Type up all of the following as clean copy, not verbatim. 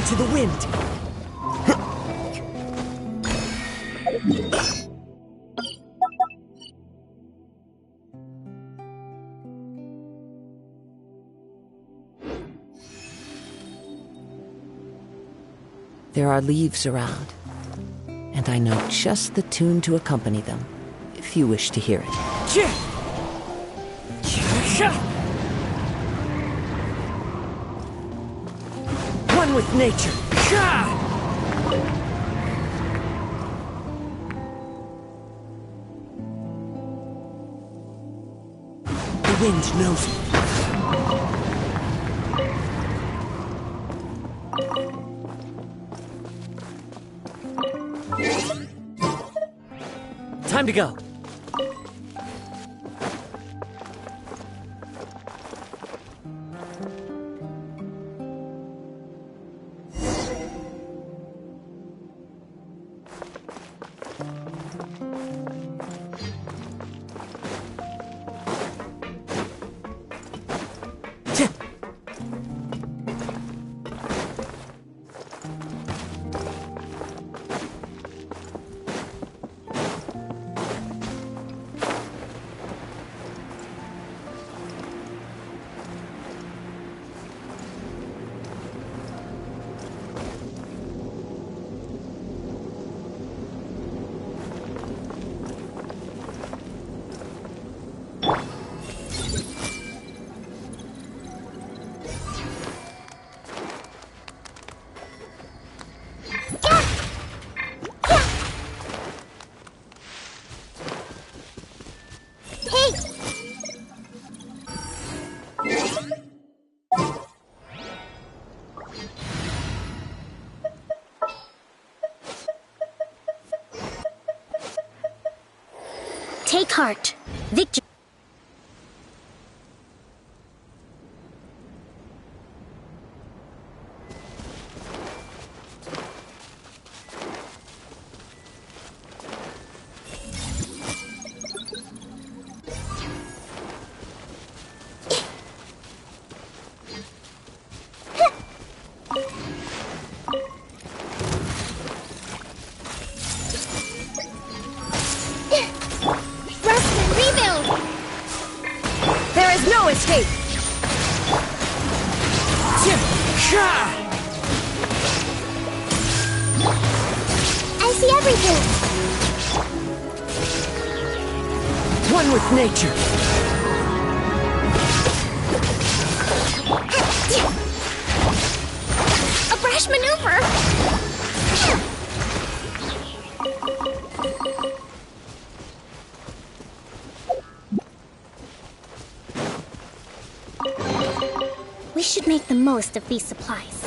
into the wind. There are leaves around, and I know just the tune to accompany them, if you wish to hear it. One with nature. The wind knows me. Time to go. Take heart. Victory. No escape! I see everything! One with nature! A brash maneuver! We should make the most of these supplies.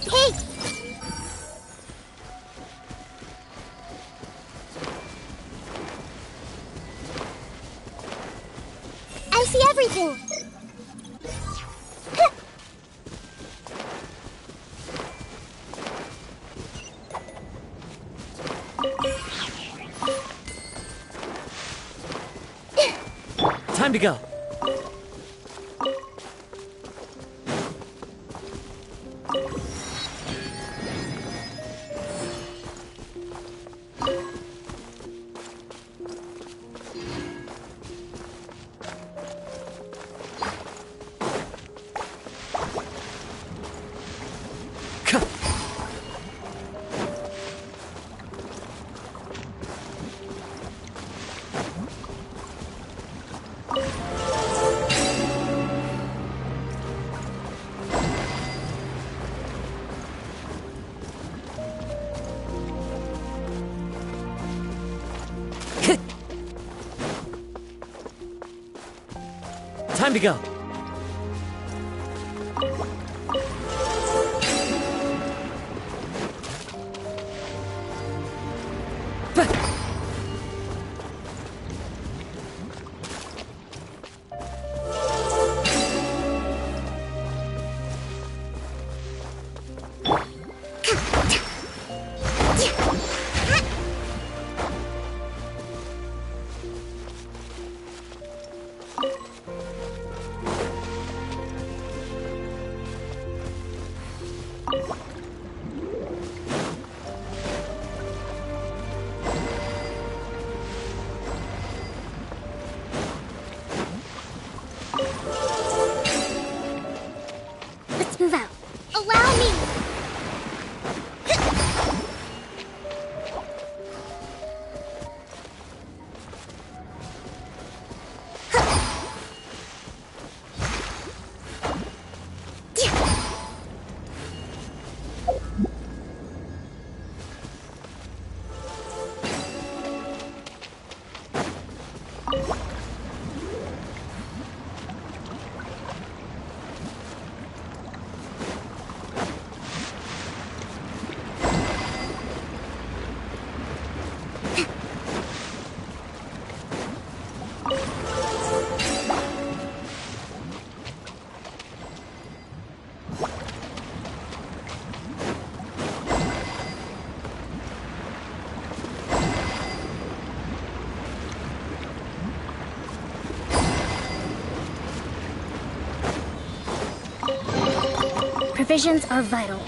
Hey! I see everything! Time to go. Time to go. Provisions are vital.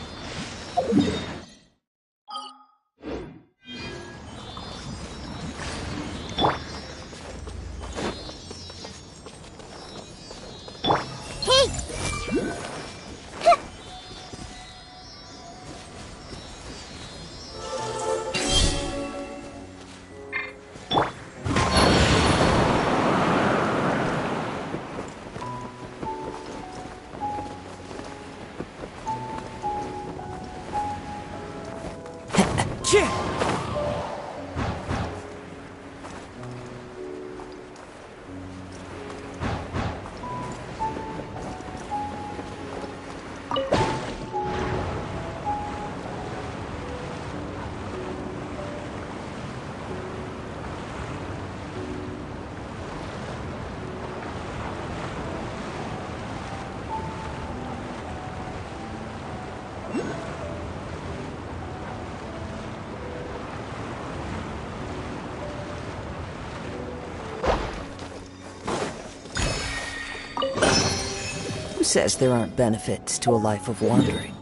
Who says there aren't benefits to a life of wandering?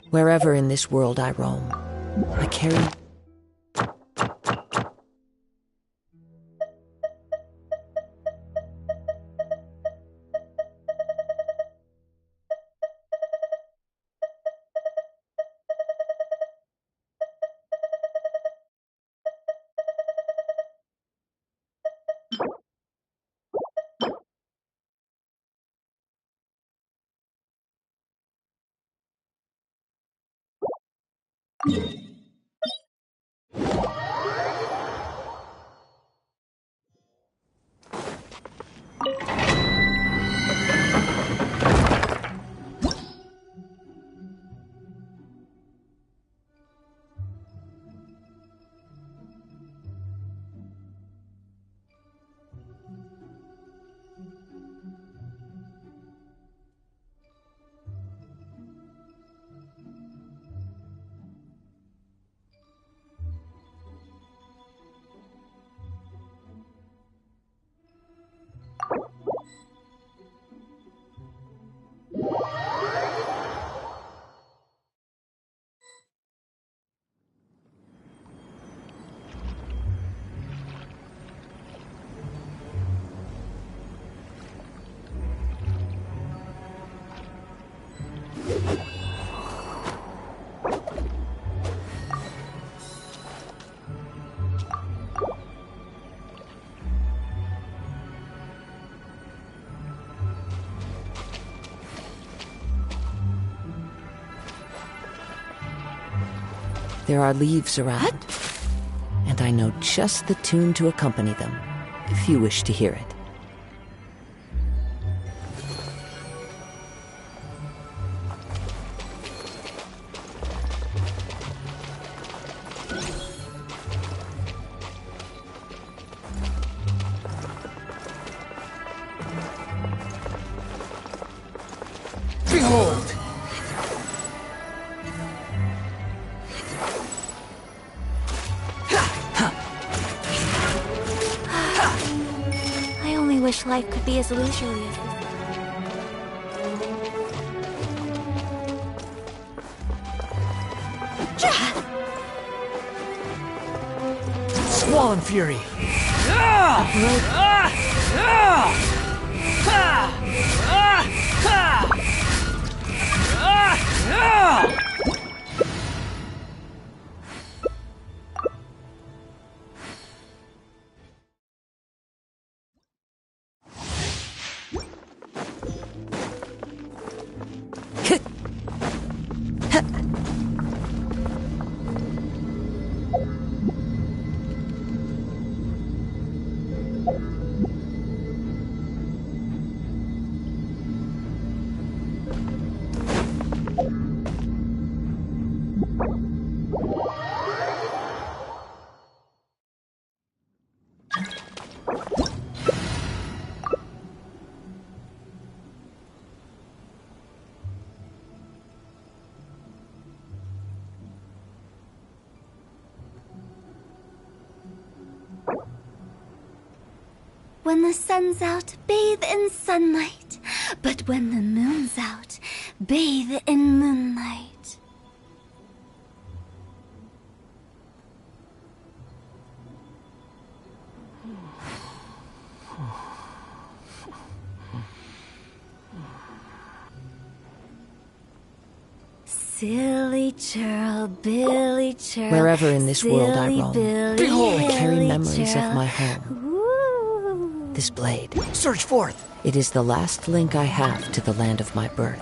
Wherever in this world I roam, I carry... There are leaves around, and I know just the tune to accompany them, if you wish to hear it. Behold! I only wish life could be as leisurely as this. Squall and Fury! When the sun's out, bathe in sunlight. But when the moon's out, bathe in moonlight. Silly churl, Billy churl. Wherever in this world I silly roam, Billy, I carry Billy memories churl. of my home. Ooh. This blade, Search forth! it is the last link I have to the land of my birth.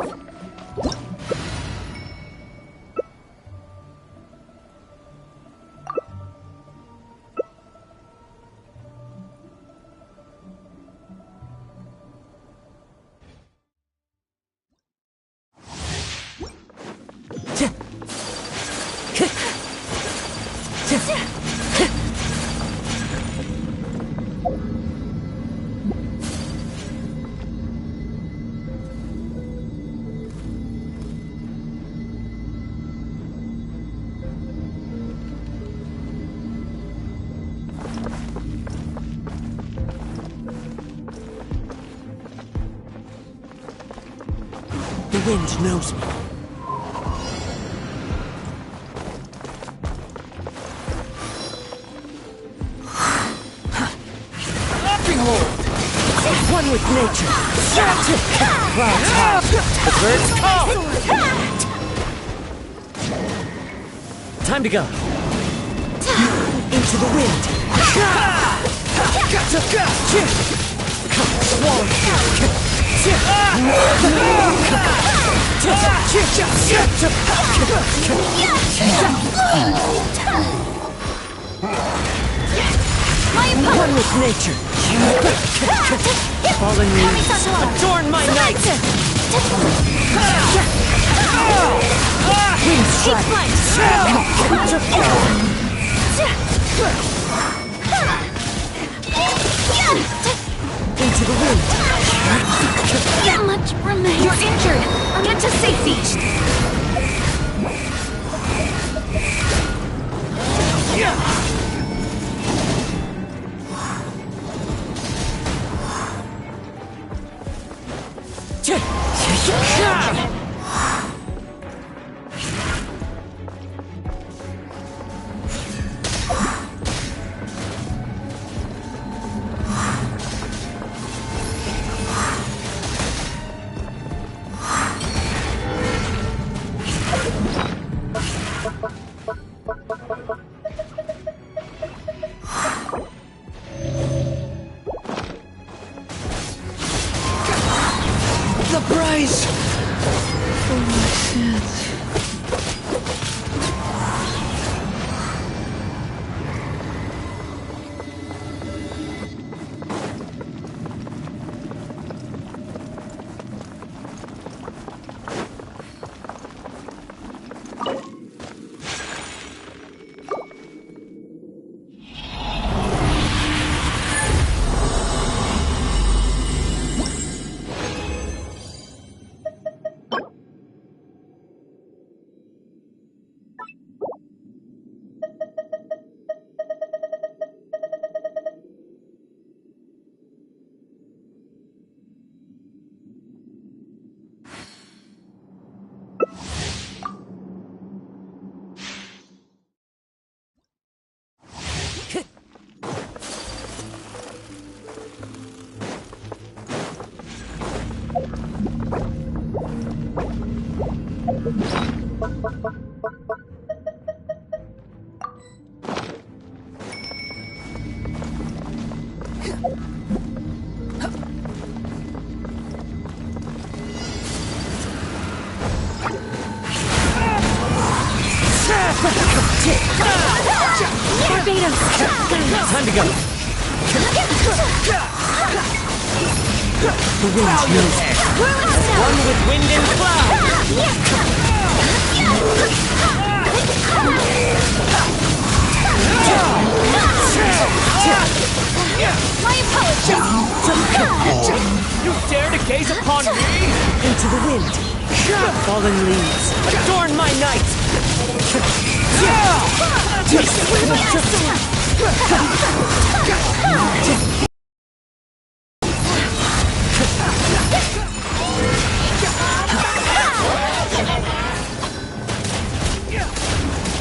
The wind knows me. String hold! One with nature. Clouds high. The birds call. Time to go. Into the wind. Swallow. One with nature. Fallen leaves adorn my night. Wind strike. Into the wind. Not much remains. You're injured! Get to safety! The prize! Barbados! Time to go. The wind's moving. One with wind and cloud. My apologies. You dare to gaze upon me? Into the wind. Fallen leaves adorn my night.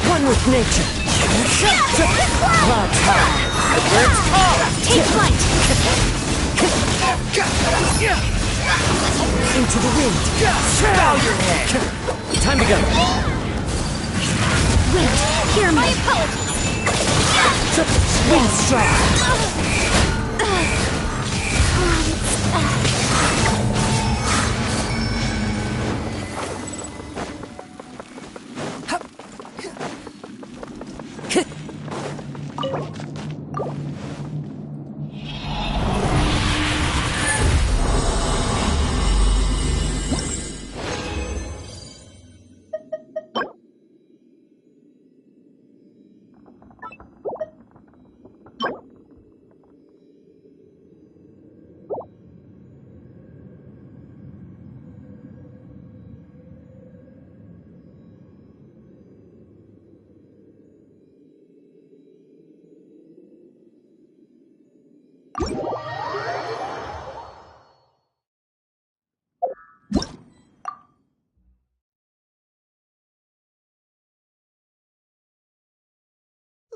One with nature. Clouds high. The birds call. Take flight! Into the wind. Bow your head. Time to go. Wait, hear me! My apologies. Wind strike.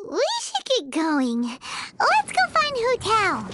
We should get going. Let's go find Hu Tao.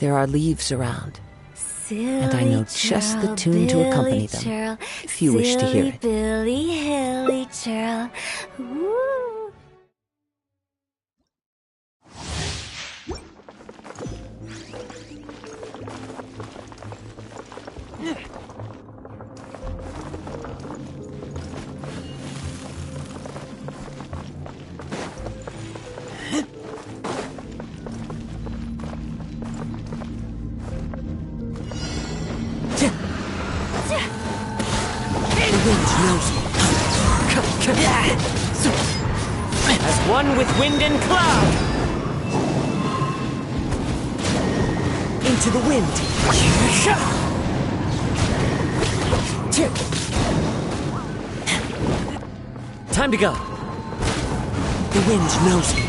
There are leaves around, Silly and I know just the churl, tune to accompany Billy them, churl, if you wish to hear silly it. Billy Hilly churl. Woo. The wind knows me. As one with wind and cloud. Into the wind. Time to go. The wind knows me.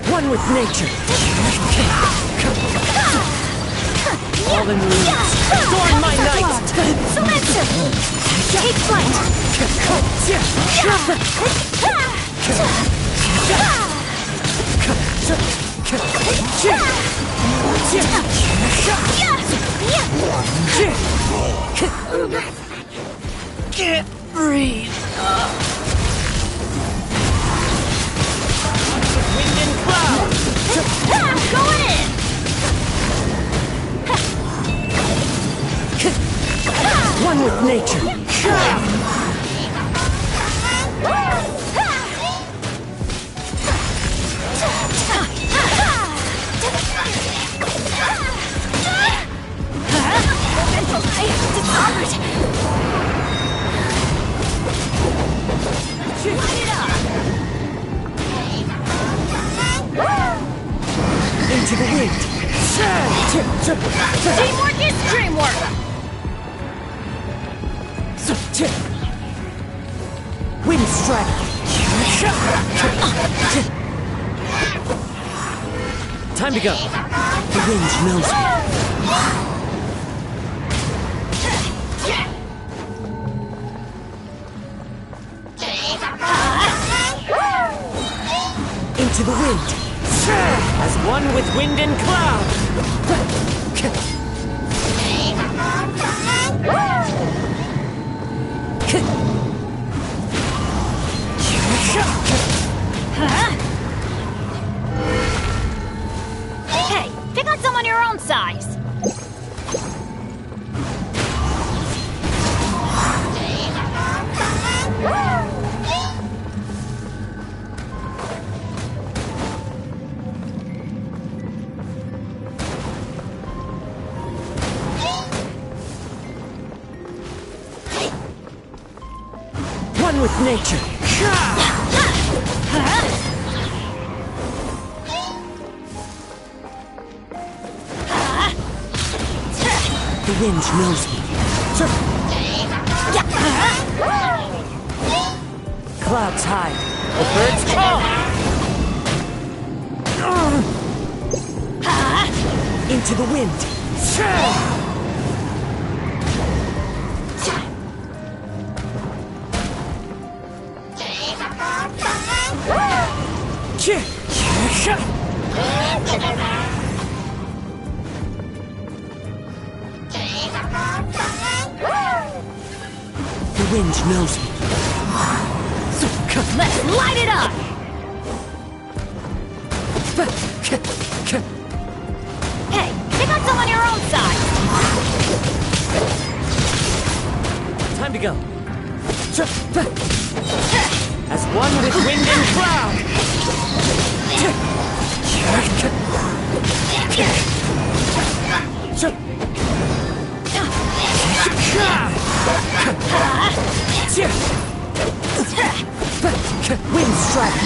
One with nature. Fallen leaves. Adorn my night. Surrender! Take flight! Can't breathe. Wind and cloud. Going in! One with nature. Into the wind. Teamwork is dreamwork! Wind strike. Time to go. The wind knows me. Into the wind. As one with wind and cloud. Hey, pick on someone your own size! One with nature. The wind knows me. Clouds hide. The birds call. Into the wind. The wind knows me. Let's light it up! Hey, pick on someone your own size! Time to go. As one with wind and cloud. Wind strike.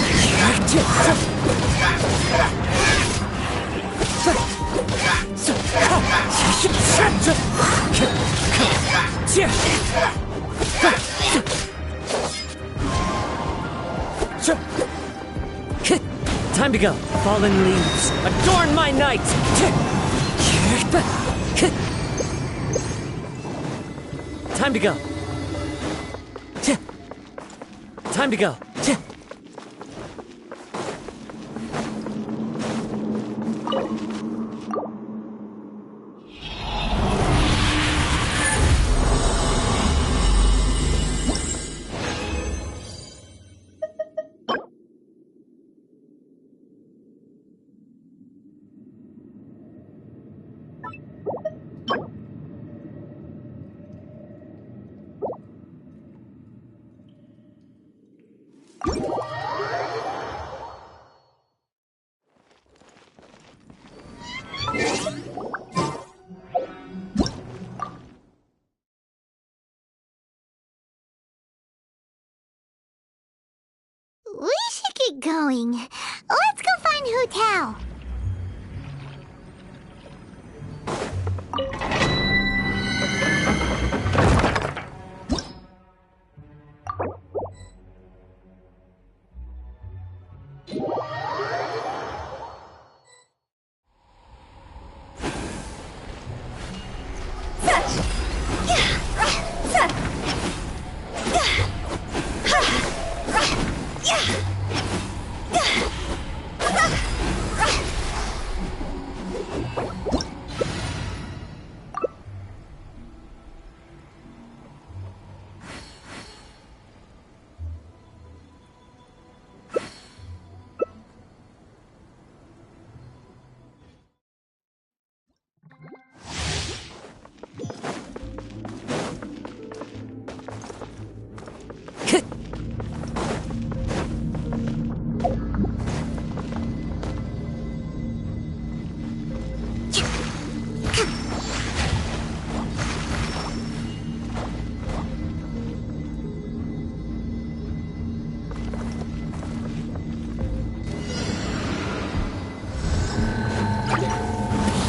Time Time to go. Fallen leaves, adorn my night! Time to go. Time to go. We should get going. Let's go find Hu Tao.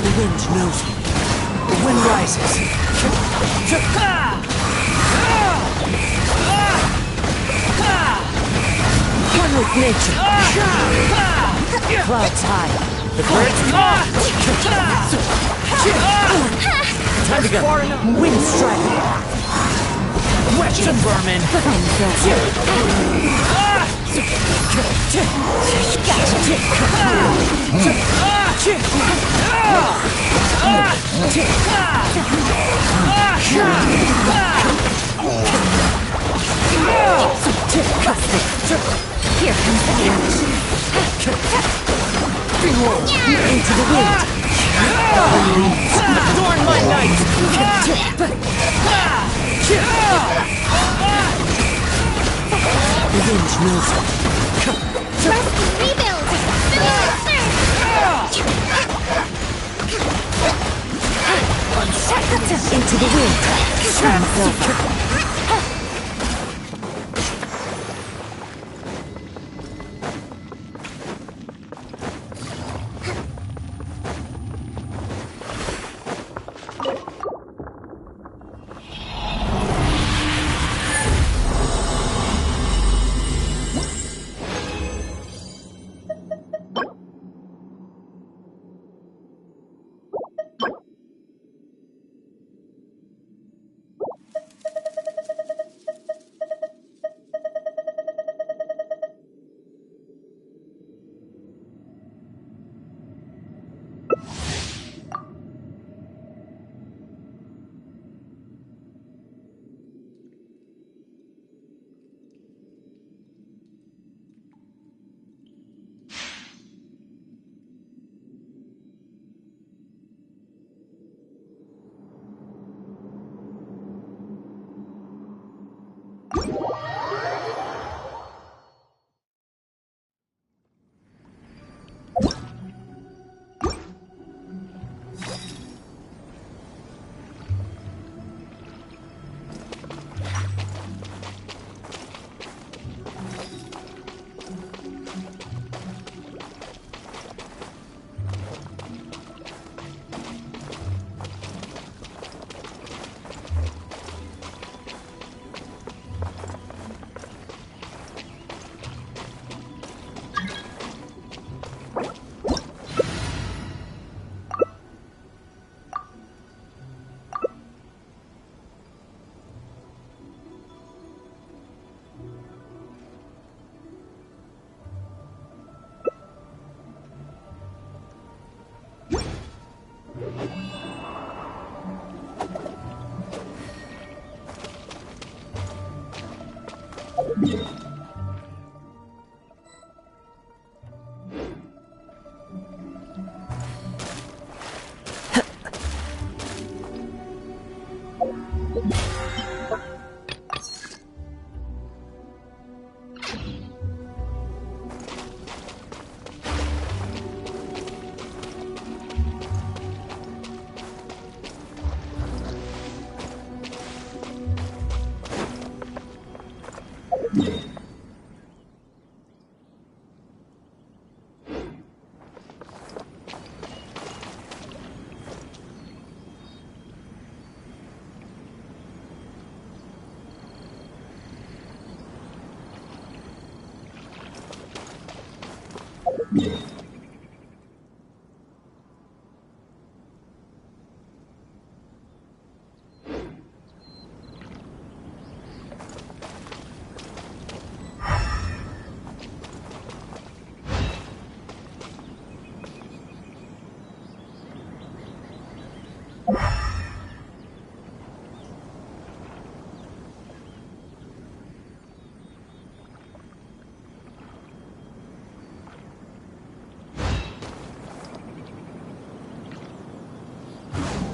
The wind knows me. The wind rises. One with nature. Clouds high. The birds call! Time to go. Wind strike. Western vermin! Here comes the damage. Into the wind. Adorn my night! The wind knows me. Trust and rebuild. Into the wind.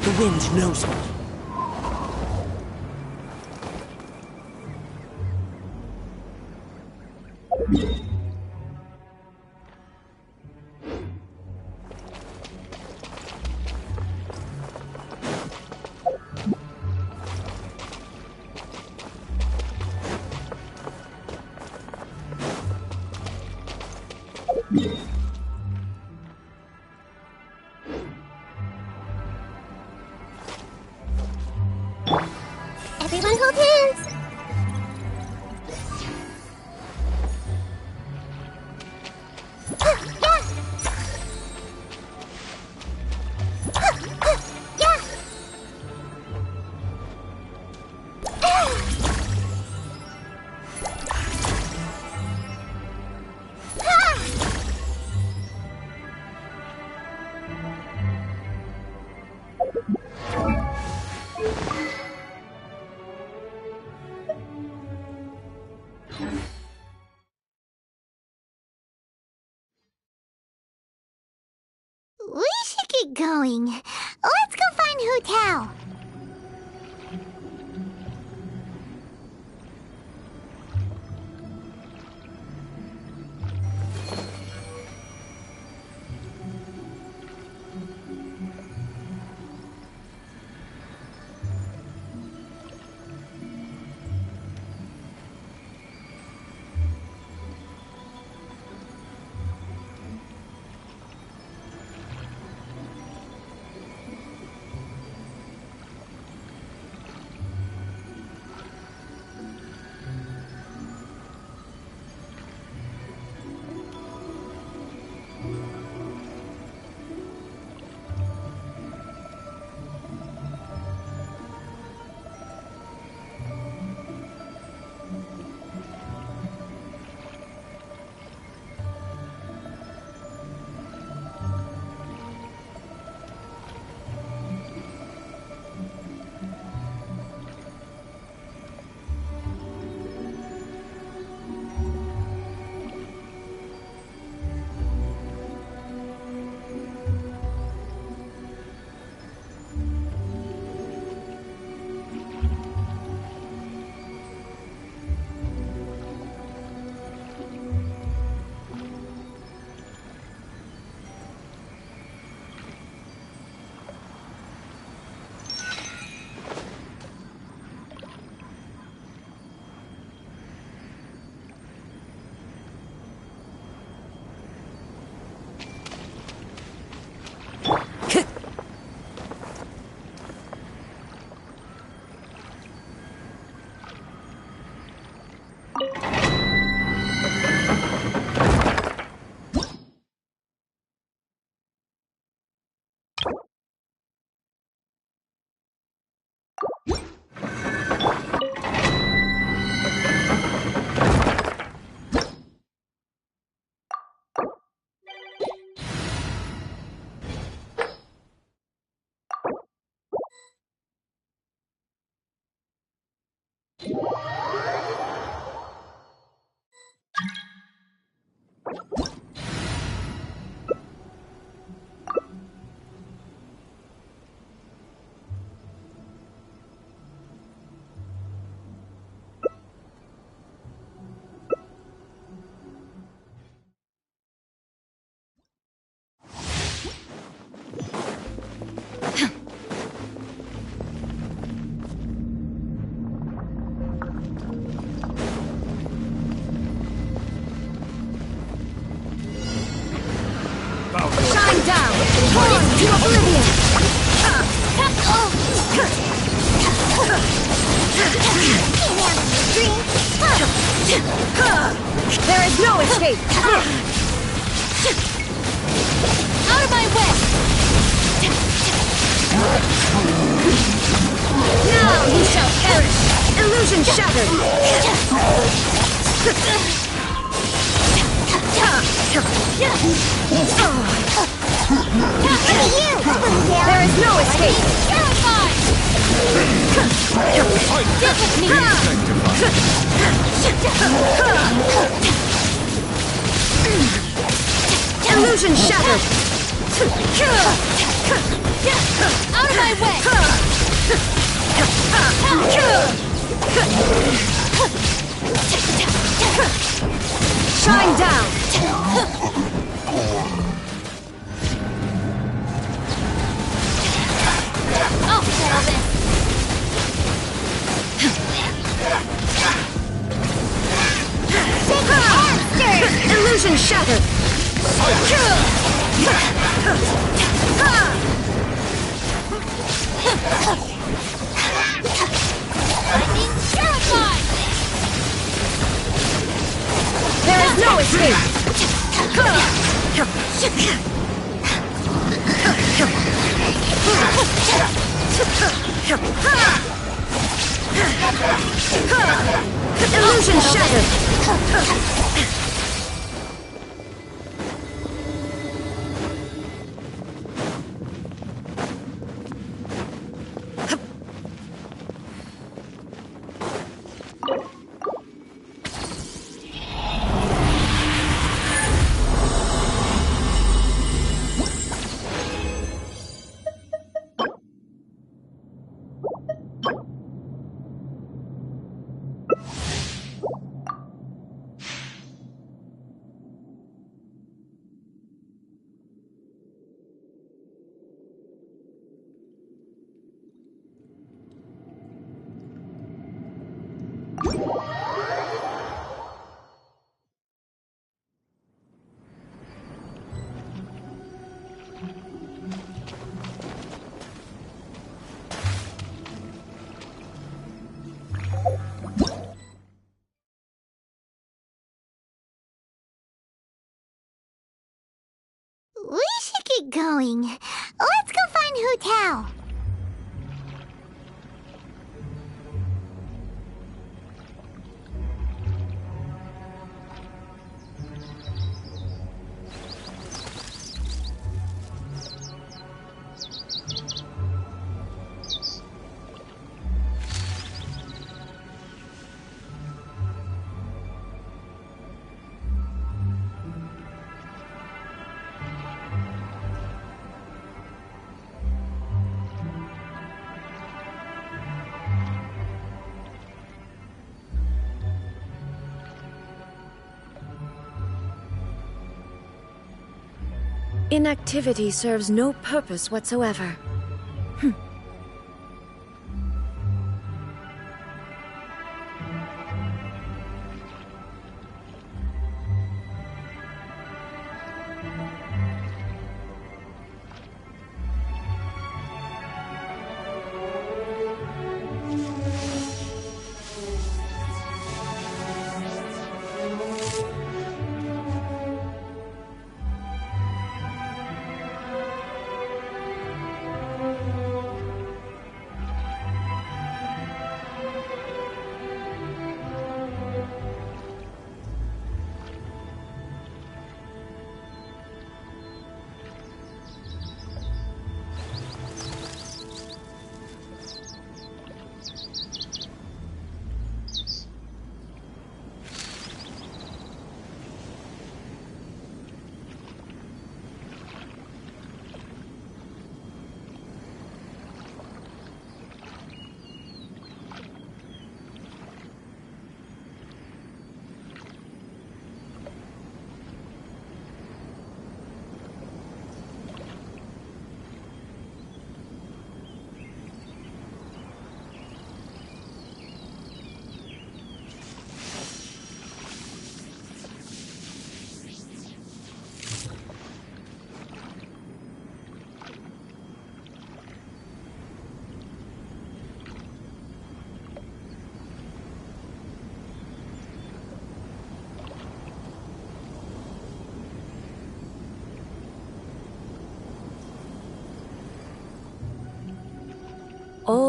The wind knows me. Everyone hold hands. We should get going. Let's go find Hu Tao. There is no escape! Out of my way! Now you shall perish! Illusion shattered! There is no escape! Terrified! Get with me! Illusion shattered! Out of my way! Shine down! I'll settle this! Illusion shattered! I'm being terrified! There is no escape! Illusion shattered! We should get going. Let's go find Hu Tao. Inactivity serves no purpose whatsoever.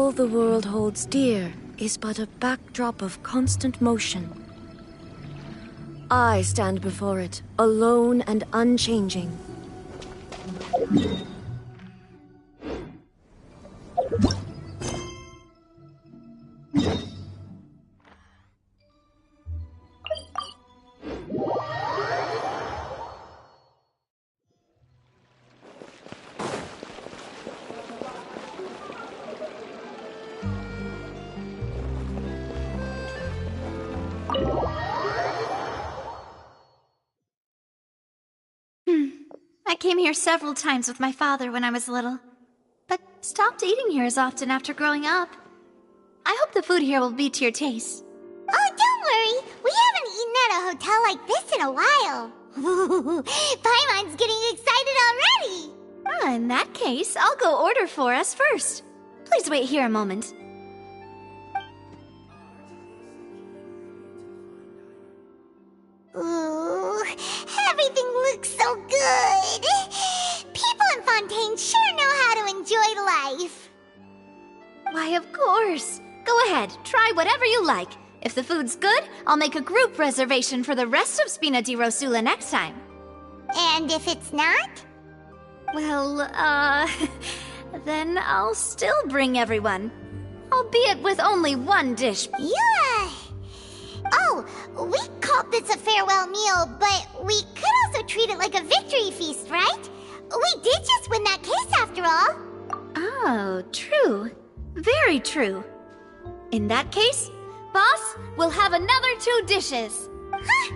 all the world holds dear is but a backdrop of constant motion. I stand before it, alone and unchanging. I came here several times with my father when I was little, but stopped eating here as often after growing up. I hope the food here will be to your taste. Oh, don't worry. We haven't eaten at a hotel like this in a while. Paimon's getting excited already. In that case, I'll go order for us first. Please wait here a moment. Ooh, everything looks so good. People in Fontaine sure know how to enjoy life. Why, of course. Go ahead, try whatever you like. If the food's good, I'll make a group reservation for the rest of Spina di Rosula next time. And if it's not? Well, then I'll still bring everyone. Albeit with only one dish. Yeah. Oh, we called this a farewell meal, but we could also treat it like a victory feast, right? We did just win that case after all. Oh, true. Very true. In that case, boss, we'll have another 2 dishes. Huh?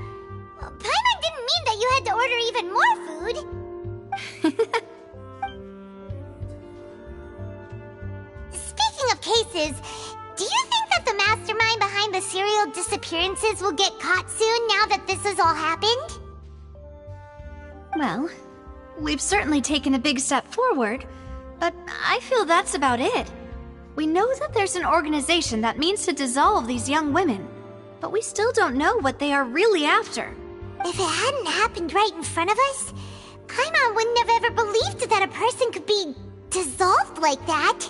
Paimon didn't mean that you had to order even more food. Speaking of cases, do you think that the mastermind behind the serial disappearances will get caught soon now that this has all happened? Well, we've certainly taken a big step forward, but I feel that's about it. We know that there's an organization that means to dissolve these young women, but we still don't know what they are really after. If it hadn't happened right in front of us, Paimon wouldn't have ever believed that a person could be dissolved like that.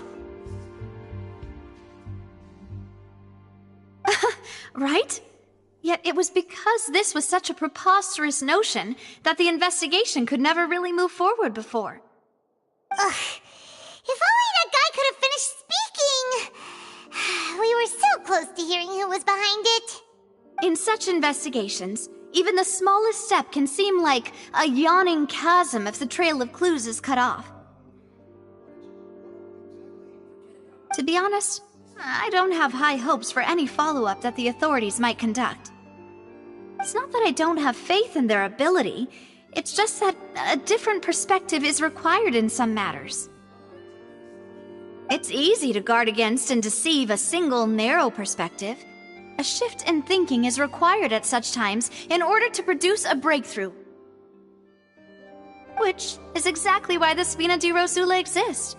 Right? Yet it was because this was such a preposterous notion that the investigation could never really move forward before. Ugh. If only that guy could have finished speaking! We were so close to hearing who was behind it. In such investigations, even the smallest step can seem like a yawning chasm if the trail of clues is cut off. To be honest, I don't have high hopes for any follow-up that the authorities might conduct. It's not that I don't have faith in their ability, it's just that a different perspective is required in some matters. It's easy to guard against and deceive a single narrow perspective. A shift in thinking is required at such times in order to produce a breakthrough. Which is exactly why the Spina di Rosula exists.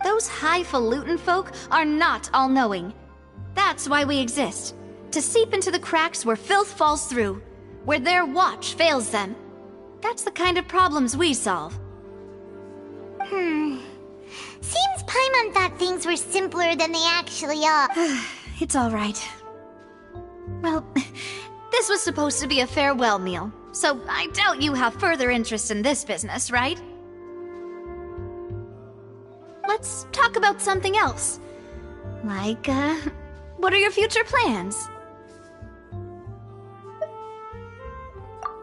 Those highfalutin folk are not all-knowing. That's why we exist. To seep into the cracks where filth falls through, where their watch fails them. That's the kind of problems we solve. Seems Paimon thought things were simpler than they actually are. It's all right. Well, this was supposed to be a farewell meal, so I doubt you have further interest in this business, right? Let's talk about something else. Like, what are your future plans?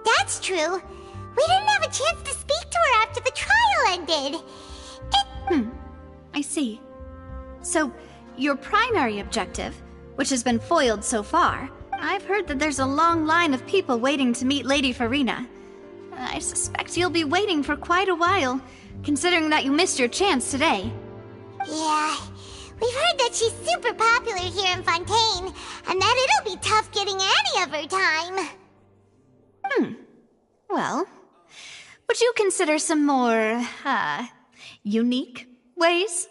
That's true. We didn't have a chance to speak to her after the trial ended. I see. So, your primary objective, which has been foiled so far, I've heard that there's a long line of people waiting to meet Lady Furina. I suspect you'll be waiting for quite a while, considering that you missed your chance today. Yeah, we've heard that she's super popular here in Fontaine, and that it'll be tough getting any of her time. Well, would you consider some more, unique ways?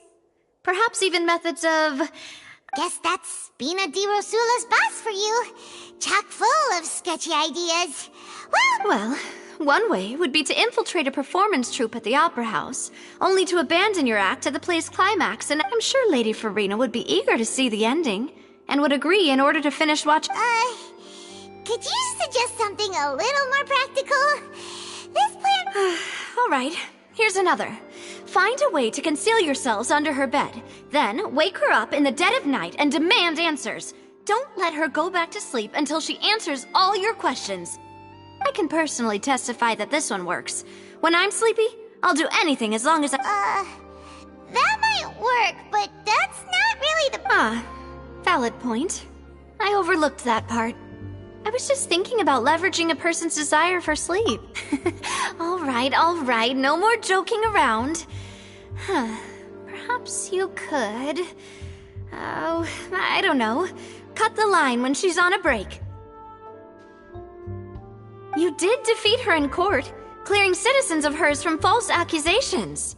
Perhaps even methods of... Guess that's Spina di Rosula's boss for you. Chock full of sketchy ideas. Well, Well, one way would be to infiltrate a performance troupe at the Opera House, only to abandon your act at the play's climax, and I'm sure Lady Furina would be eager to see the ending, and would agree in order to finish watching. Could you suggest something a little more practical? This plan... Alright, here's another. Find a way to conceal yourselves under her bed, then wake her up in the dead of night and demand answers. Don't let her go back to sleep until she answers all your questions. I can personally testify that this one works. When I'm sleepy, I'll do anything as long as that might work, but that's not really the... valid point. I overlooked that part. I was just thinking about leveraging a person's desire for sleep. All right, no more joking around. Perhaps you could... Oh, I don't know. Cut the line when she's on a break. You did defeat her in court, clearing citizens of hers from false accusations.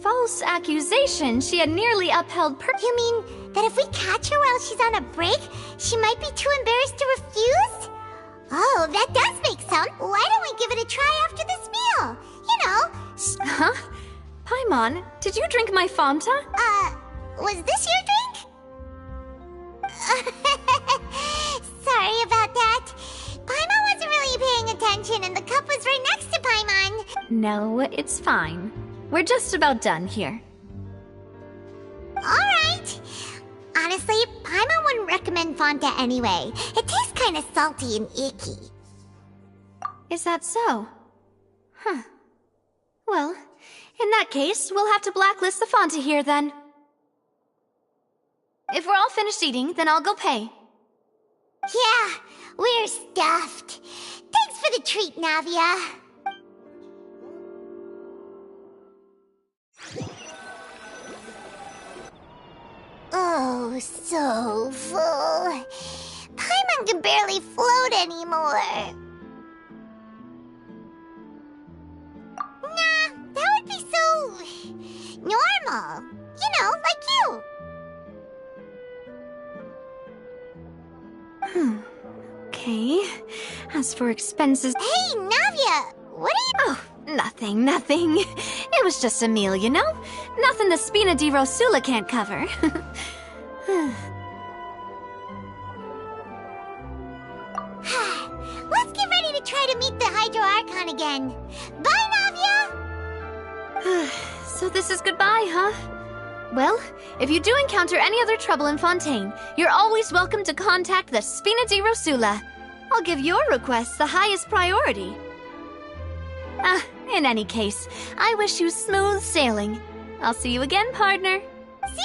False accusation she had nearly upheld You mean that if we catch her while she's on a break, she might be too embarrassed to refuse? Oh, that does make sense. Why don't we give it a try after this meal? You know... Huh? Paimon, did you drink my Fanta? Was this your drink? Sorry about that. Paimon wasn't really paying attention and the cup was right next to Paimon. No, it's fine. We're just about done here. Alright. Honestly, Paimon wouldn't recommend Fanta anyway. It tastes kinda salty and icky. Is that so? Huh. Well, in that case, we'll have to blacklist the Fanta here then. If we're all finished eating, then I'll go pay. Yeah, we're stuffed. Thanks for the treat, Navia. Oh, so full. Paimon can barely float anymore. Nah, that would be so... normal. You know, like you. Okay. As for expenses... Hey, Navia! What are you... Oh, nothing. It was just a meal, you know? Nothing the Spina di Rosula can't cover. Let's get ready to try to meet the Hydro Archon again. Bye, Navia! So this is goodbye, huh? Well, if you do encounter any other trouble in Fontaine, you're always welcome to contact the Spina di Rosula. I'll give your request the highest priority. In any case, I wish you smooth sailing. I'll see you again, partner. See ya!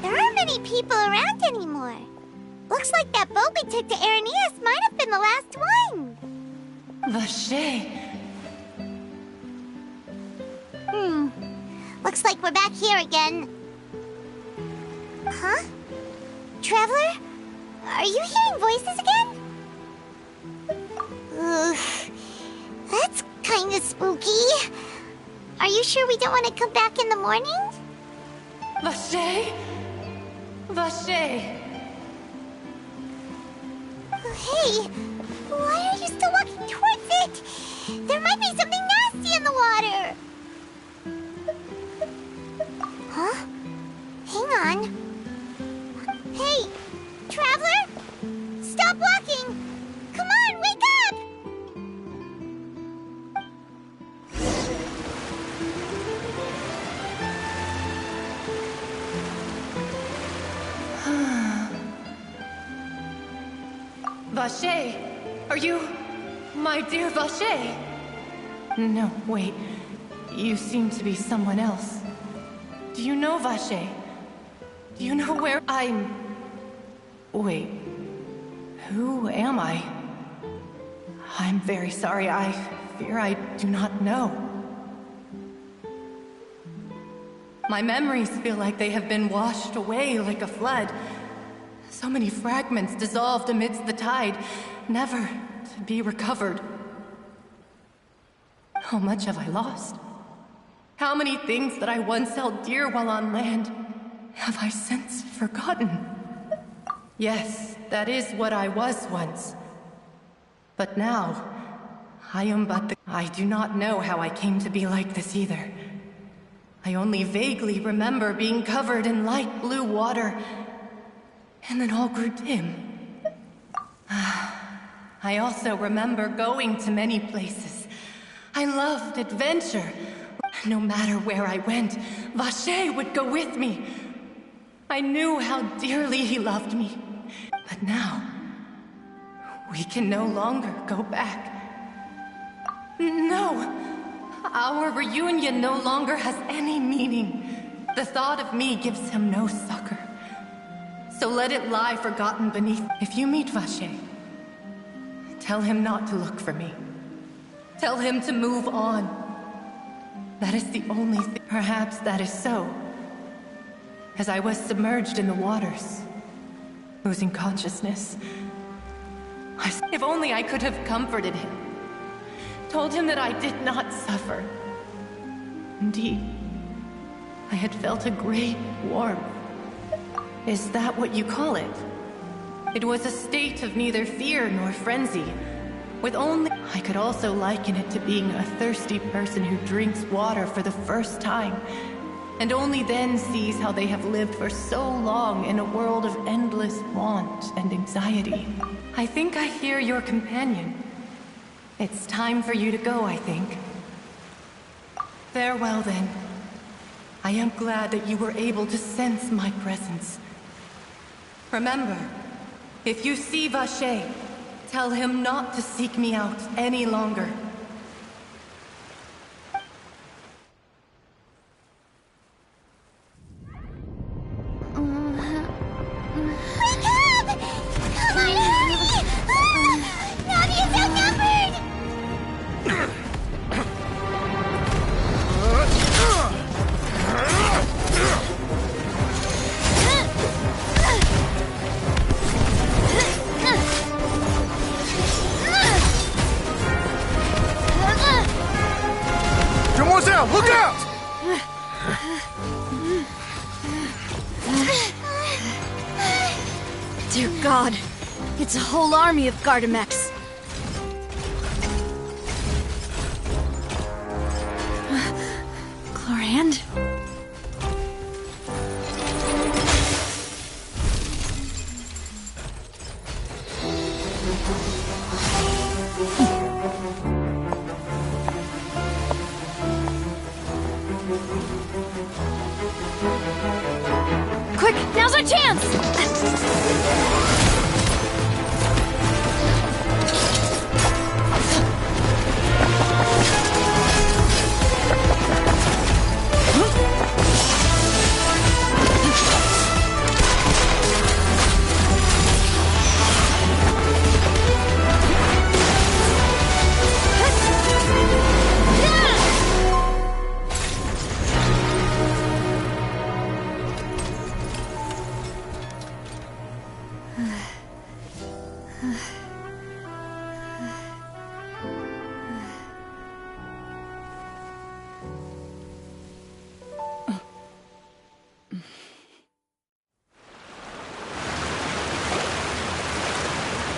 There aren't many people around anymore. Looks like that boat we took to Araneus might have been the last one. Vacher. Looks like we're back here again. Huh? Traveler? Are you hearing voices again? Ugh. That's kinda spooky. Are you sure we don't want to come back in the morning? Vacher? Vacher. Hey, why are you still walking towards it? There might be something nasty in the water. Huh? Hang on. Hey, Traveler? Stop walking! Come on, wake up! Vacher! Are you... my dear Vacher? No, wait. You seem to be someone else. Do you know Vacher? Do you know where I'm... Wait. Who am I? I'm very sorry. I fear I do not know. My memories feel like they have been washed away like a flood. So many fragments dissolved amidst the tide, never to be recovered. How much have I lost? How many things that I once held dear while on land have I since forgotten? Yes, that is what I was once. But now, I am but the... I do not know how I came to be like this either. I only vaguely remember being covered in light blue water, and then all grew dim. I also remember going to many places. I loved adventure. No matter where I went, Vacher would go with me. I knew how dearly he loved me. But now, we can no longer go back. No! Our reunion no longer has any meaning. The thought of me gives him no succor. So let it lie forgotten beneath. If you meet Vacher, tell him not to look for me. Tell him to move on. That is the only thing. Perhaps that is so. As I was submerged in the waters, losing consciousness. If only I could have comforted him. Told him that I did not suffer. Indeed, I had felt a great warmth. Is that what you call it? It was a state of neither fear nor frenzy, with only... I could also liken it to being a thirsty person who drinks water for the first time, and only then sees how they have lived for so long in a world of endless want and anxiety. I think I hear your companion. It's time for you to go, I think. Farewell, then. I am glad that you were able to sense my presence. Remember, if you see Vacher, tell him not to seek me out any longer. Wake up! Come on, hurry! Navi is outnumbered! Demoiselle, look out! Dear God, it's a whole army of Gardamex. Clorinde? Quick, now's our chance!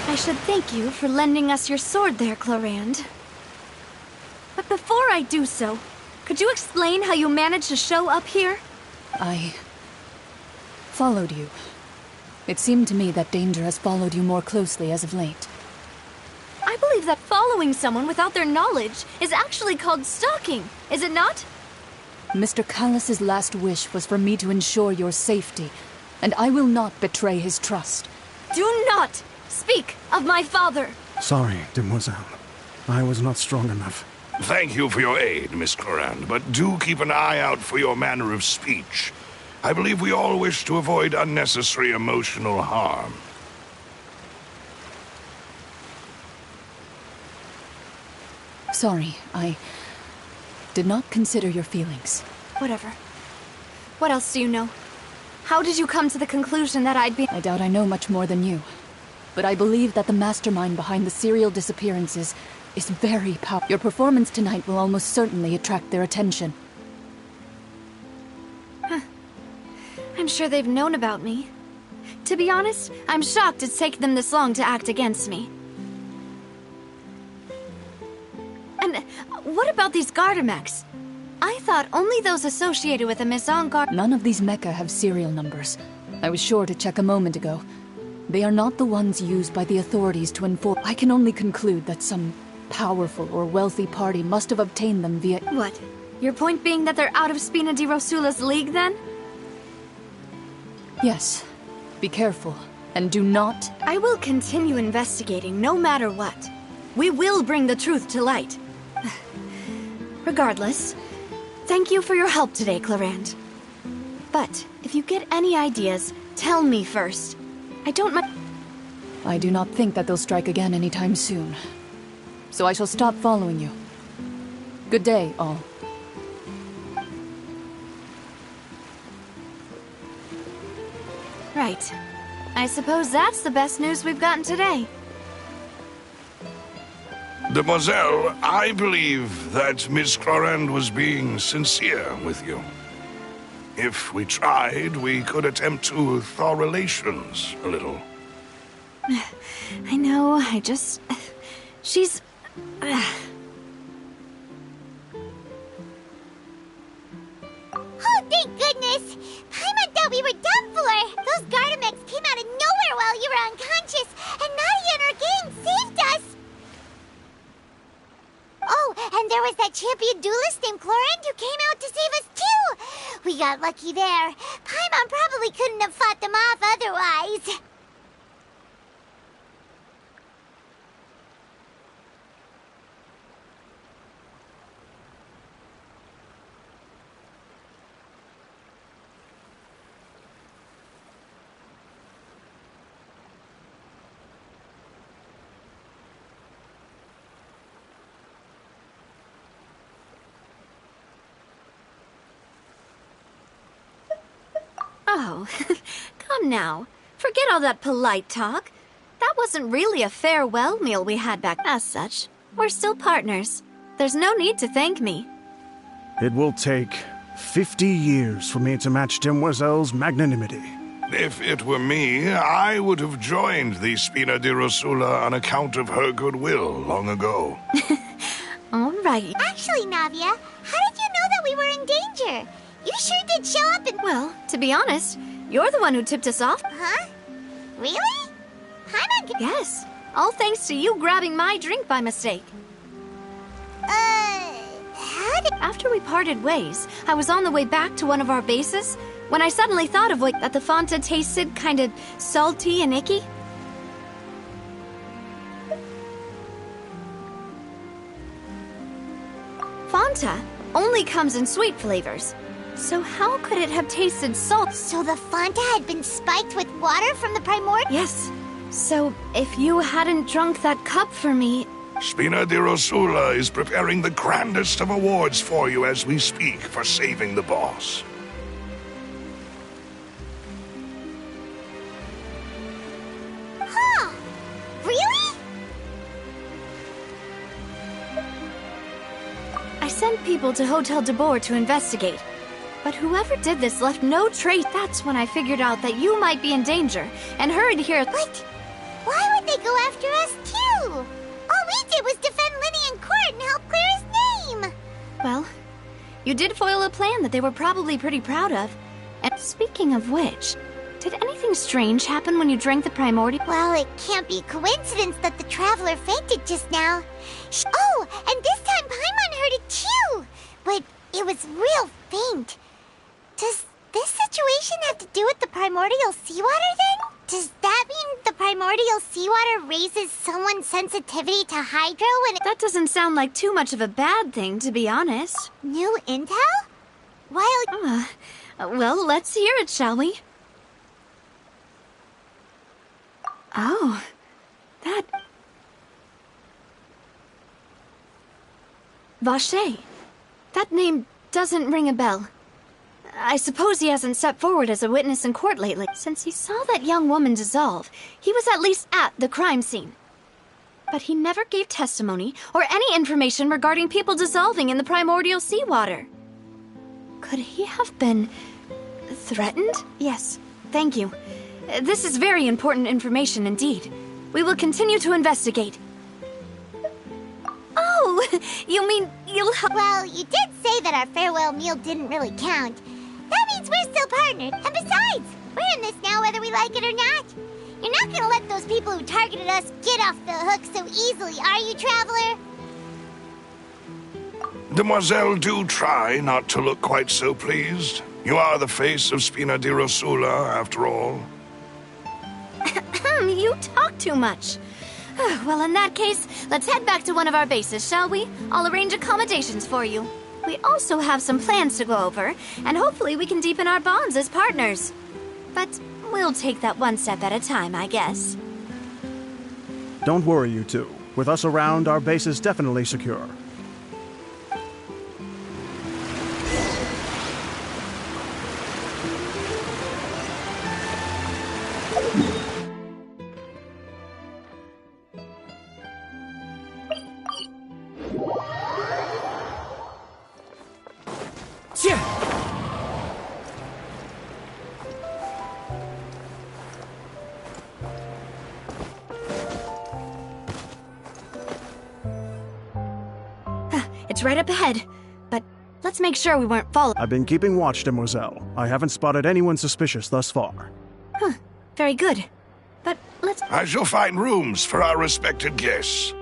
I should thank you for lending us your sword there, Clorinde. But before I do so, could you explain how you managed to show up here? I followed you. It seemed to me that danger has followed you more closely as of late. I believe that following someone without their knowledge is actually called stalking, is it not? Mr. Callus's last wish was for me to ensure your safety, and I will not betray his trust. Do not speak of my father! Sorry, Demoiselle. I was not strong enough. Thank you for your aid, Miss Clorinde, but do keep an eye out for your manner of speech. I believe we all wish to avoid unnecessary emotional harm. Sorry, I did not consider your feelings. Whatever. What else do you know? How did you come to the conclusion that I'd be— I doubt I know much more than you. But I believe that the mastermind behind the serial disappearances is very powerful. Your performance tonight will almost certainly attract their attention. I'm sure they've known about me. To be honest, I'm shocked it's taken them this long to act against me. And what about these Gardamex? I thought only those associated with the Maison Gard— None of these mecha have serial numbers. I was sure to check a moment ago. They are not the ones used by the authorities to enforce— I can only conclude that some powerful or wealthy party must have obtained them via— What? Your point being that they're out of Spina di Rosula's league, then? Yes. Be careful, and do not— I will continue investigating no matter what. We will bring the truth to light. Regardless, thank you for your help today, Clarand. But if you get any ideas, tell me first. I don't mind— I do not think that they'll strike again anytime soon. So I shall stop following you. Good day, all. Right. I suppose that's the best news we've gotten today. Demoiselle, I believe that Miss Clarand was being sincere with you. If we tried, we could attempt to thaw relations a little. I know, she's— Oh, thank goodness! Paimon thought we were done for! Those Gardamex came out of nowhere while you were unconscious, and Nadia and her gang saved us! Oh, and there was that champion duelist named Clarand who came out to save us too! We got lucky there. Paimon probably couldn't have fought them off otherwise. Oh, come now. Forget all that polite talk. That wasn't really a farewell meal we had back. As such, we're still partners. There's no need to thank me. It will take 50 years for me to match Demoiselle's magnanimity. If it were me, I would have joined the Spina di Rosula on account of her goodwill long ago. All right. Actually, Navia, how did you know that we were in danger? You sure did show up and— Well, to be honest, you're the one who tipped us off. Huh? Really? Paimon— Yes. All thanks to you grabbing my drink by mistake. How did— After we parted ways, I was on the way back to one of our bases when I suddenly thought of that the Fanta tasted kind of salty and icky. Fanta only comes in sweet flavors. So how could it have tasted salt? So the Fanta had been spiked with water from the primordial— Yes. So if you hadn't drunk that cup for me— Spina di Rosula is preparing the grandest of awards for you as we speak for saving the boss. Huh? Really? I sent people to Hotel de Boer to investigate. But whoever did this left no trace. That's when I figured out that you might be in danger and hurried here. What? Why would they go after us too? All we did was defend Linny in court and help clear his name. Well, you did foil a plan that they were probably pretty proud of. And speaking of which, did anything strange happen when you drank the primordial? Well, it can't be coincidence that the Traveler fainted just now. Oh, and this time Paimon heard it too! But it was real faint. Does this situation have to do with the primordial seawater then? Does that mean the primordial seawater raises someone's sensitivity to hydro and— That doesn't sound like too much of a bad thing, to be honest. New intel? While— Well, let's hear it, shall we? Oh, that... Vache. That name doesn't ring a bell. I suppose he hasn't stepped forward as a witness in court lately. Since he saw that young woman dissolve, he was at least at the crime scene. But he never gave testimony or any information regarding people dissolving in the primordial seawater. Could he have been threatened? Yes, thank you. This is very important information indeed. We will continue to investigate. Oh, you mean you'll help? Well, you did say that our farewell meal didn't really count. That means we're still partnered. And besides, we're in this now whether we like it or not. You're not gonna let those people who targeted us get off the hook so easily, are you, Traveler? Demoiselle, do try not to look quite so pleased. You are the face of Spina di Rosula, after all. You talk too much. Well, in that case, let's head back to one of our bases, shall we? I'll arrange accommodations for you. We also have some plans to go over, and hopefully we can deepen our bonds as partners. But we'll take that one step at a time, I guess. Don't worry, you two. With us around, our base is definitely secure. It's right up ahead, but let's make sure we weren't followed. I've been keeping watch, Demoiselle. I haven't spotted anyone suspicious thus far. Huh, very good. But let's... I shall find rooms for our respected guests.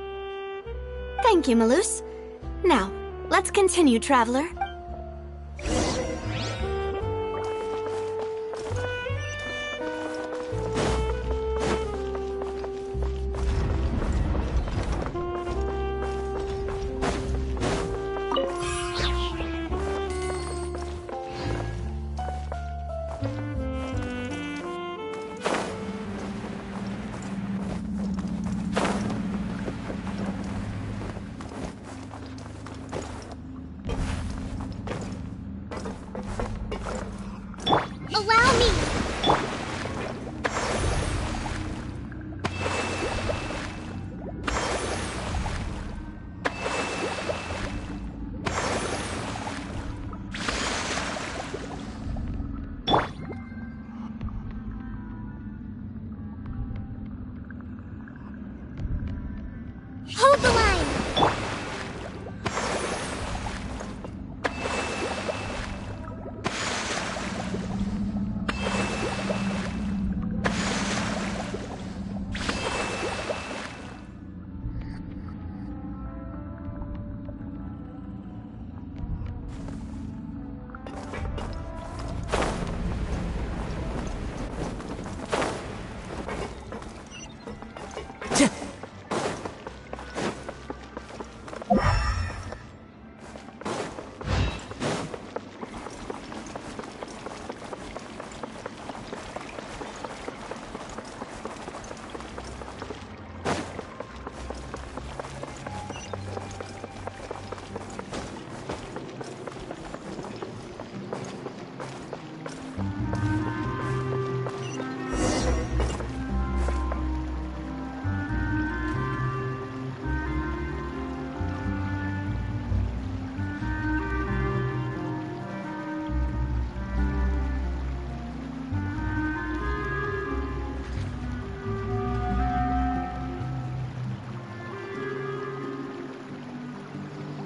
Thank you, Malus. Now, let's continue, Traveler. Allow me! Hold the line!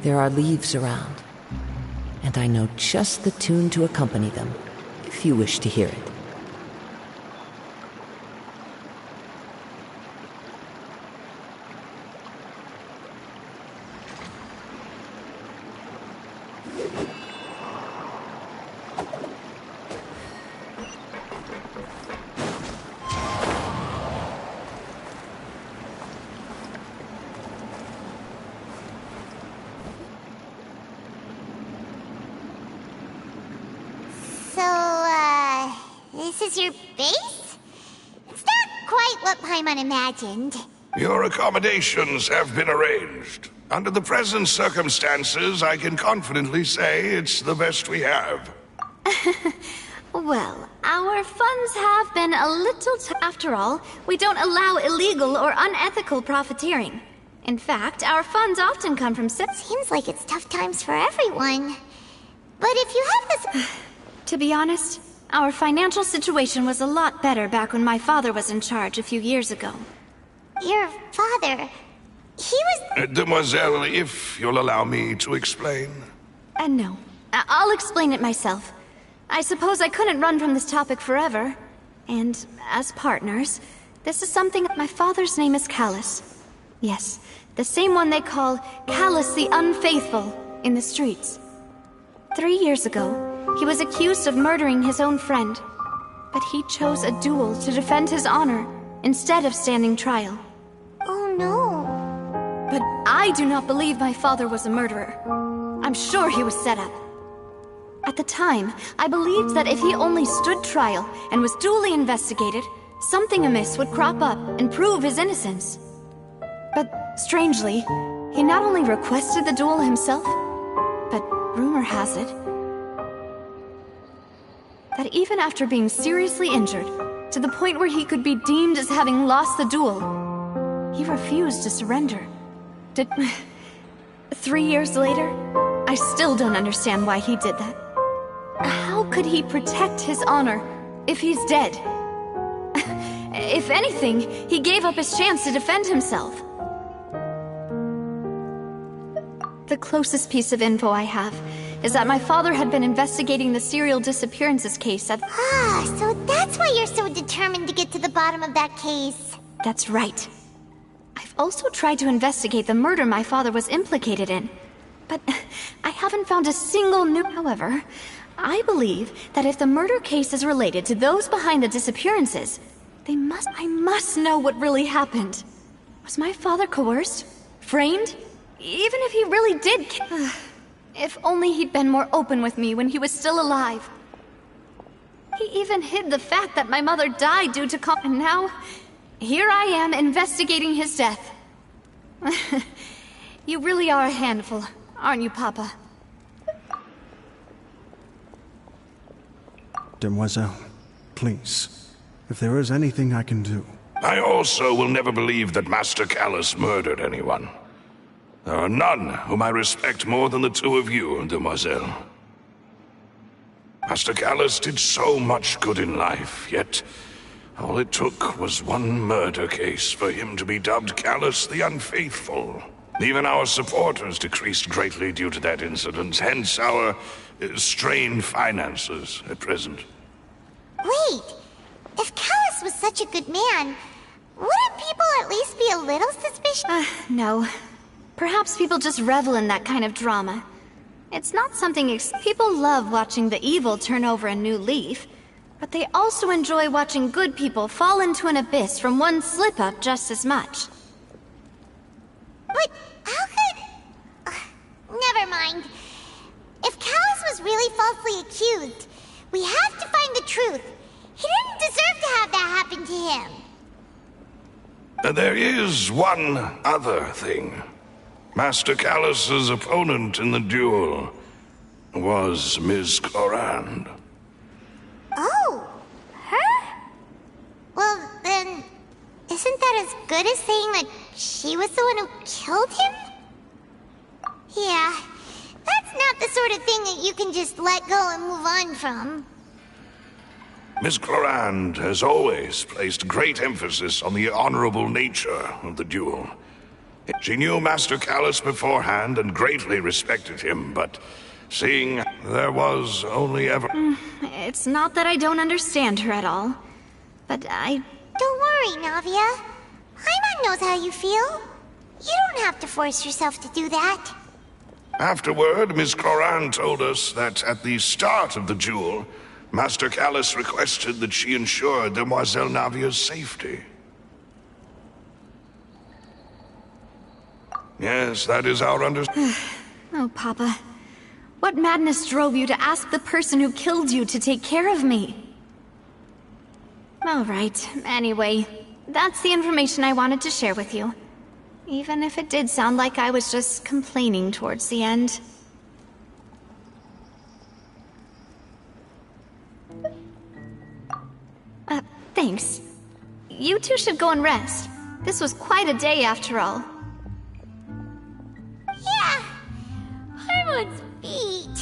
There are leaves around, and I know just the tune to accompany them, if you wish to hear it. So, This is your base? It's not quite what Paimon imagined. Your accommodations have been arranged. Under the present circumstances, I can confidently say it's the best we have. Well, our funds have been a little after all, we don't allow illegal or unethical profiteering. In fact, our funds often come from Seems like it's tough times for everyone. But if you have this... To be honest, our financial situation was a lot better back when my father was in charge a few years ago. Your father... he was... Demoiselle, if you'll allow me to explain. No. I'll explain it myself. I suppose I couldn't run from this topic forever. And as partners, this is something... My father's name is Calus. Yes, the same one they call Calus the Unfaithful in the streets. 3 years ago, he was accused of murdering his own friend. But he chose a duel to defend his honor, instead of standing trial. Oh no. But I do not believe my father was a murderer. I'm sure he was set up. At the time, I believed that if he only stood trial and was duly investigated, something amiss would crop up and prove his innocence. But strangely, he not only requested the duel himself, but rumor has it that even after being seriously injured, to the point where he could be deemed as having lost the duel, he refused to surrender. 3 years later, I still don't understand why he did that. How could he protect his honor if he's dead? If anything, he gave up his chance to defend himself. The closest piece of info I have is that my father had been investigating the serial disappearances case at... Ah, so that's why you're so determined to get to the bottom of that case. That's right. I've also tried to investigate the murder my father was implicated in, but I haven't found a single new... However, I believe that if the murder case is related to those behind the disappearances, I must know what really happened. Was my father coerced? Framed? Even if he really did... If only he'd been more open with me when he was still alive. He even hid the fact that my mother died due to... And now, here I am investigating his death. You really are a handful, aren't you, Papa? Demoiselle, please, if there is anything I can do... I also will never believe that Master Calus murdered anyone. There are none whom I respect more than the two of you, Demoiselle. Master Calus did so much good in life, yet all it took was one murder case for him to be dubbed Calus the Unfaithful. Even our supporters decreased greatly due to that incident, hence our strained finances at present. Wait, if Calus was such a good man, wouldn't people at least be a little suspicious? No. Perhaps people just revel in that kind of drama. It's not something people love watching the evil turn over a new leaf, but they also enjoy watching good people fall into an abyss from one slip-up just as much. But how could... never mind. If Calus was really falsely accused, we have to find the truth. He didn't deserve to have that happen to him. There is one other thing. Master Calus's opponent in the duel was Ms. Clorinde. Oh, her? Well, then, isn't that as good as saying that she was the one who killed him? Yeah, that's not the sort of thing that you can just let go and move on from. Ms. Clorinde has always placed great emphasis on the honorable nature of the duel. She knew Master Calus beforehand and greatly respected him, but seeing there was only ever... It's not that I don't understand her at all, but Don't worry, Navia. Paimon knows how you feel. You don't have to force yourself to do that. Afterward, Ms. Clorinde told us that at the start of the duel, Master Calus requested that she ensure Demoiselle Navia's safety. Yes, that is our understanding. Oh, Papa. What madness drove you to ask the person who killed you to take care of me? Alright, anyway, that's the information I wanted to share with you. Even if it did sound like I was just complaining towards the end. Thanks. You two should go and rest. This was quite a day after all. Yeah! Paimon's feet.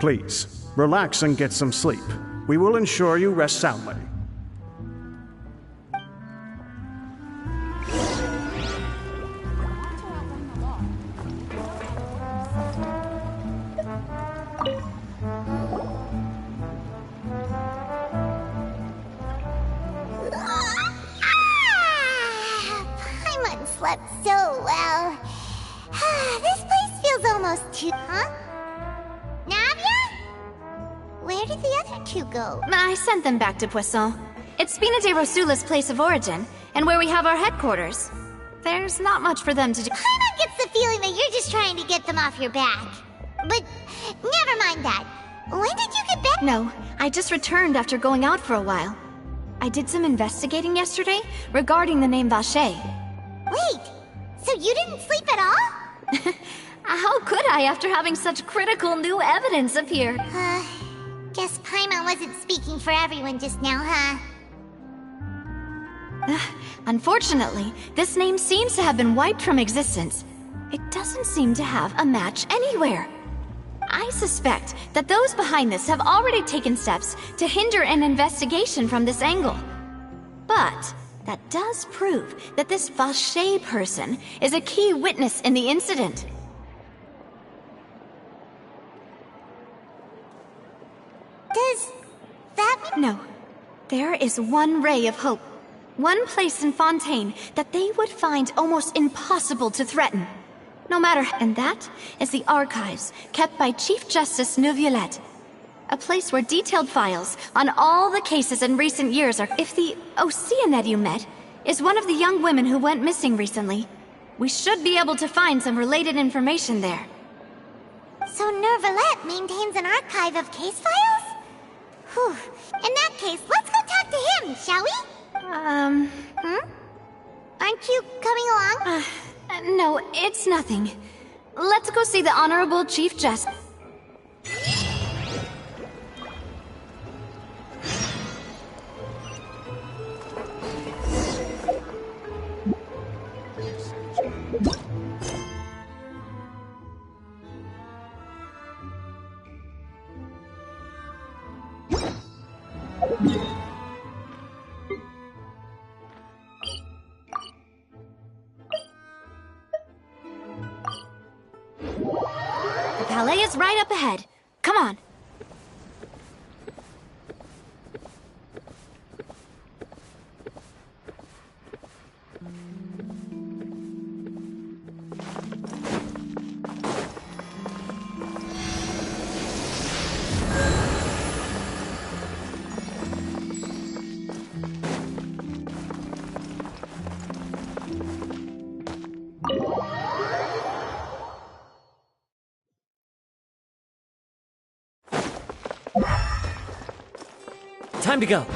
Please, relax and get some sleep. We will ensure you rest soundly. Paimon slept so well. This place feels almost too... Huh? Navia? Where did the other two go? I sent them back to Poisson. It's Spina de Rosula's place of origin, and where we have our headquarters. There's not much for them to do. Paimon gets the feeling that you're just trying to get them off your back. But never mind that. When did you get back? No, I just returned after going out for a while. I did some investigating yesterday regarding the name Vacher. Wait, so you didn't sleep at all? How could I after having such critical new evidence appear? Guess Paimon wasn't speaking for everyone just now, huh? Unfortunately, this name seems to have been wiped from existence. It doesn't seem to have a match anywhere. I suspect that those behind this have already taken steps to hinder an investigation from this angle. But that does prove that this Vacher person is a key witness in the incident. Does that mean... No. There is one ray of hope. One place in Fontaine that they would find almost impossible to threaten. No matter... And that is the archives kept by Chief Justice Neuvillette. A place where detailed files on all the cases in recent years are... If the Oceanette you met is one of the young women who went missing recently, we should be able to find some related information there. So Neuvillette maintains an archive of case files? Whew. In that case, let's go talk to him, shall we? Aren't you coming along? No, it's nothing. Let's go see the Honorable Chief Justice. The Palais is right up ahead. Come on. Time to go.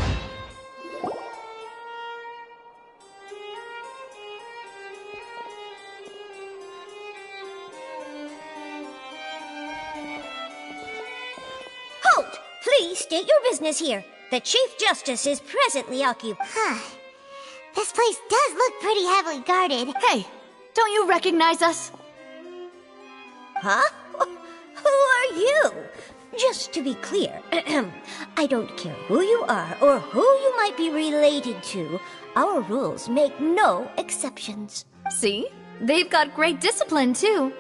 Halt! Please state your business here. The Chief Justice is presently occupied. This place does look pretty heavily guarded. Hey, don't you recognize us? Huh? Who are you? Just to be clear, I don't care who you are or who you might be related to. Our rules make no exceptions. See? They've got great discipline, too.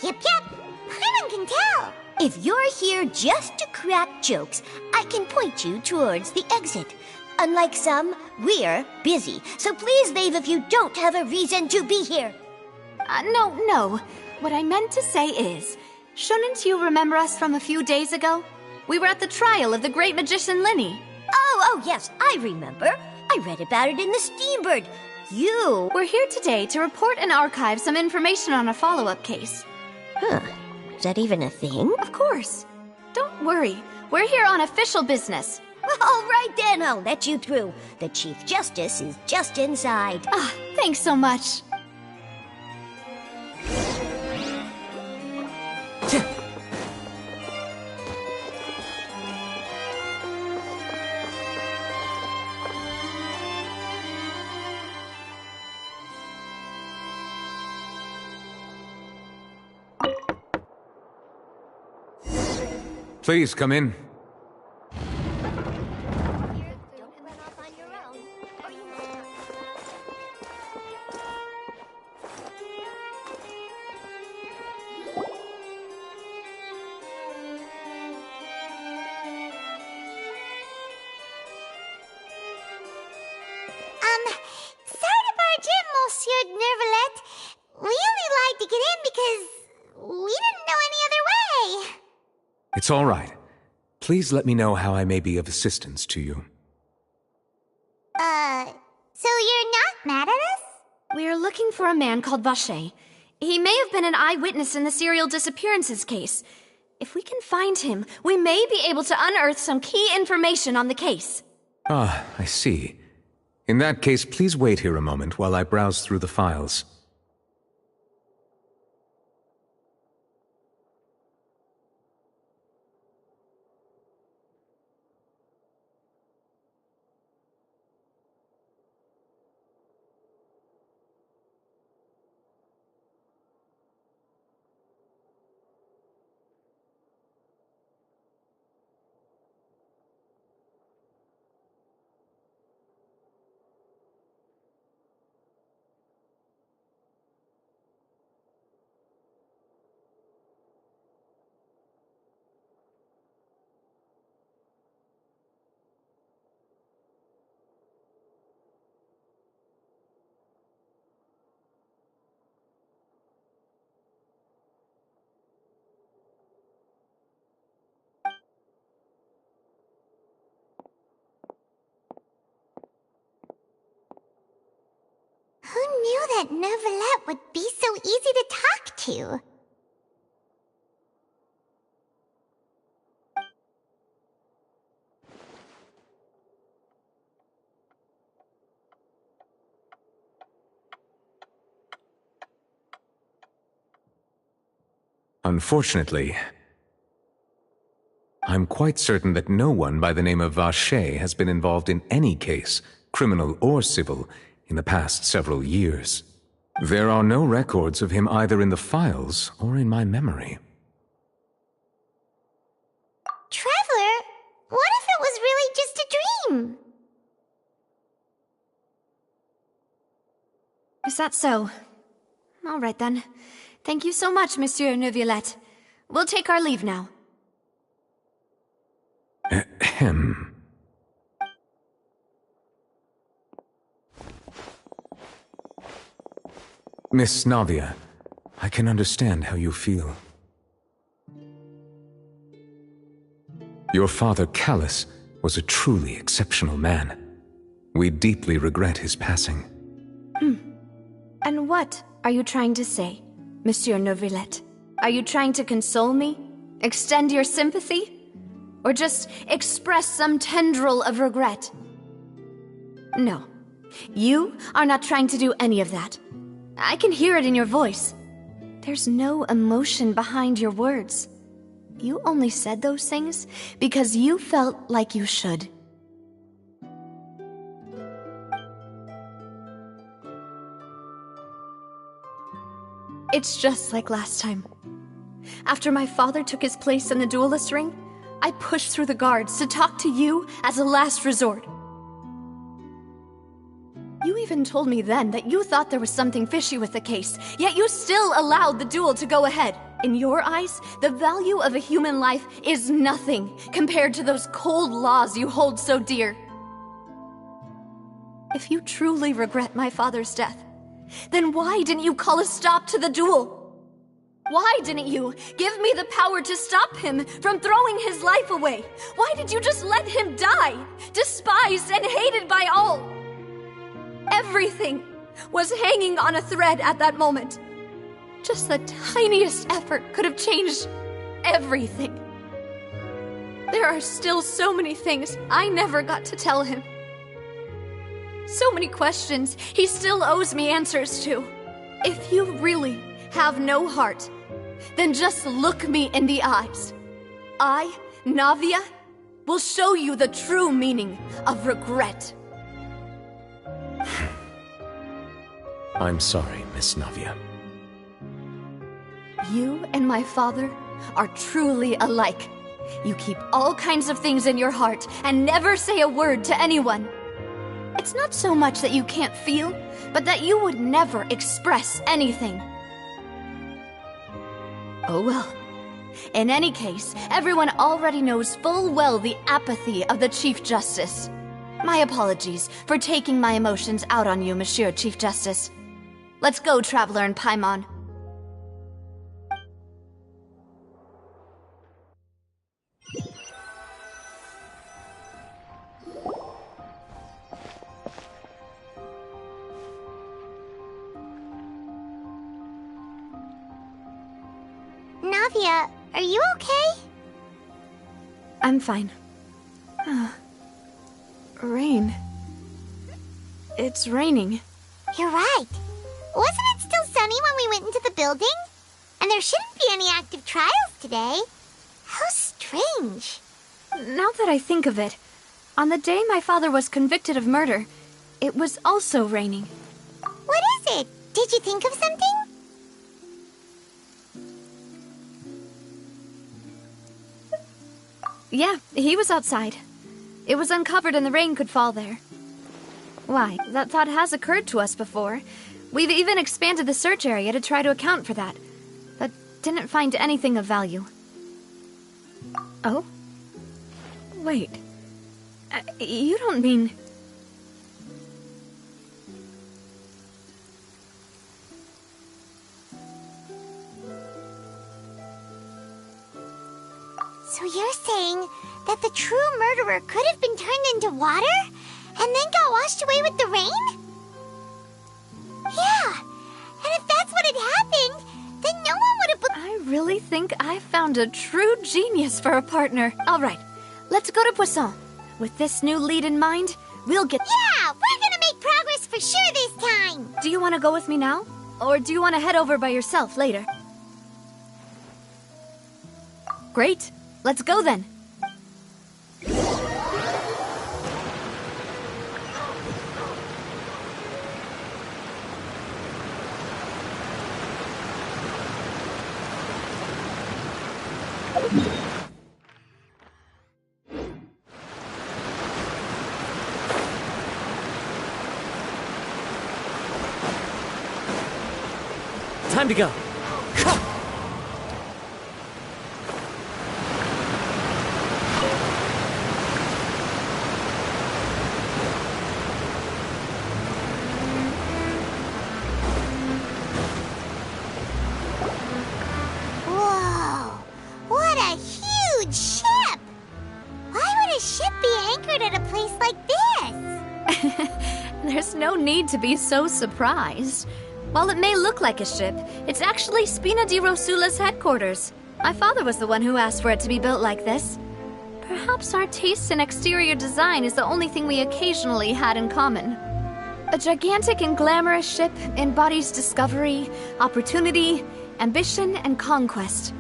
Yep. Paimon can tell. If you're here just to crack jokes, I can point you towards the exit. Unlike some, we're busy, so please leave if you don't have a reason to be here. No. What I meant to say is, shouldn't you remember us from a few days ago? We were at the trial of the great magician Lyney. Oh, yes, I remember. I read about it in the Steambird. We're here today to report and archive some information on a follow-up case. Huh. Is that even a thing? Of course. Don't worry. We're here on official business. All right then, I'll let you through. The Chief Justice is just inside. Ah, thanks so much. Please come in. Sorry to barge in, Monsieur Nervalet. We only lied to get in because we didn't know any other way. It's all right. Please let me know how I may be of assistance to you. So you're not mad at us? We're looking for a man called Vacher. He may have been an eyewitness in the serial disappearances case. If we can find him, we may be able to unearth some key information on the case. Ah, I see. In that case, please wait here a moment while I browse through the files. Who knew that Nervalet would be so easy to talk to? Unfortunately, I'm quite certain that no one by the name of Vacher has been involved in any case, criminal or civil, in the past several years. There are no records of him either in the files or in my memory. Traveler, what if it was really just a dream? Is that so? All right then. Thank you so much, Monsieur Neuvillette. We'll take our leave now. Ahem. Miss Navia, I can understand how you feel. Your father, Callus, was a truly exceptional man. We deeply regret his passing. And what are you trying to say, Monsieur Neuvillette? Are you trying to console me? Extend your sympathy? Or just express some tendril of regret? No. You are not trying to do any of that. I can hear it in your voice. There's no emotion behind your words. You only said those things because you felt like you should. It's just like last time. After my father took his place in the duelist ring, I pushed through the guards to talk to you as a last resort. You even told me then that you thought there was something fishy with the case, yet you still allowed the duel to go ahead. In your eyes, the value of a human life is nothing compared to those cold laws you hold so dear. If you truly regret my father's death, then why didn't you call a stop to the duel? Why didn't you give me the power to stop him from throwing his life away? Why did you just let him die, despised and hated by all? Everything was hanging on a thread at that moment. Just the tiniest effort could have changed everything. There There are still so many things I never got to tell him. So many questions he still owes me answers to. If you really have no heart, then just look me in the eyes. I, Navia, will show you the true meaning of regret. I'm sorry, Miss Navia. You and my father are truly alike. You keep all kinds of things in your heart and never say a word to anyone. It's not so much that you can't feel, but that you would never express anything. Oh well. In any case, everyone already knows full well the apathy of the Chief Justice. My apologies for taking my emotions out on you, Monsieur Chief Justice. Let's go, Traveler and Paimon. Navia, are you okay? I'm fine. Rain. It's raining. You're right. Wasn't it still sunny when we went into the building? And there shouldn't be any active trials today. How strange. Now that I think of it, on the day my father was convicted of murder, it was also raining. What is it? Did you think of something? Yeah, he was outside. It was uncovered and the rain could fall there. Why, that thought has occurred to us before. We've even expanded the search area to try to account for that, but didn't find anything of value. Oh? Wait. You don't mean... So you're saying that the true murderer could have been turned into water and then got washed away with the rain? Yeah, and if that's what had happened, then no one would have... I really think I found a true genius for a partner. All right, let's go to Poisson. With this new lead in mind, we'll get... Yeah, we're gonna make progress for sure this time! Do you want to go with me now? Or do you want to head over by yourself later? Great. Let's go then. Time to go. There's no need to be so surprised. While it may look like a ship, it's actually Spina di Rosula's headquarters. My father was the one who asked for it to be built like this. Perhaps our taste in exterior design is the only thing we occasionally had in common. A gigantic and glamorous ship embodies discovery, opportunity, ambition, and conquest.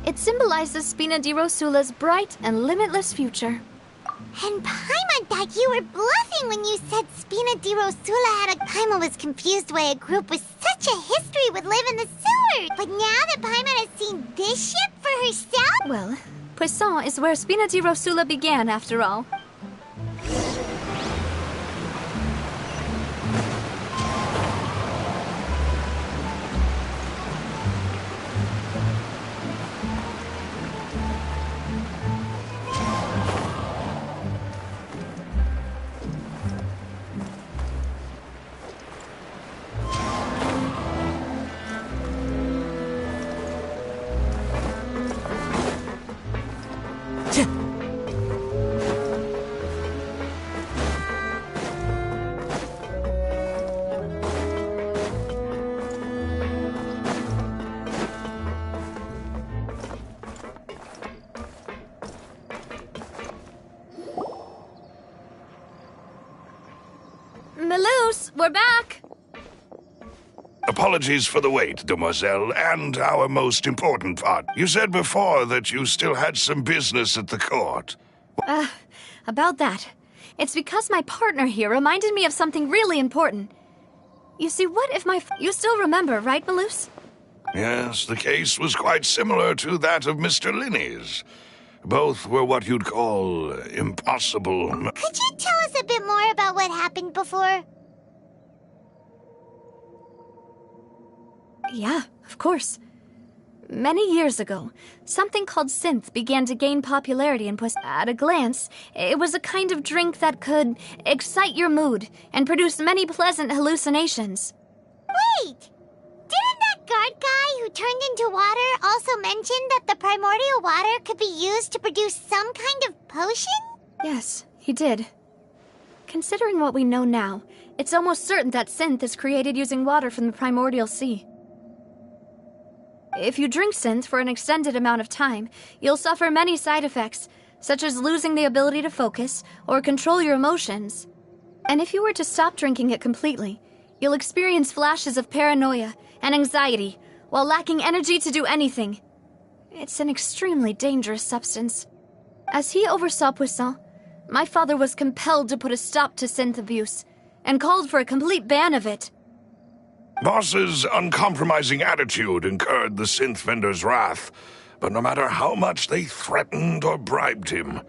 It symbolizes Spina di Rosula's bright and limitless future. And Paimon thought you were bluffing when you said Spina di Rosula had a... Paimon was confused why a group with such a history would live in the sewers. But now that Paimon has seen this ship for herself... Well, Poisson is where Spina di Rosula began, after all. We're back! Apologies for the wait, demoiselle, and our most important part. You said before that you still had some business at the court. About that. It's because my partner here reminded me of something really important. You see, what if you still remember, right, Malus? Yes, the case was quite similar to that of Mr. Linney's. Both were what you'd call impossible. Could you tell us a bit more about what happened before? Yeah, of course. Many years ago, something called synth began to gain popularity in At a glance, it was a kind of drink that could excite your mood and produce many pleasant hallucinations. Wait! Didn't that guard guy who turned into water also mention that the primordial water could be used to produce some kind of potion? Yes, he did. Considering what we know now, it's almost certain that synth is created using water from the primordial sea. If you drink synth for an extended amount of time, you'll suffer many side effects, such as losing the ability to focus or control your emotions. And if you were to stop drinking it completely, you'll experience flashes of paranoia and anxiety while lacking energy to do anything. It's an extremely dangerous substance. As he oversaw Poisson, my father was compelled to put a stop to synth abuse and called for a complete ban of it. Boss's uncompromising attitude incurred the synth vendor's wrath, but no matter how much they threatened or bribed him,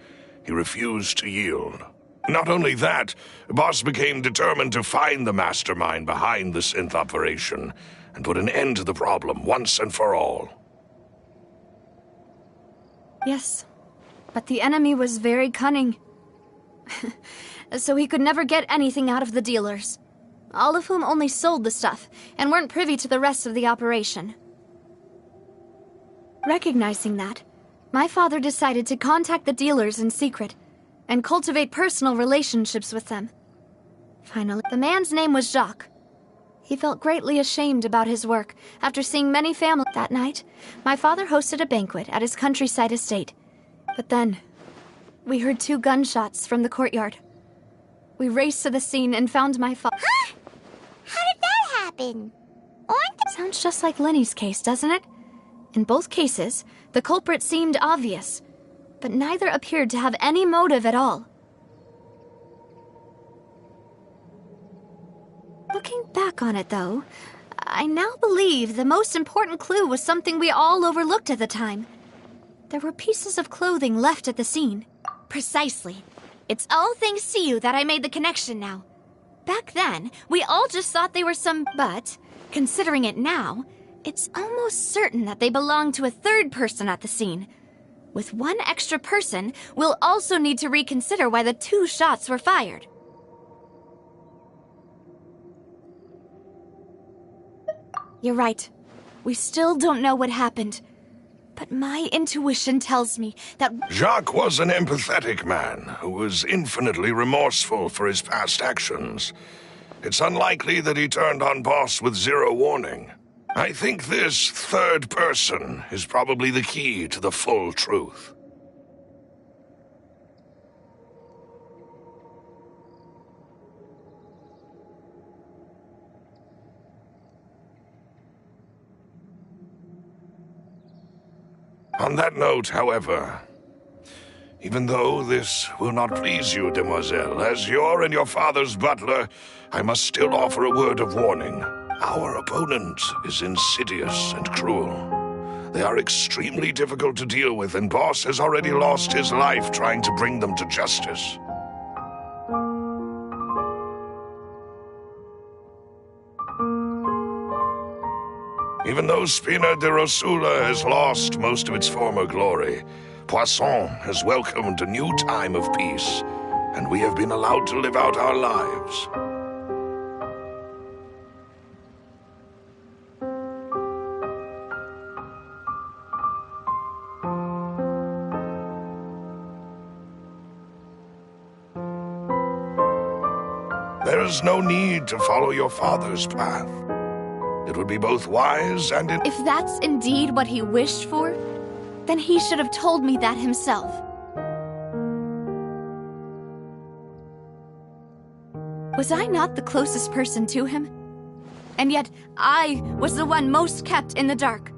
he refused to yield. Not only that, Boss became determined to find the mastermind behind the synth operation and put an end to the problem once and for all. Yes, but the enemy was very cunning. So he could never get anything out of the dealers, all of whom only sold the stuff and weren't privy to the rest of the operation. Recognizing that, my father decided to contact the dealers in secret and cultivate personal relationships with them. Finally, the man's name was Jacques. He felt greatly ashamed about his work after seeing many families. That night, my father hosted a banquet at his countryside estate. But then, we heard 2 gunshots from the courtyard. We raced to the scene and found my father. Huh? How did that happen? Sounds just like Lenny's case, doesn't it? In both cases, the culprit seemed obvious, but neither appeared to have any motive at all. Looking back on it, though, I now believe the most important clue was something we all overlooked at the time. There were pieces of clothing left at the scene. Precisely. It's all thanks to you that I made the connection now. Back then, we all just thought they were but, considering it now, it's almost certain that they belong to a third person at the scene. With one extra person, we'll also need to reconsider why the 2 shots were fired. You're right. We still don't know what happened. But my intuition tells me that Jacques was an empathetic man who was infinitely remorseful for his past actions. It's unlikely that he turned on Boss with 0 warning. I think this third person is probably the key to the full truth. On that note, however, even though this will not please you, demoiselle, as your and your father's butler, I must still offer a word of warning. Our opponent is insidious and cruel. They are extremely difficult to deal with, and Boss has already lost his life trying to bring them to justice. Even though Spina de Rosula has lost most of its former glory, Poisson has welcomed a new time of peace, and we have been allowed to live out our lives. There is no need to follow your father's path. It would be both wise and... If that's indeed what he wished for, then he should have told me that himself. Was I not the closest person to him? And yet, I was the one most kept in the dark.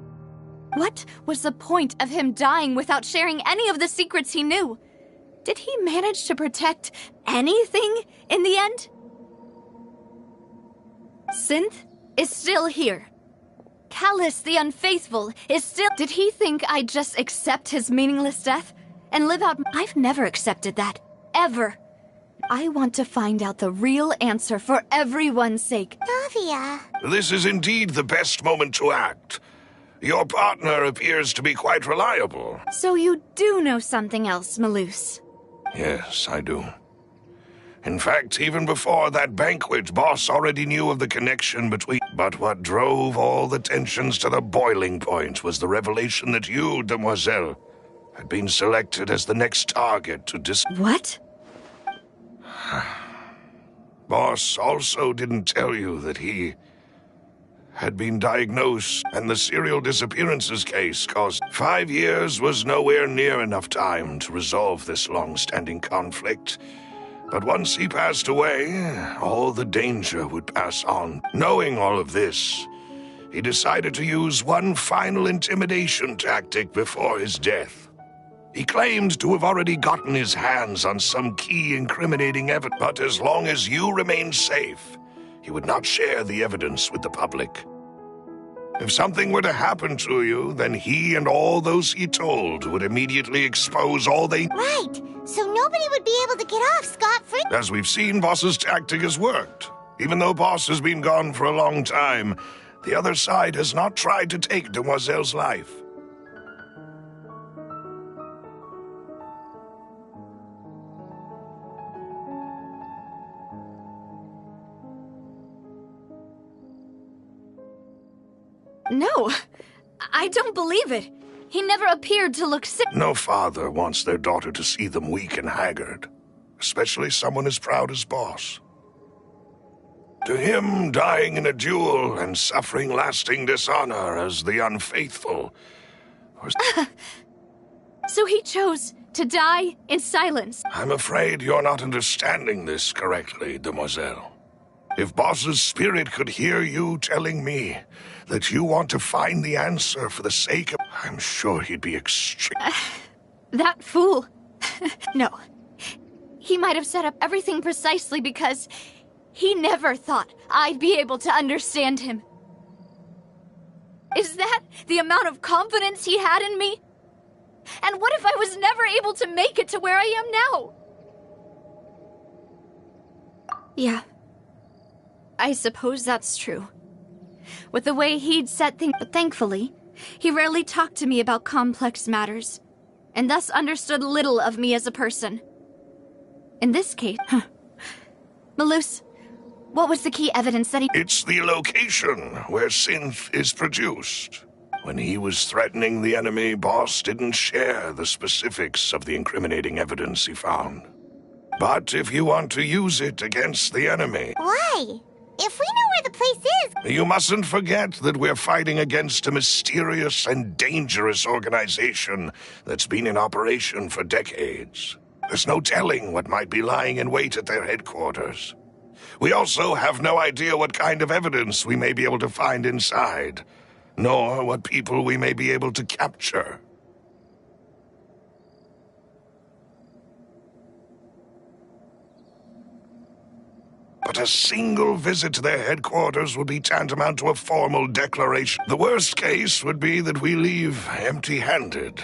What was the point of him dying without sharing any of the secrets he knew? Did he manage to protect anything in the end? Synth is still here. Callus the Unfaithful is still— Did he think I'd just accept his meaningless death and live out— I've never accepted that. Ever. I want to find out the real answer for everyone's sake. Navia. This is indeed the best moment to act. Your partner appears to be quite reliable. So you do know something else, Malus? Yes, I do. In fact, even before that banquet, Boss already knew of the connection between— But what drove all the tensions to the boiling point was the revelation that you, Demoiselle, had been selected as the next target to What? Boss also didn't tell you that he had been diagnosed, and the serial disappearances case caused— 5 years was nowhere near enough time to resolve this long-standing conflict. But once he passed away, all the danger would pass on. Knowing all of this, he decided to use one final intimidation tactic before his death. He claimed to have already gotten his hands on some key incriminating evidence, but as long as you remained safe, he would not share the evidence with the public. If something were to happen to you, then he and all those he told would immediately expose all they— Right, so nobody would be able to get off scot-free. As we've seen, Boss's tactic has worked. Even though Boss has been gone for a long time, the other side has not tried to take Demoiselle's life. No, I don't believe it. He never appeared to look sick. No father wants their daughter to see them weak and haggard, especially someone as proud as Boss. To him, dying in a duel and suffering lasting dishonor as the Unfaithful was— So he chose to die in silence. I'm afraid you're not understanding this correctly, Demoiselle. If Boss's spirit could hear you telling me that you want to find the answer for the sake of— I'm sure he'd be extreme. That fool. No. He might have set up everything precisely because he never thought I'd be able to understand him. Is that the amount of confidence he had in me? And what if I was never able to make it to where I am now? Yeah. I suppose that's true. With the way he'd set things— But thankfully, he rarely talked to me about complex matters, and thus understood little of me as a person. In this case— Malus, what was the key evidence that he— It's the location where synth is produced. When he was threatening the enemy, Boss didn't share the specifics of the incriminating evidence he found. But if you want to use it against the enemy— Why? If we know where the place is— You mustn't forget that we're fighting against a mysterious and dangerous organization that's been in operation for decades. There's no telling what might be lying in wait at their headquarters. We also have no idea what kind of evidence we may be able to find inside, nor what people we may be able to capture. But a single visit to their headquarters would be tantamount to a formal declaration. The worst case would be that we leave empty-handed,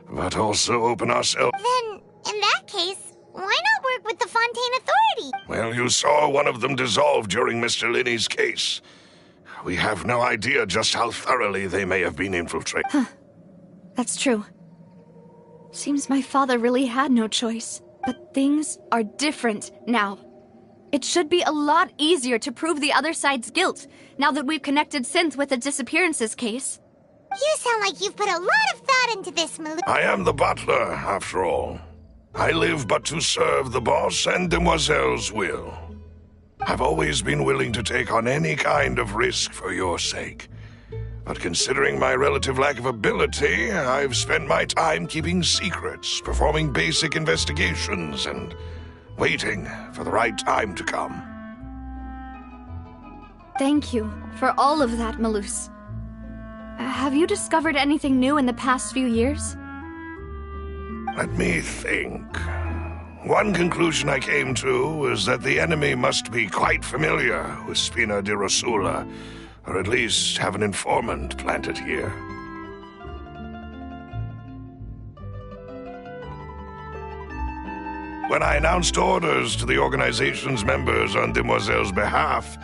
but also open ourselves— Then, in that case, why not work with the Fontaine Authority? Well, you saw one of them dissolve during Mr. Linney's case. We have no idea just how thoroughly they may have been infiltrated. That's true. Seems my father really had no choice. But things are different now. It should be a lot easier to prove the other side's guilt, now that we've connected Synth with the disappearances case. You sound like you've put a lot of thought into this, Malus. I am the butler, after all. I live but to serve the boss and Demoiselle's will. I've always been willing to take on any kind of risk for your sake. But considering my relative lack of ability, I've spent my time keeping secrets, performing basic investigations, and waiting for the right time to come. Thank you for all of that, Malus. Have you discovered anything new in the past few years? Let me think. One conclusion I came to is that the enemy must be quite familiar with Spina di Rosula, or at least have an informant planted here. When I announced orders to the organization's members on Demoiselle's behalf,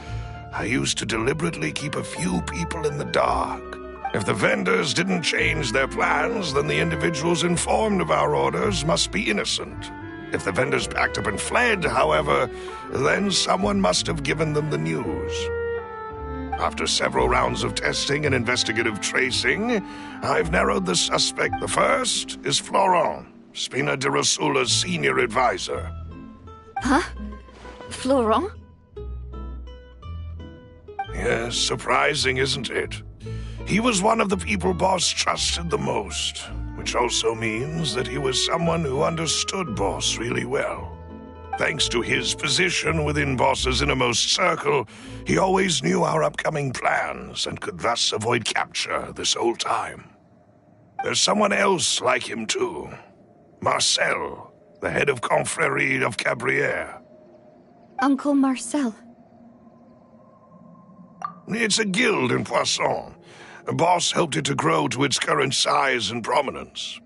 I used to deliberately keep a few people in the dark. If the vendors didn't change their plans, then the individuals informed of our orders must be innocent. If the vendors packed up and fled, however, then someone must have given them the news. After several rounds of testing and investigative tracing, I've narrowed the suspect. The first is Florent, Spina di Rosula's senior advisor. Huh? Florent? Yes, surprising, isn't it? He was one of the people Boss trusted the most, which also means that he was someone who understood Boss really well. Thanks to his position within Boss's innermost circle, he always knew our upcoming plans and could thus avoid capture this whole time. There's someone else like him too. Marcel, the head of Confrérie of Cabrières. Uncle Marcel. It's a guild in Poisson. Boss helped it to grow to its current size and prominence.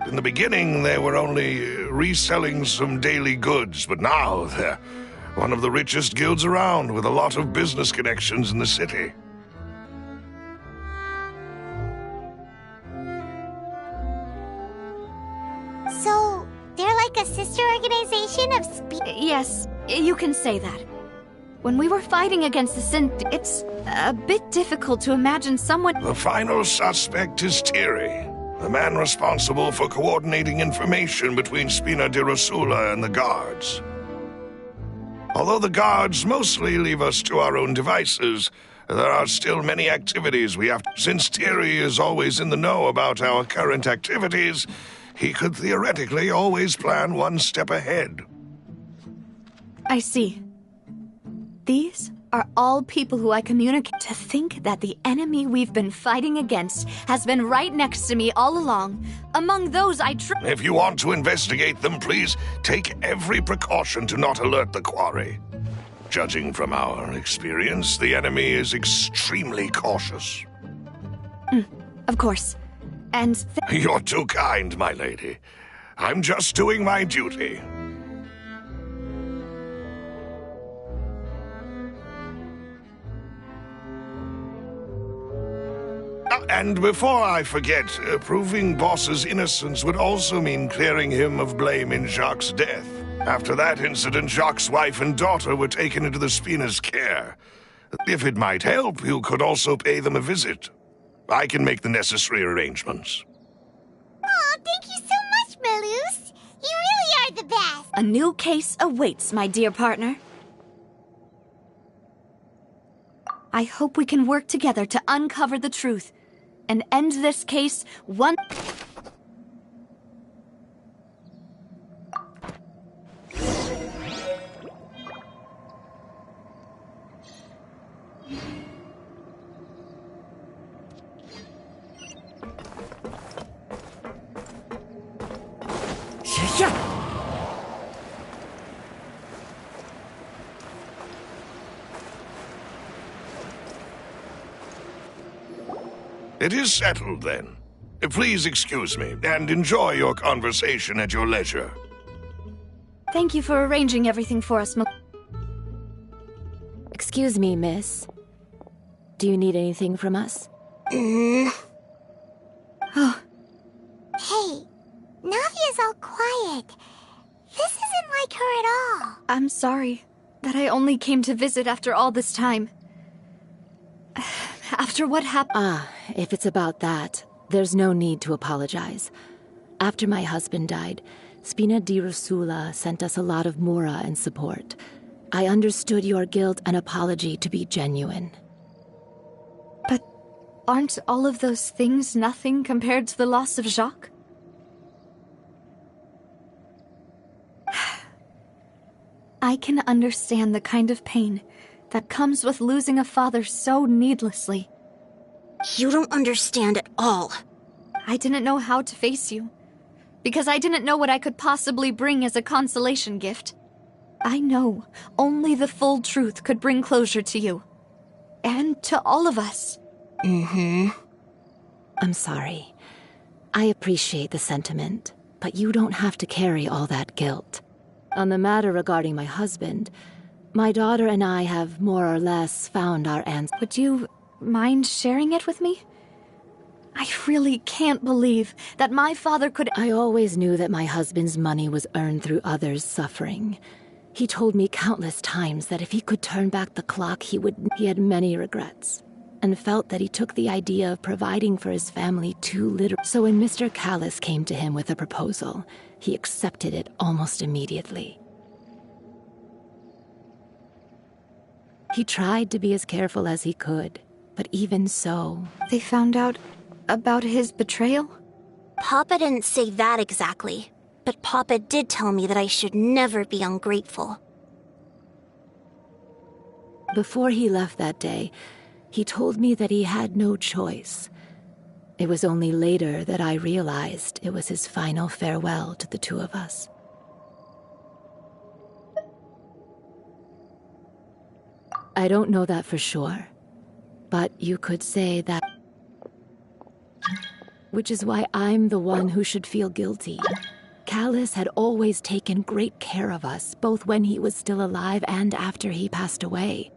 In the beginning, they were only reselling some daily goods, but now they're one of the richest guilds around, with a lot of business connections in the city. So, they're like a sister organization of Yes, you can say that. When we were fighting against the Sint, it's a bit difficult to imagine someone... The final suspect is Tiri, the man responsible for coordinating information between Spina di Rosula and the guards. Although the guards mostly leave us to our own devices, there are still many activities we have to... Since Tiri is always in the know about our current activities, he could theoretically always plan one step ahead. I see. These are all people who I communicate. To think that the enemy we've been fighting against has been right next to me all along, among those I If you want to investigate them, please take every precaution to not alert the quarry. Judging from our experience, the enemy is extremely cautious. Of course. And You're too kind, my lady. I'm just doing my duty. And before I forget, proving Boss's innocence would also mean clearing him of blame in Jacques' death. After that incident, Jacques' wife and daughter were taken into the Spina's care. If it might help, you could also pay them a visit. I can make the necessary arrangements. Aw, thank you so much, Malus. You really are the best. a new case awaits, my dear partner. I hope we can work together to uncover the truth and end this case one... It is settled, then. Please excuse me, and enjoy your conversation at your leisure. Thank you for arranging everything for us, Excuse me, miss. Do you need anything from us? Hey, Navia's all quiet. This isn't like her at all. I'm sorry that I only came to visit after all this time. After what happened... If it's about that, there's no need to apologize. After my husband died, Spina di Rosula sent us a lot of mura and support. I understood your guilt and apology to be genuine. But aren't all of those things nothing compared to the loss of Jacques? I can understand the kind of pain that comes with losing a father so needlessly. You don't understand at all. I didn't know how to face you, because I didn't know what I could possibly bring as a consolation gift. I know only the full truth could bring closure to you. And to all of us. I'm sorry. I appreciate the sentiment, but you don't have to carry all that guilt. On the matter regarding my husband, my daughter and I have more or less found our answer. Would you mind sharing it with me? I really can't believe that my father could... I always knew that my husband's money was earned through others' suffering. He told me countless times that if he could turn back the clock, he would... He had many regrets, and felt that he took the idea of providing for his family too literally. So when Mr. Callis came to him with a proposal, he accepted it almost immediately. He tried to be as careful as he could, but even so... They found out about his betrayal? Papa didn't say that exactly, but Papa did tell me that I should never be ungrateful. Before he left that day, he told me that he had no choice. It was only later that I realized it was his final farewell to the two of us. I don't know that for sure, but you could say that... which is why I'm the one who should feel guilty. Callus had always taken great care of us, both when he was still alive and after he passed away.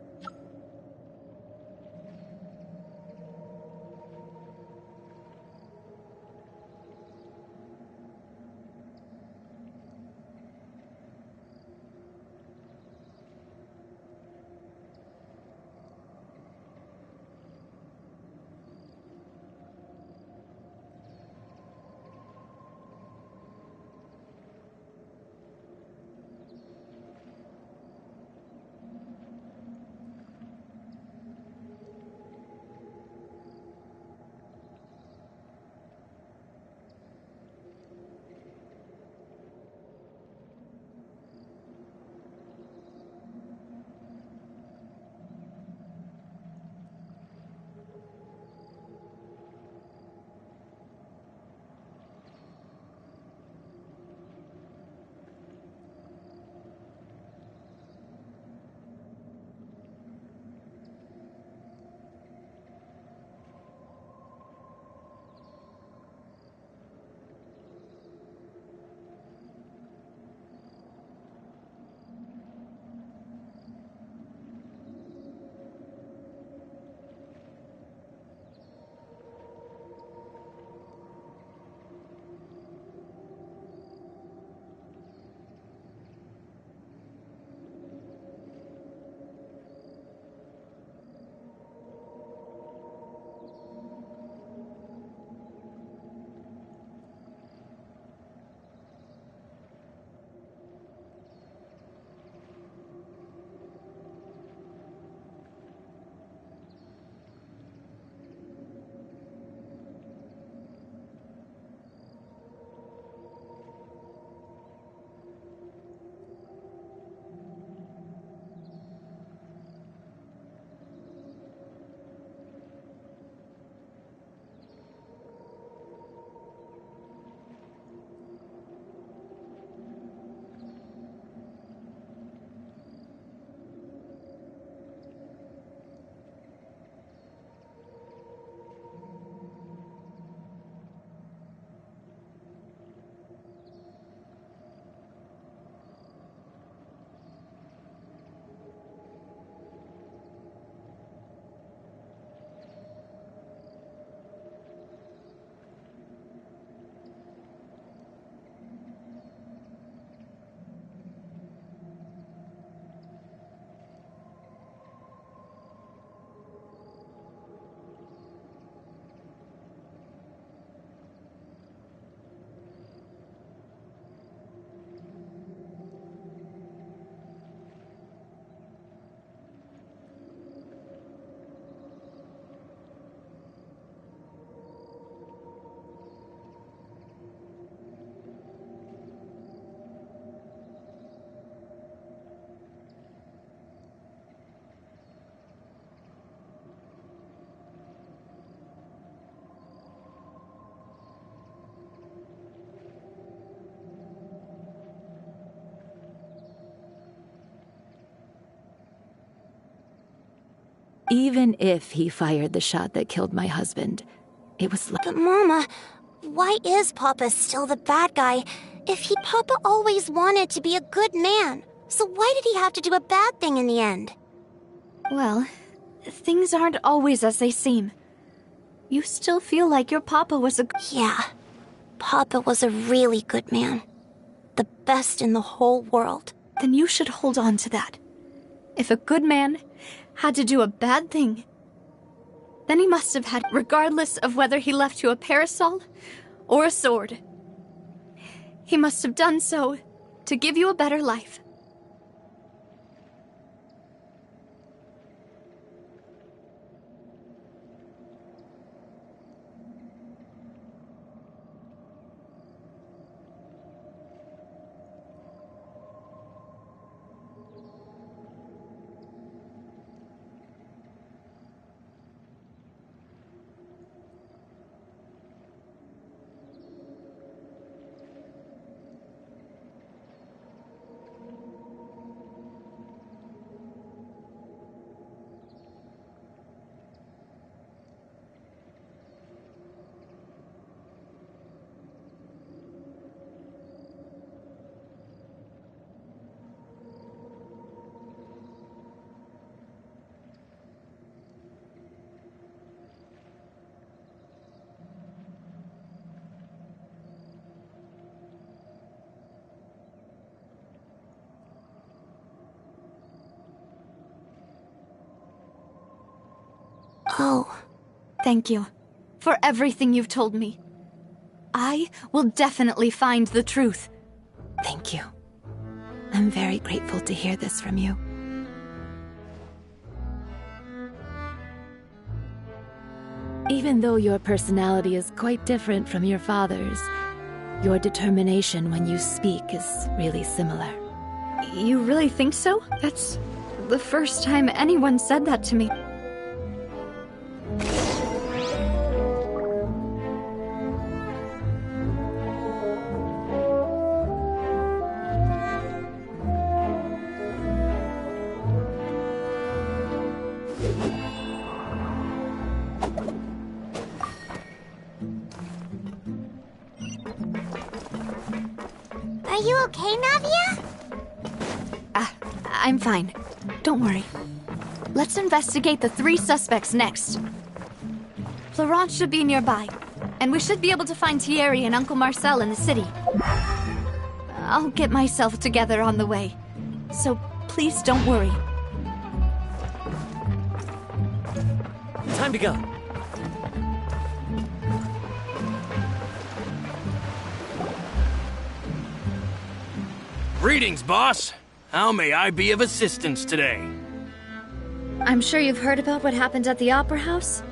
Even if he fired the shot that killed my husband, it was like... But Mama, why is Papa still the bad guy? Papa always wanted to be a good man, so why did he have to do a bad thing in the end? Well, things aren't always as they seem. You still feel like your Papa was a... Yeah, Papa was a really good man. The best in the whole world. Then you should hold on to that. If a good man had to do a bad thing, then he must have had, regardless of whether he left you a parasol or a sword. He must have done so to give you a better life. Oh. Thank you for everything you've told me. I will definitely find the truth. Thank you. I'm very grateful to hear this from you. Even though your personality is quite different from your father's, your determination when you speak is really similar. You really think so? That's the first time anyone said that to me. Are you okay, Navia? I'm fine. Don't worry. Let's investigate the 3 suspects next. Florence should be nearby, and we should be able to find Thierry and Uncle Marcel in the city. I'll get myself together on the way, so please don't worry. Time to go. Greetings, boss. How may I be of assistance today? I'm sure you've heard about what happened at the Opera House?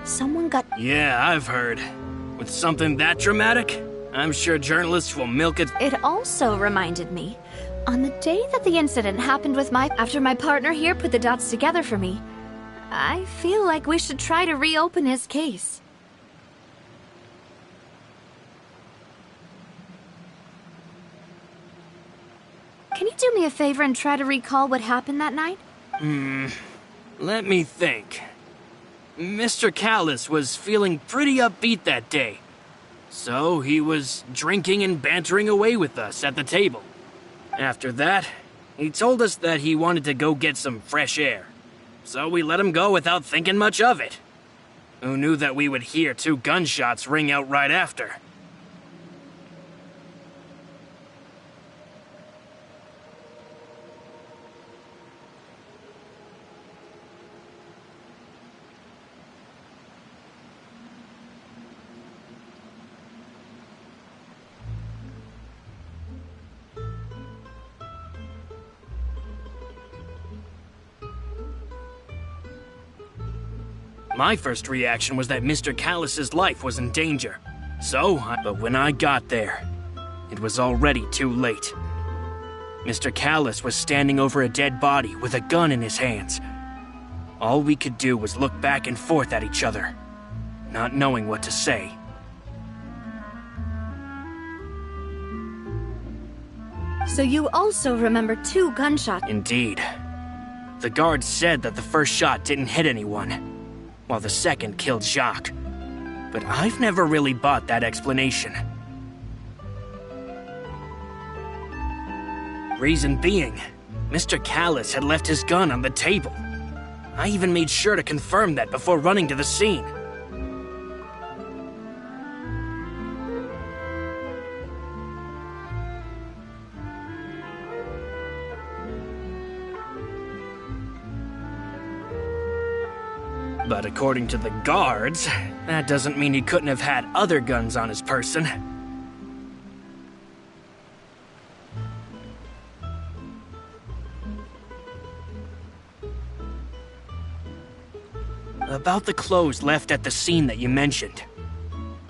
Someone got... Yeah, I've heard. With something that dramatic, I'm sure journalists will milk it. It also reminded me, on the day that the incident happened with after my partner here put the dots together for me, I feel like we should try to reopen his case. Can you do me a favor and try to recall what happened that night? Let me think. Mr. Callis was feeling pretty upbeat that day. So he was drinking and bantering away with us at the table. After that, he told us that he wanted to go get some fresh air. So we let him go without thinking much of it. Who knew that we would hear 2 gunshots ring out right after? My first reaction was that Mr. Callis's life was in danger. But when I got there, it was already too late. Mr. Callis was standing over a dead body with a gun in his hands. All we could do was look back and forth at each other, not knowing what to say. So you also remember 2 gunshots? Indeed. The guard said that the first shot didn't hit anyone, while the second killed Jacques. But I've never really bought that explanation. Reason being, Mr. Callis had left his gun on the table. I even made sure to confirm that before running to the scene. But according to the guards, that doesn't mean he couldn't have had other guns on his person. About the clothes left at the scene that you mentioned,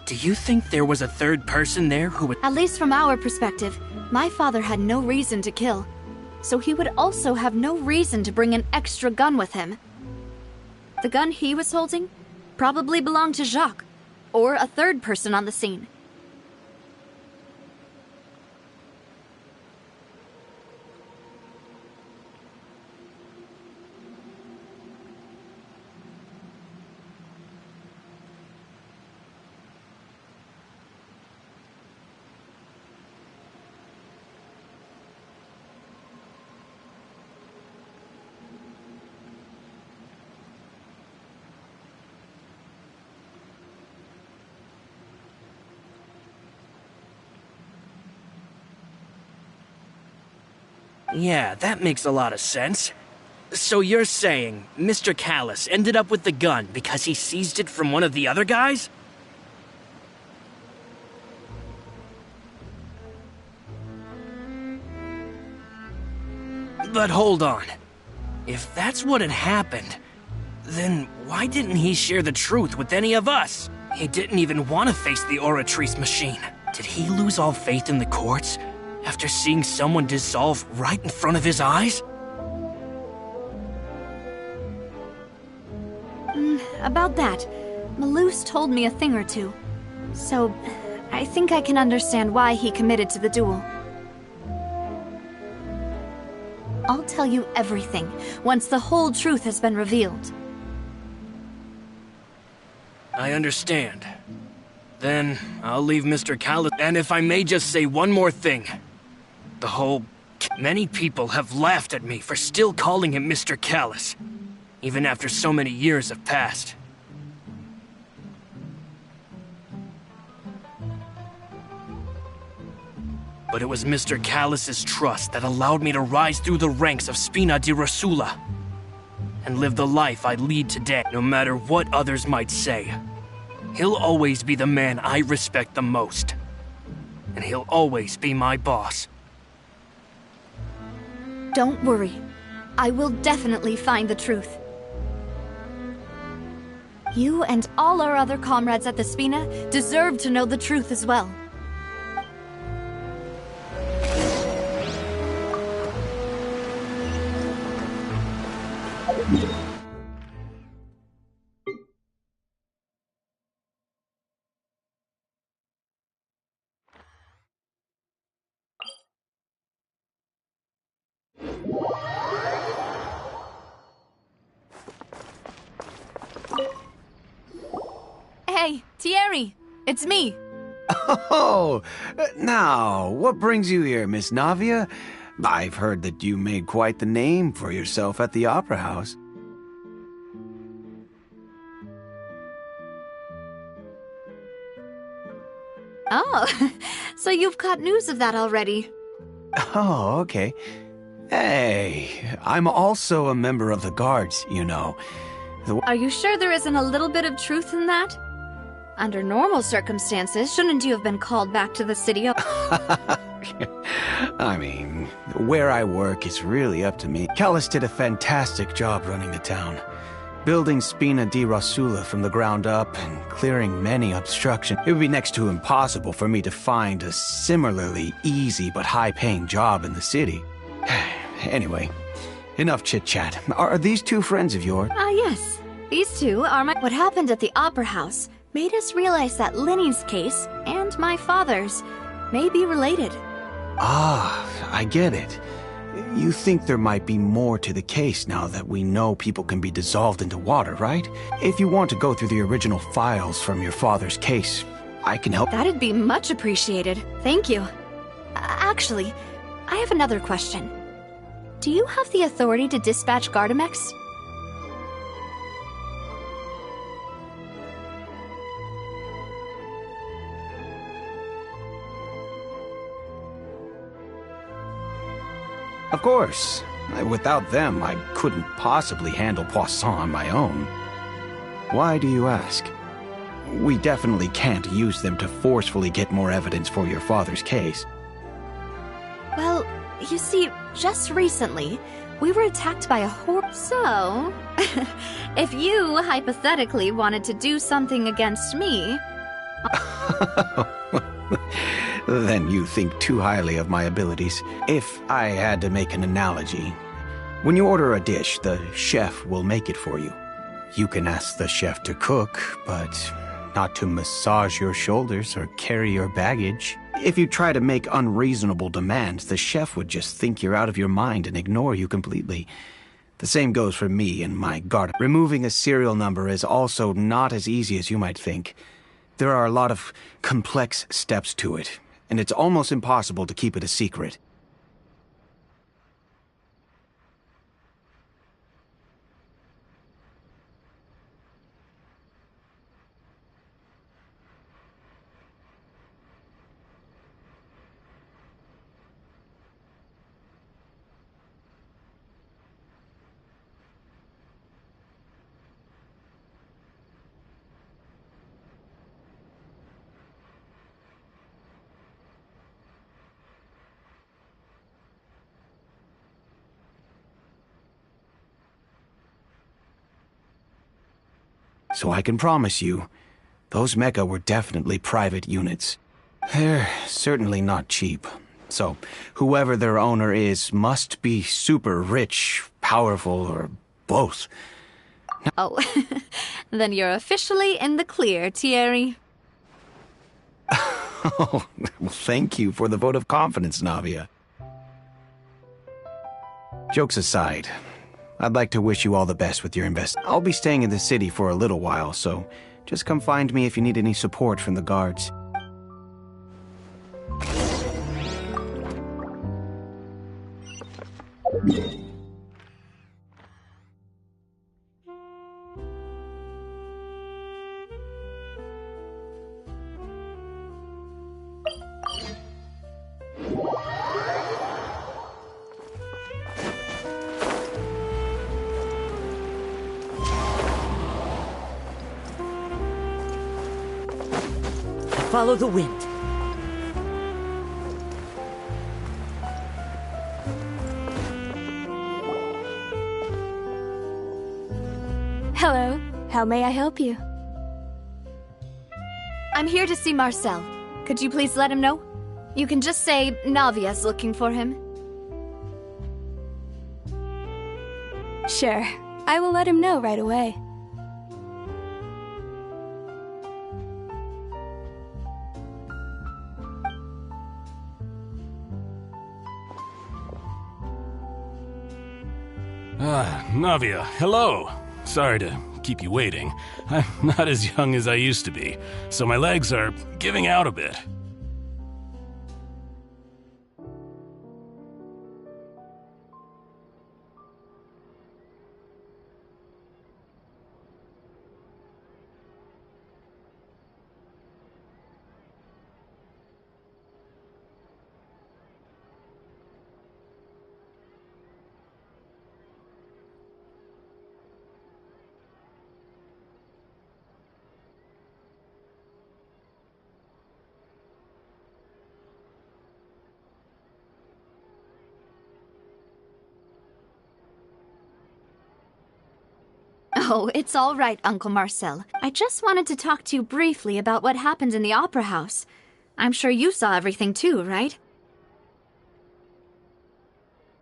do you think there was a third person there who would— At least from our perspective, my father had no reason to kill. So he would also have no reason to bring an extra gun with him. The gun he was holding probably belonged to Jacques, or a third person on the scene. Yeah, that makes a lot of sense. So you're saying Mr. Callus ended up with the gun because he seized it from one of the other guys? But hold on. If that's what had happened, then why didn't he share the truth with any of us? He didn't even want to face the Oratrice machine. Did he lose all faith in the courts after seeing someone dissolve right in front of his eyes? About that, Malus told me a thing or two. So, I think I can understand why he committed to the duel. I'll tell you everything once the whole truth has been revealed. I understand. Then I'll leave Mr. Callus. And if I may just say one more thing. Many people have laughed at me for still calling him Mr. Callus, even after so many years have passed. But it was Mr. Callus's trust that allowed me to rise through the ranks of Spina di Rosula and live the life I lead today, no matter what others might say. He'll always be the man I respect the most, and he'll always be my boss. Don't worry. I will definitely find the truth. You and all our other comrades at the Spina deserve to know the truth as well. Hey, Thierry! It's me! Oh, now, what brings you here, Miss Navia? I've heard that you made quite the name for yourself at the Opera House. Oh, so you've caught news of that already. Oh, okay. Hey, I'm also a member of the Guards, you know. Are you sure there isn't a little bit of truth in that? Under normal circumstances, shouldn't you have been called back to the city? I mean, where I work is really up to me. Callus did a fantastic job running the town, building Spina di Rosula from the ground up and clearing many obstructions. It would be next to impossible for me to find a similarly easy but high-paying job in the city. Anyway, enough chit-chat. Are these two friends of yours? Yes. These two are my... What happened at the Opera House made us realize that Linny's case and my father's may be related. Ah, I get it. You think there might be more to the case now that we know people can be dissolved into water, right? If you want to go through the original files from your father's case, I can help. That'd be much appreciated. Thank you. Actually, I have another question. Do you have the authority to dispatch Gardamex? Of course. Without them, I couldn't possibly handle Poisson on my own. Why do you ask? We definitely can't use them to forcefully get more evidence for your father's case. Well, you see, just recently, we were attacked by a horde. So, if you hypothetically wanted to do something against me... Then you think too highly of my abilities. If I had to make an analogy, when you order a dish, the chef will make it for you. You can ask the chef to cook, but not to massage your shoulders or carry your baggage. If you try to make unreasonable demands, the chef would just think you're out of your mind and ignore you completely. The same goes for me and my guard. Removing a serial number is also not as easy as you might think. There are a lot of complex steps to it, and it's almost impossible to keep it a secret. So I can promise you, those mecha were definitely private units. They're certainly not cheap. So, whoever their owner is must be super rich, powerful, or both. Oh, then you're officially in the clear, Thierry. Oh, well, thank you for the vote of confidence, Navia. Jokes aside, I'd like to wish you all the best with your investment. I'll be staying in the city for a little while, so just come find me if you need any support from the guards. Follow the wind. Hello. How may I help you? I'm here to see Marcel. Could you please let him know? You can just say Navia's looking for him. Sure. I will let him know right away. Navia, hello. Sorry to keep you waiting. I'm not as young as I used to be, so my legs are giving out a bit. Oh, it's all right, Uncle Marcel. I just wanted to talk to you briefly about what happened in the Opera House. I'm sure you saw everything too, right?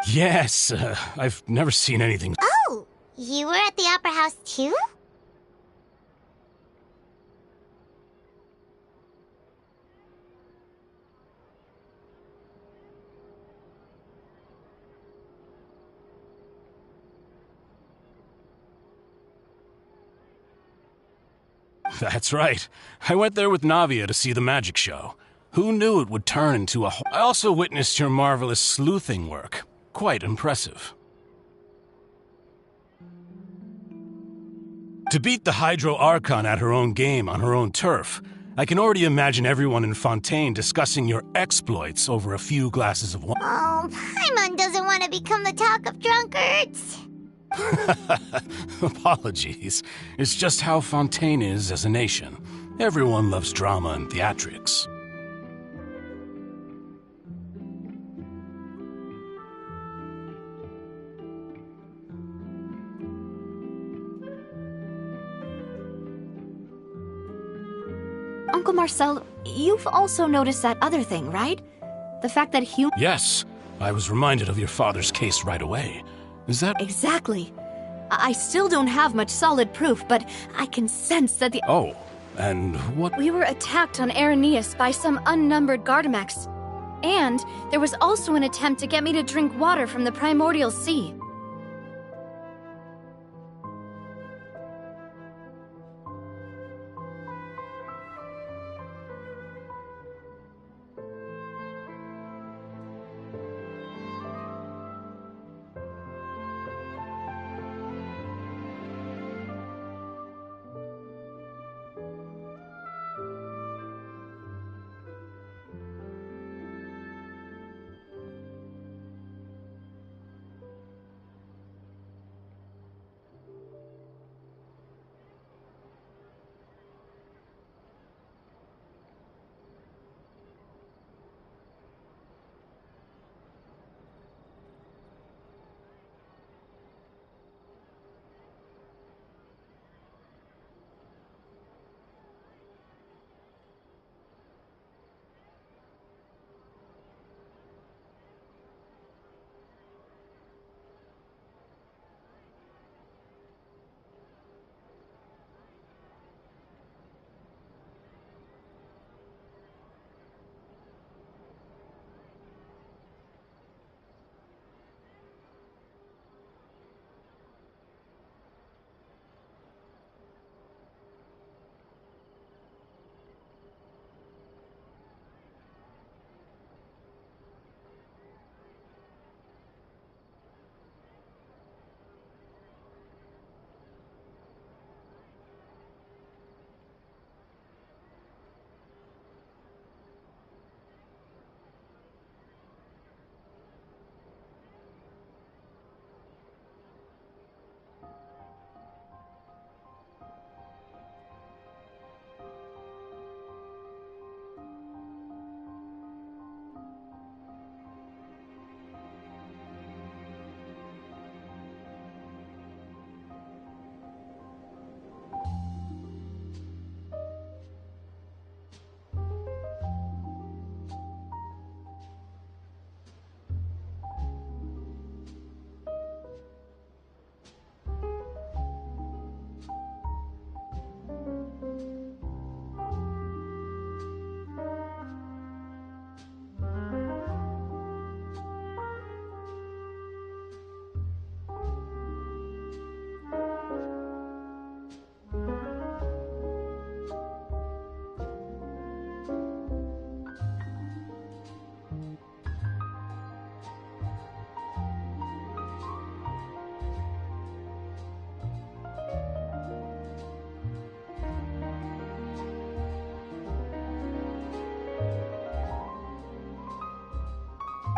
Yes, I've never seen anything. Oh, you were at the Opera House too? That's right. I went there with Navia to see the magic show. Who knew it would turn into a... I also witnessed your marvelous sleuthing work. Quite impressive. To beat the Hydro Archon at her own game on her own turf, I can already imagine everyone in Fontaine discussing your exploits over a few glasses of wine. Oh, Paimon doesn't want to become the talk of drunkards. Apologies. It's just how Fontaine is as a nation. Everyone loves drama and theatrics. Uncle Marcel, you've also noticed that other thing, right? The fact that humans... Yes, I was reminded of your father's case right away. Is that... Exactly. I still don't have much solid proof, but I can sense that the... Oh, and what... We were attacked on Araneus by some unnumbered Gardamex. And there was also an attempt to get me to drink water from the primordial sea.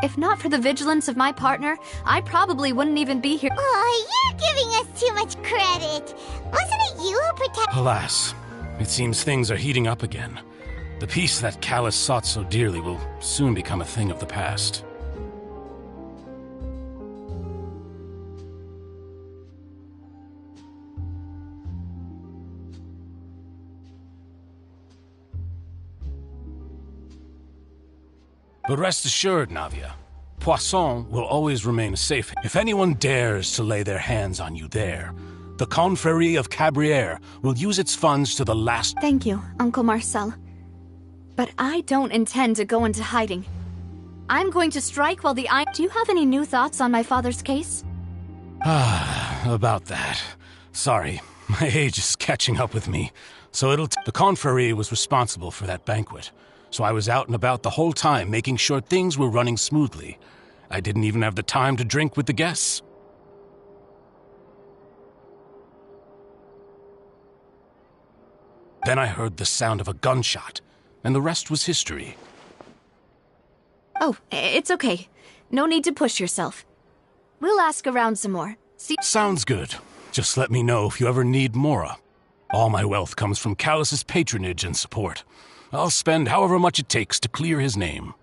If not for the vigilance of my partner, I probably wouldn't even be here. Oh, you're giving us too much credit. Wasn't it you who protected... Alas, it seems things are heating up again. The peace that Callus sought so dearly will soon become a thing of the past. But rest assured, Navia, Poisson will always remain safe. If anyone dares to lay their hands on you there, the Confrérie of Cabrières will use its funds to the last... Thank you, Uncle Marcel. But I don't intend to go into hiding. I'm going to strike while the eye... Do you have any new thoughts on my father's case? About that. Sorry, my age is catching up with me. So the Confrérie was responsible for that banquet. So I was out and about the whole time, making sure things were running smoothly. I didn't even have the time to drink with the guests. Then I heard the sound of a gunshot, and the rest was history. Oh, it's okay. No need to push yourself. We'll ask around some more. See. Sounds good. Just let me know if you ever need Mora. All my wealth comes from Callus's patronage and support. I'll spend however much it takes to clear his name.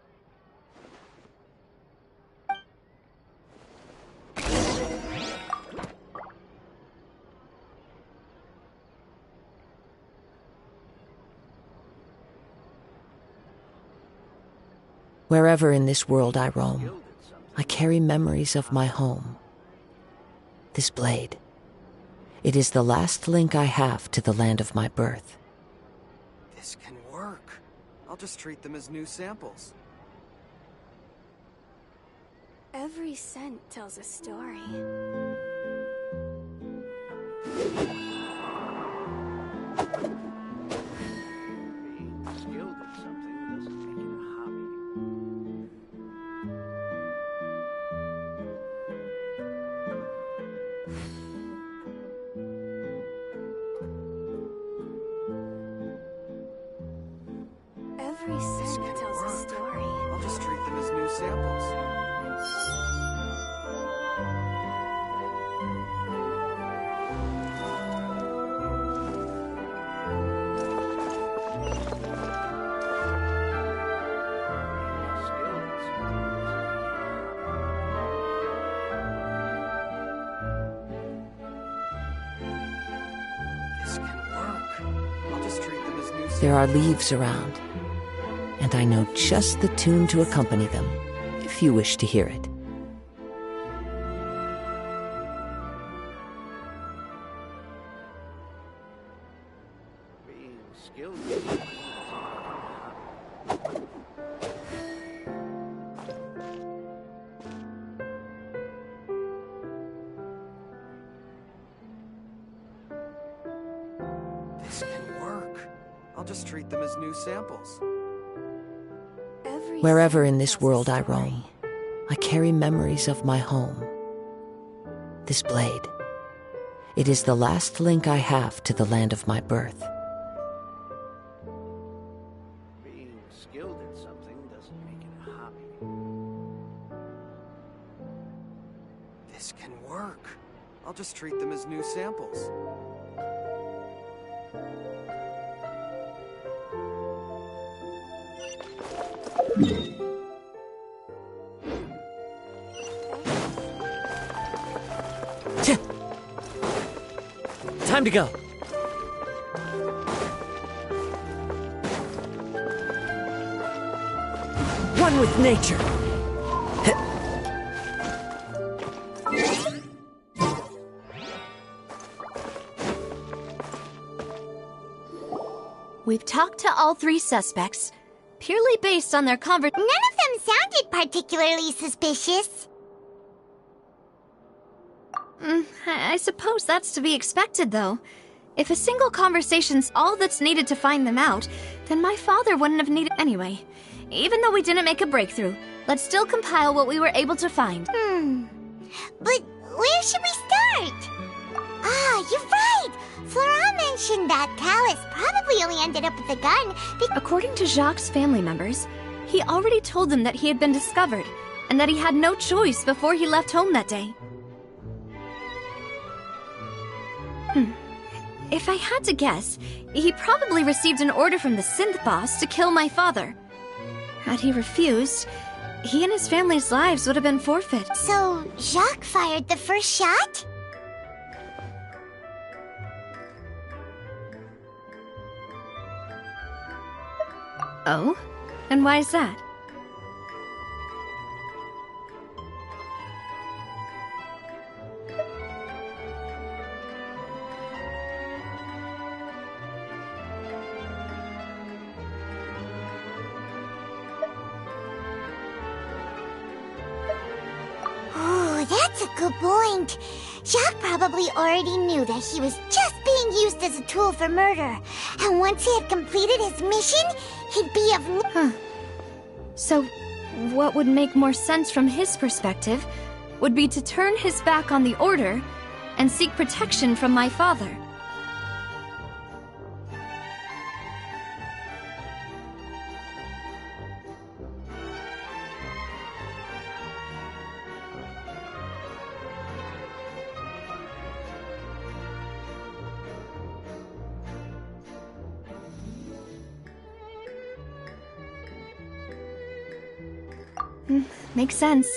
Wherever in this world I roam, I carry memories of my home. This blade. It is the last link I have to the land of my birth. This can work. I'll just treat them as new samples. Every scent tells a story. Every scent tells a story. I'll just treat them as new samples. This can work. I'll just treat them as new samples. There are leaves around, and I know just the tune to accompany them, if you wish to hear it. Being skilled. This can work. I'll just treat them as new samples. Wherever in this world I roam, I carry memories of my home. This blade. It is the last link I have to the land of my birth. Being skilled at something doesn't make it a hobby. This can work. I'll just treat them as new samples. Time to go. One with nature. We've talked to all three suspects, purely based on their None of them sounded particularly suspicious. I suppose that's to be expected, though. If a single conversation's all that's needed to find them out, then my father wouldn't have needed... Anyway, even though we didn't make a breakthrough, let's still compile what we were able to find. But where should we start? Ah, you're right! Florent mentioned that Callus probably only ended up with a gun According to Jacques' family members, he already told them that he had been discovered, and that he had no choice before he left home that day. If I had to guess, he probably received an order from the synth boss to kill my father. Had he refused, he and his family's lives would have been forfeit. So, Jacques fired the first shot? Oh? And why is that? That's a good point. Jacques probably already knew that he was just being used as a tool for murder. And once he had completed his mission, he'd be of... So, what would make more sense from his perspective would be to turn his back on the Order and seek protection from my father. Makes sense.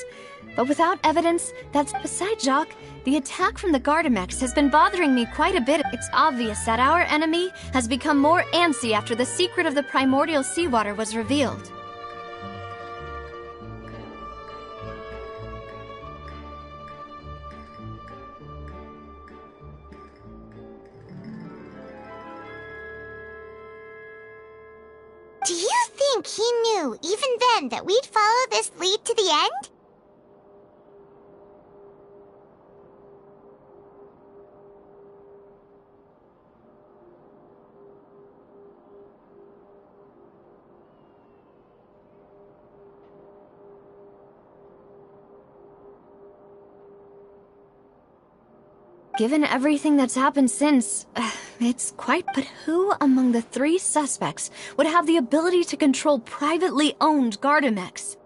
But without evidence, that's beside Jacques, the attack from the Gardamex has been bothering me quite a bit. It's obvious that our enemy has become more antsy after the secret of the primordial seawater was revealed. Do you think he knew, even then, that we'd follow this lead to the end? Given everything that's happened since, it's quite... But who among the three suspects would have the ability to control privately owned Gardamex?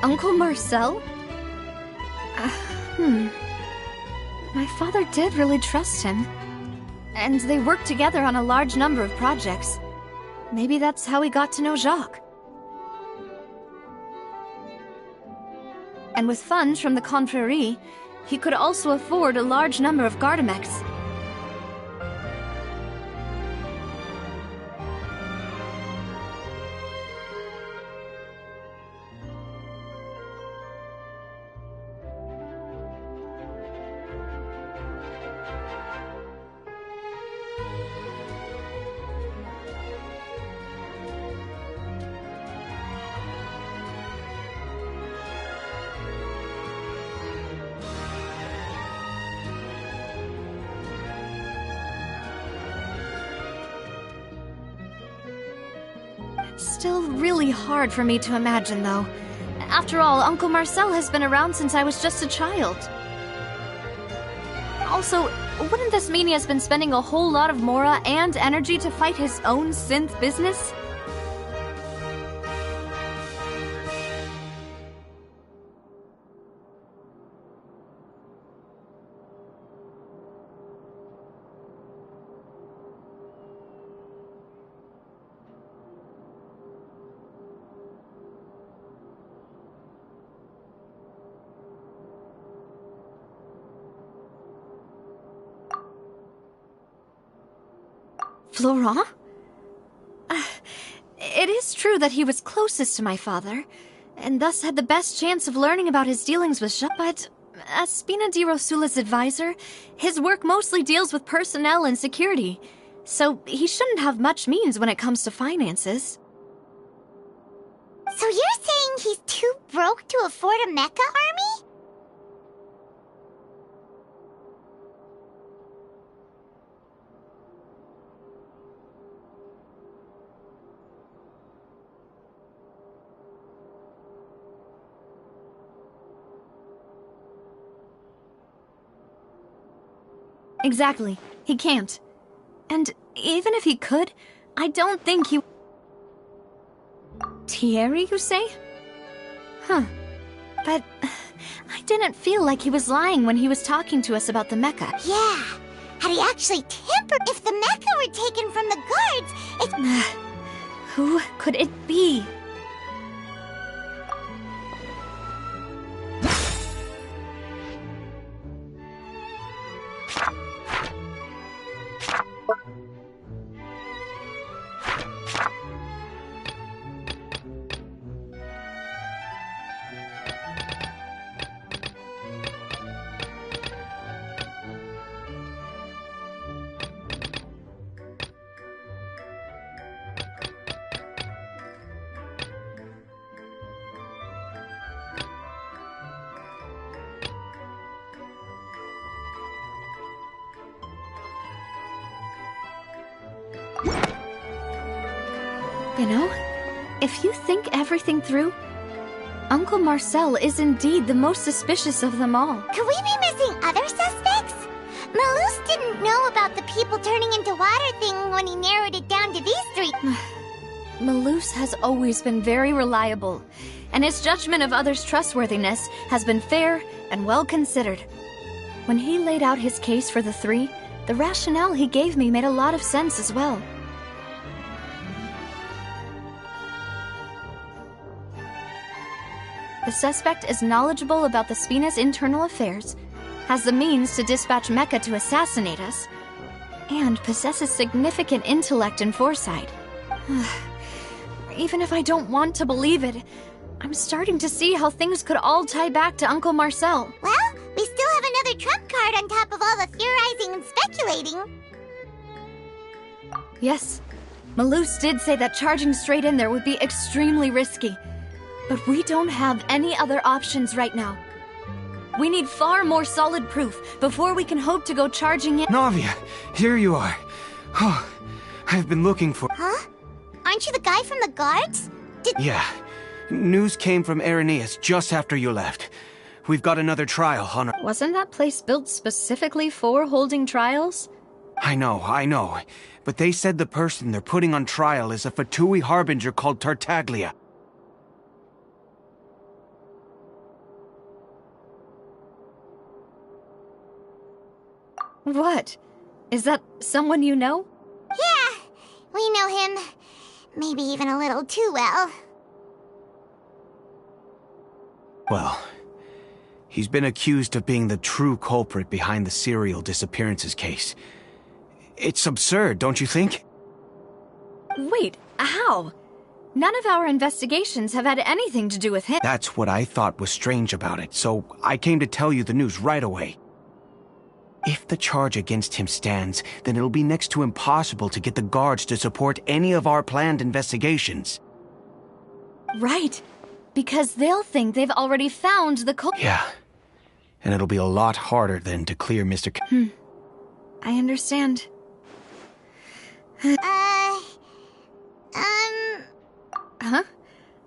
Uncle Marcel? My father did really trust him. And they worked together on a large number of projects. Maybe that's how he got to know Jacques. And with funds from the Confrérie, he could also afford a large number of Gardamex. Still really hard for me to imagine, though. After all, Uncle Marcel has been around since I was just a child. Also, wouldn't this mean he has been spending a whole lot of mora and energy to fight his own synth business? Florent? It is true that he was closest to my father, and thus had the best chance of learning about his dealings with Jacques, but as Spina di Rosula's advisor, his work mostly deals with personnel and security, so he shouldn't have much means when it comes to finances. So you're saying he's too broke to afford a mecha army? Exactly. He can't. And even if he could, I don't think he... Thierry, you say? Huh. But I didn't feel like he was lying when he was talking to us about the mecha. Yeah. Had he actually tampered? If the mecha were taken from the guards, it... Who could it be? You know, if you think everything through, Uncle Marcel is indeed the most suspicious of them all. Could we be missing other suspects? Malus didn't know about the people turning into water thing when he narrowed it down to these three. Malus has always been very reliable, and his judgment of others' trustworthiness has been fair and well considered. When he laid out his case for the three, the rationale he gave me made a lot of sense as well. The suspect is knowledgeable about the Spina's internal affairs, has the means to dispatch Mecha to assassinate us, and possesses significant intellect and foresight. Even if I don't want to believe it, I'm starting to see how things could all tie back to Uncle Marcel. Well, we still have another trump card on top of all the theorizing and speculating. Yes, Malus did say that charging straight in there would be extremely risky. But we don't have any other options right now. We need far more solid proof before we can hope to go charging in. Navia, here you are. Oh, I've been looking for... Huh? Aren't you the guy from the guards? Yeah. News came from Irenaeus just after you left. We've got another trial on our... Wasn't that place built specifically for holding trials? I know. But they said the person they're putting on trial is a Fatui harbinger called Tartaglia. What? Is that someone you know? Yeah, we know him. Maybe even a little too well. Well, he's been accused of being the true culprit behind the serial disappearances case. It's absurd, don't you think? Wait, how? None of our investigations have had anything to do with him. That's what I thought was strange about it, so I came to tell you the news right away. If the charge against him stands, then it'll be next to impossible to get the guards to support any of our planned investigations. Right, because they'll think they've already found the culprit. Yeah, and it'll be a lot harder then to clear Mr. I understand. Huh?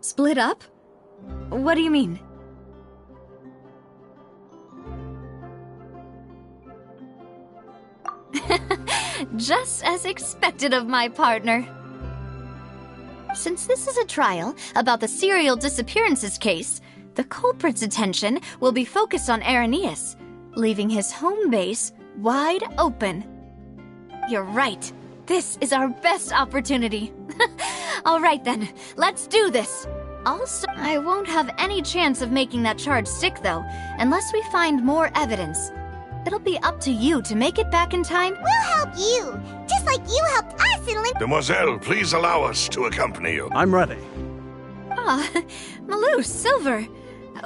Split up? What do you mean? Just as expected of my partner. Since this is a trial about the serial disappearances case, the culprit's attention will be focused on Irenaeus, leaving his home base wide open. You're right. This is our best opportunity. All right then, let's do this. Also, I won't have any chance of making that charge stick though, unless we find more evidence. It'll be up to you to make it back in time. We'll help you, just like you helped us in Demoiselle, please allow us to accompany you. I'm ready. Ah, Malou, Silver.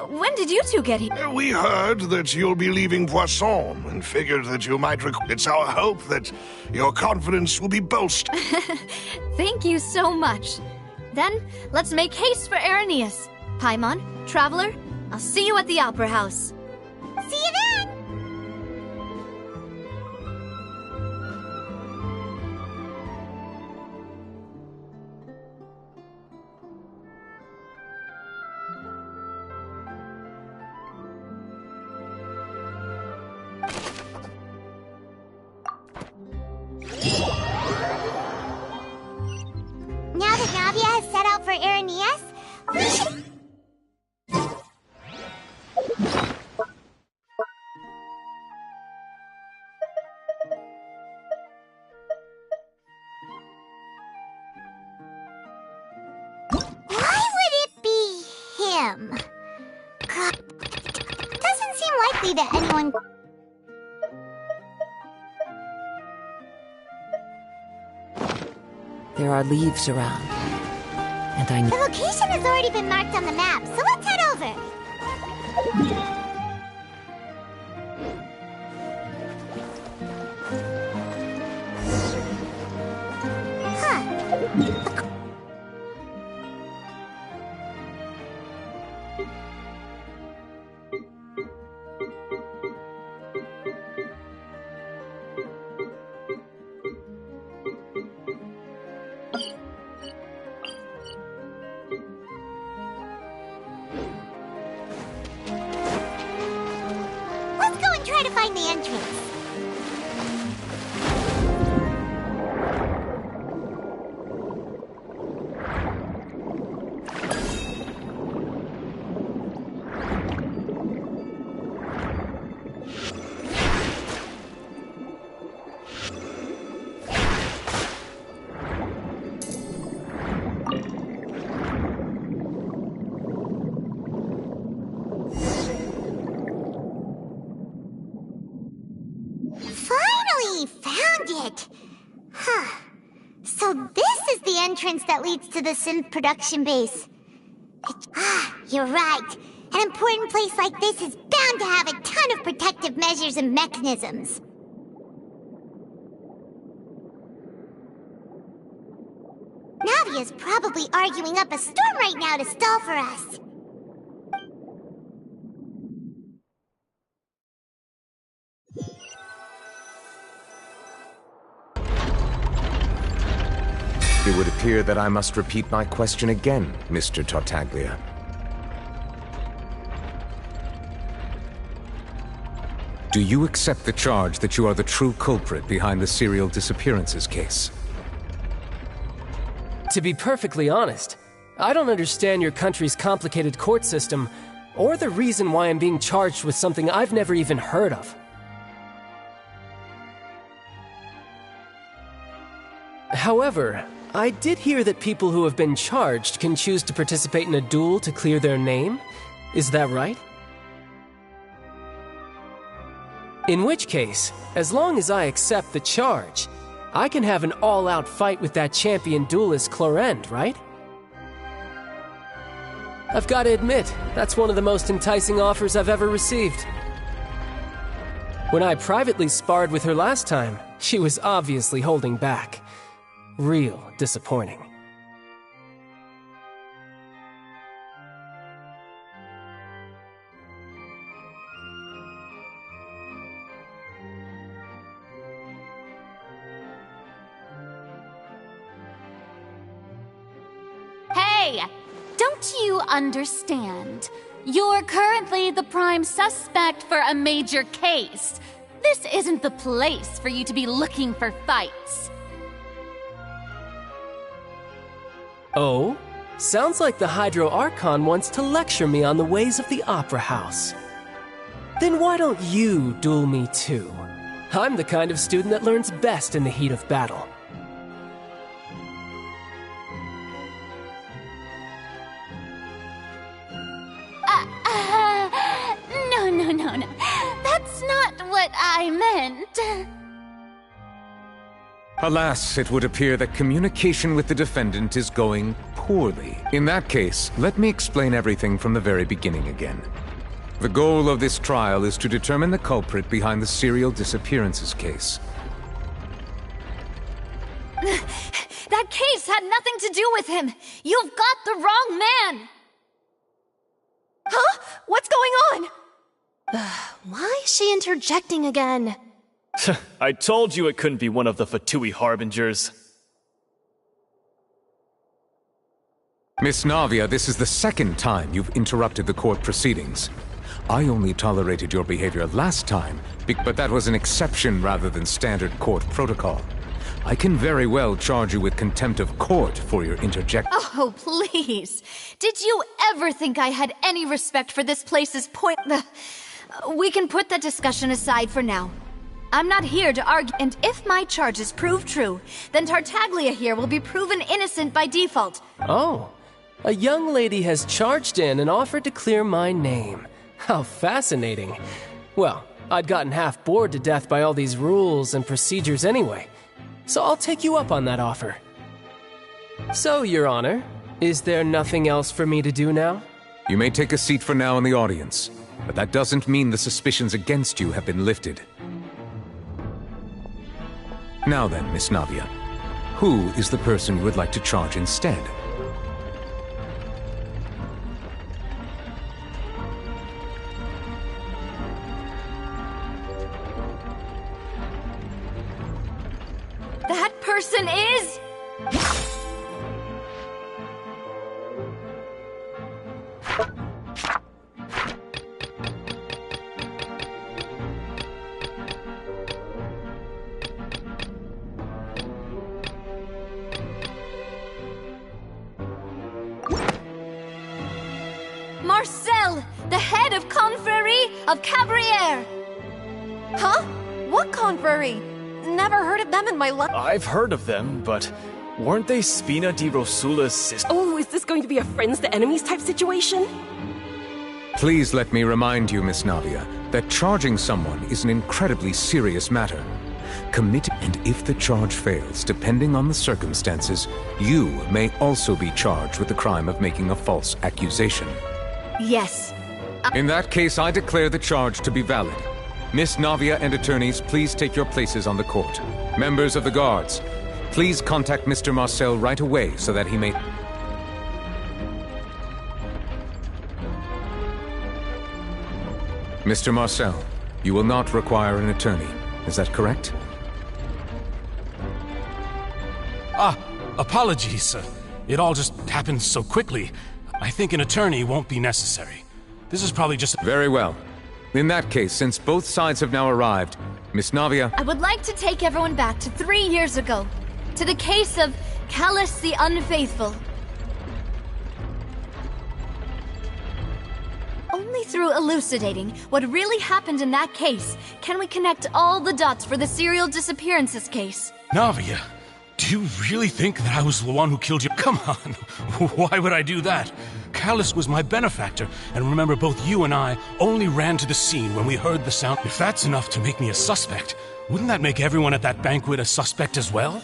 When did you two get here? We heard that you'll be leaving Poisson and figured that you might It's our hope that your confidence will be bolstered. Thank you so much. Then, let's make haste for Irenaeus. Paimon, Traveler, I'll see you at the Opera House. See you then! Now that Navia has set out for Irenaeus, we should... Why would it be him? God, doesn't seem likely that anyone... There are leaves around, and I The know... location has already been marked on the map, so let's head over. Huh. Let's go and try to find the entrance. Finally found it! Huh. So this is the entrance that leads to the synth production base. You're right. An important place like this is bound to have a ton of protective measures and mechanisms. Navia's probably arguing up a storm right now to stall for us. It would appear that I must repeat my question again, Mr. Tartaglia. Do you accept the charge that you are the true culprit behind the serial disappearances case? To be perfectly honest, I don't understand your country's complicated court system, or the reason why I'm being charged with something I've never even heard of. However, I did hear that people who have been charged can choose to participate in a duel to clear their name. Is that right? In which case, as long as I accept the charge, I can have an all-out fight with that champion duelist Clorend, right? I've got to admit, that's one of the most enticing offers I've ever received. When I privately sparred with her last time, she was obviously holding back. Real disappointing. Hey! Don't you understand? You're currently the prime suspect for a major case. This isn't the place for you to be looking for fights. Oh? Sounds like the Hydro Archon wants to lecture me on the ways of the Opera House. Then why don't you duel me too? I'm the kind of student that learns best in the heat of battle. No. That's not what I meant. Alas, it would appear that communication with the defendant is going poorly. In that case, let me explain everything from the very beginning again. The goal of this trial is to determine the culprit behind the serial disappearances case. That case had nothing to do with him! You've got the wrong man! Huh? What's going on? Why is she interjecting again? I told you it couldn't be one of the Fatui Harbingers. Miss Navia, this is the second time you've interrupted the court proceedings. I only tolerated your behavior last time, but that was an exception rather than standard court protocol. I can very well charge you with contempt of court for your interjection. Oh, please. Did you ever think I had any respect for this place's point? We can put that discussion aside for now. I'm not here to argue, and if my charges prove true, then Tartaglia here will be proven innocent by default. Oh, a young lady has charged in and offered to clear my name. How fascinating. Well, I'd gotten half bored to death by all these rules and procedures anyway, so I'll take you up on that offer. So, Your Honor, is there nothing else for me to do now? You may take a seat for now in the audience, but that doesn't mean the suspicions against you have been lifted. Now then, Miss Navia, who is the person you would like to charge instead? That person is... Marcel, the head of Confrérie of Cabrières! Huh? What confrérie? Never heard of them in my life. I've heard of them, but weren't they Spina di Rosula's sister? Oh, is this going to be a friends to enemies type situation? Please let me remind you, Miss Navia, that charging someone is an incredibly serious matter. And if the charge fails, depending on the circumstances, you may also be charged with the crime of making a false accusation. Yes. In that case, I declare the charge to be valid. Miss Navia and attorneys, please take your places on the court. Members of the guards, please contact Mr. Marcel right away so that he may... Mr. Marcel, you will not require an attorney. Is that correct? Apologies. It all just happened so quickly. I think an attorney won't be necessary. This is probably just... Very well. In that case, since both sides have now arrived, Miss Navia... I would like to take everyone back to 3 years ago, to the case of Callus the Unfaithful. Only through elucidating what really happened in that case can we connect all the dots for the serial disappearances case. Navia, Do you really think that I was the one who killed you? Come on, why would I do that? Callus was my benefactor, and remember, both you and I only ran to the scene when we heard the sound. If that's enough to make me a suspect, wouldn't that make everyone at that banquet a suspect as well?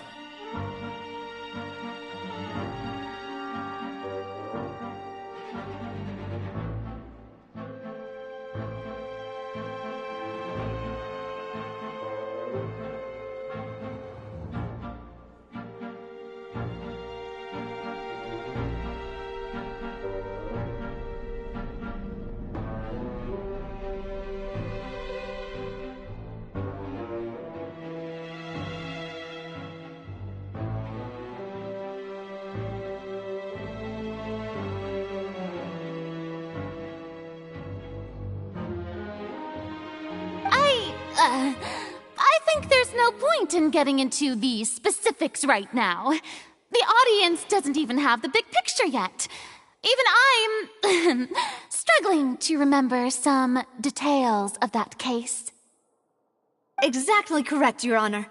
I think there's no point in getting into the specifics right now. The audience doesn't even have the big picture yet. Even I'm struggling to remember some details of that case. Exactly correct, Your Honor.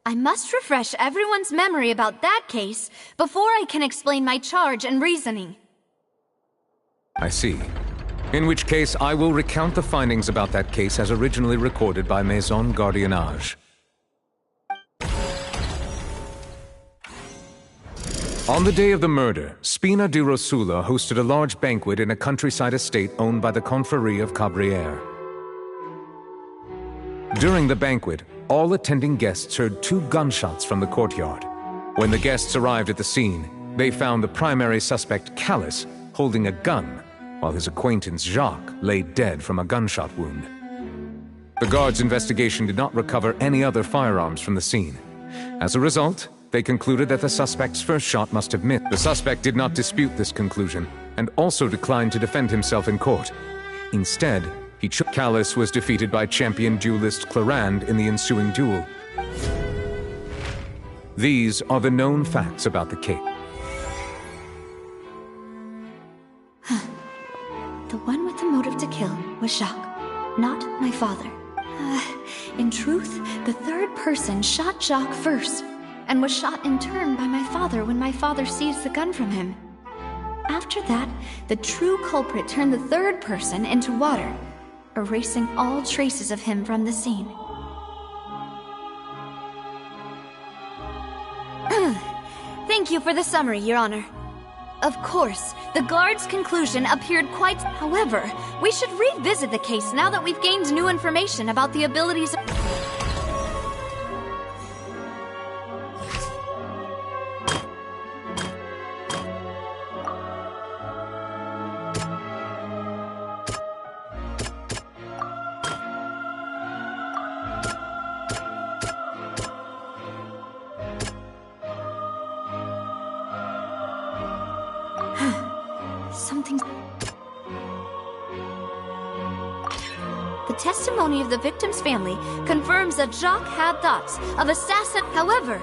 I must refresh everyone's memory about that case before I can explain my charge and reasoning. I see. In which case, I will recount the findings about that case as originally recorded by Maison Gardiennage. On the day of the murder, Spina di Rosula hosted a large banquet in a countryside estate owned by the Confrérie of Cabrières. During the banquet, all attending guests heard 2 gunshots from the courtyard. When the guests arrived at the scene, they found the primary suspect, Callus, holding a gun, while his acquaintance Jacques lay dead from a gunshot wound. The guards' investigation did not recover any other firearms from the scene. As a result, they concluded that the suspect's first shot must have missed. The suspect did not dispute this conclusion, and also declined to defend himself in court. Instead, Callus was defeated by champion duelist Clorinde in the ensuing duel. These are the known facts about the case. The one with the motive to kill was Jacques, not my father. In truth, the third person shot Jacques first, and was shot in turn by my father when my father seized the gun from him. After that, the true culprit turned the third person into water, erasing all traces of him from the scene. Thank you for the summary, Your Honor. Of course, the guard's conclusion appeared quite... However, we should revisit the case now that we've gained new information about the abilities of... The testimony of the victim's family confirms that Jacques had thoughts of assassin. However,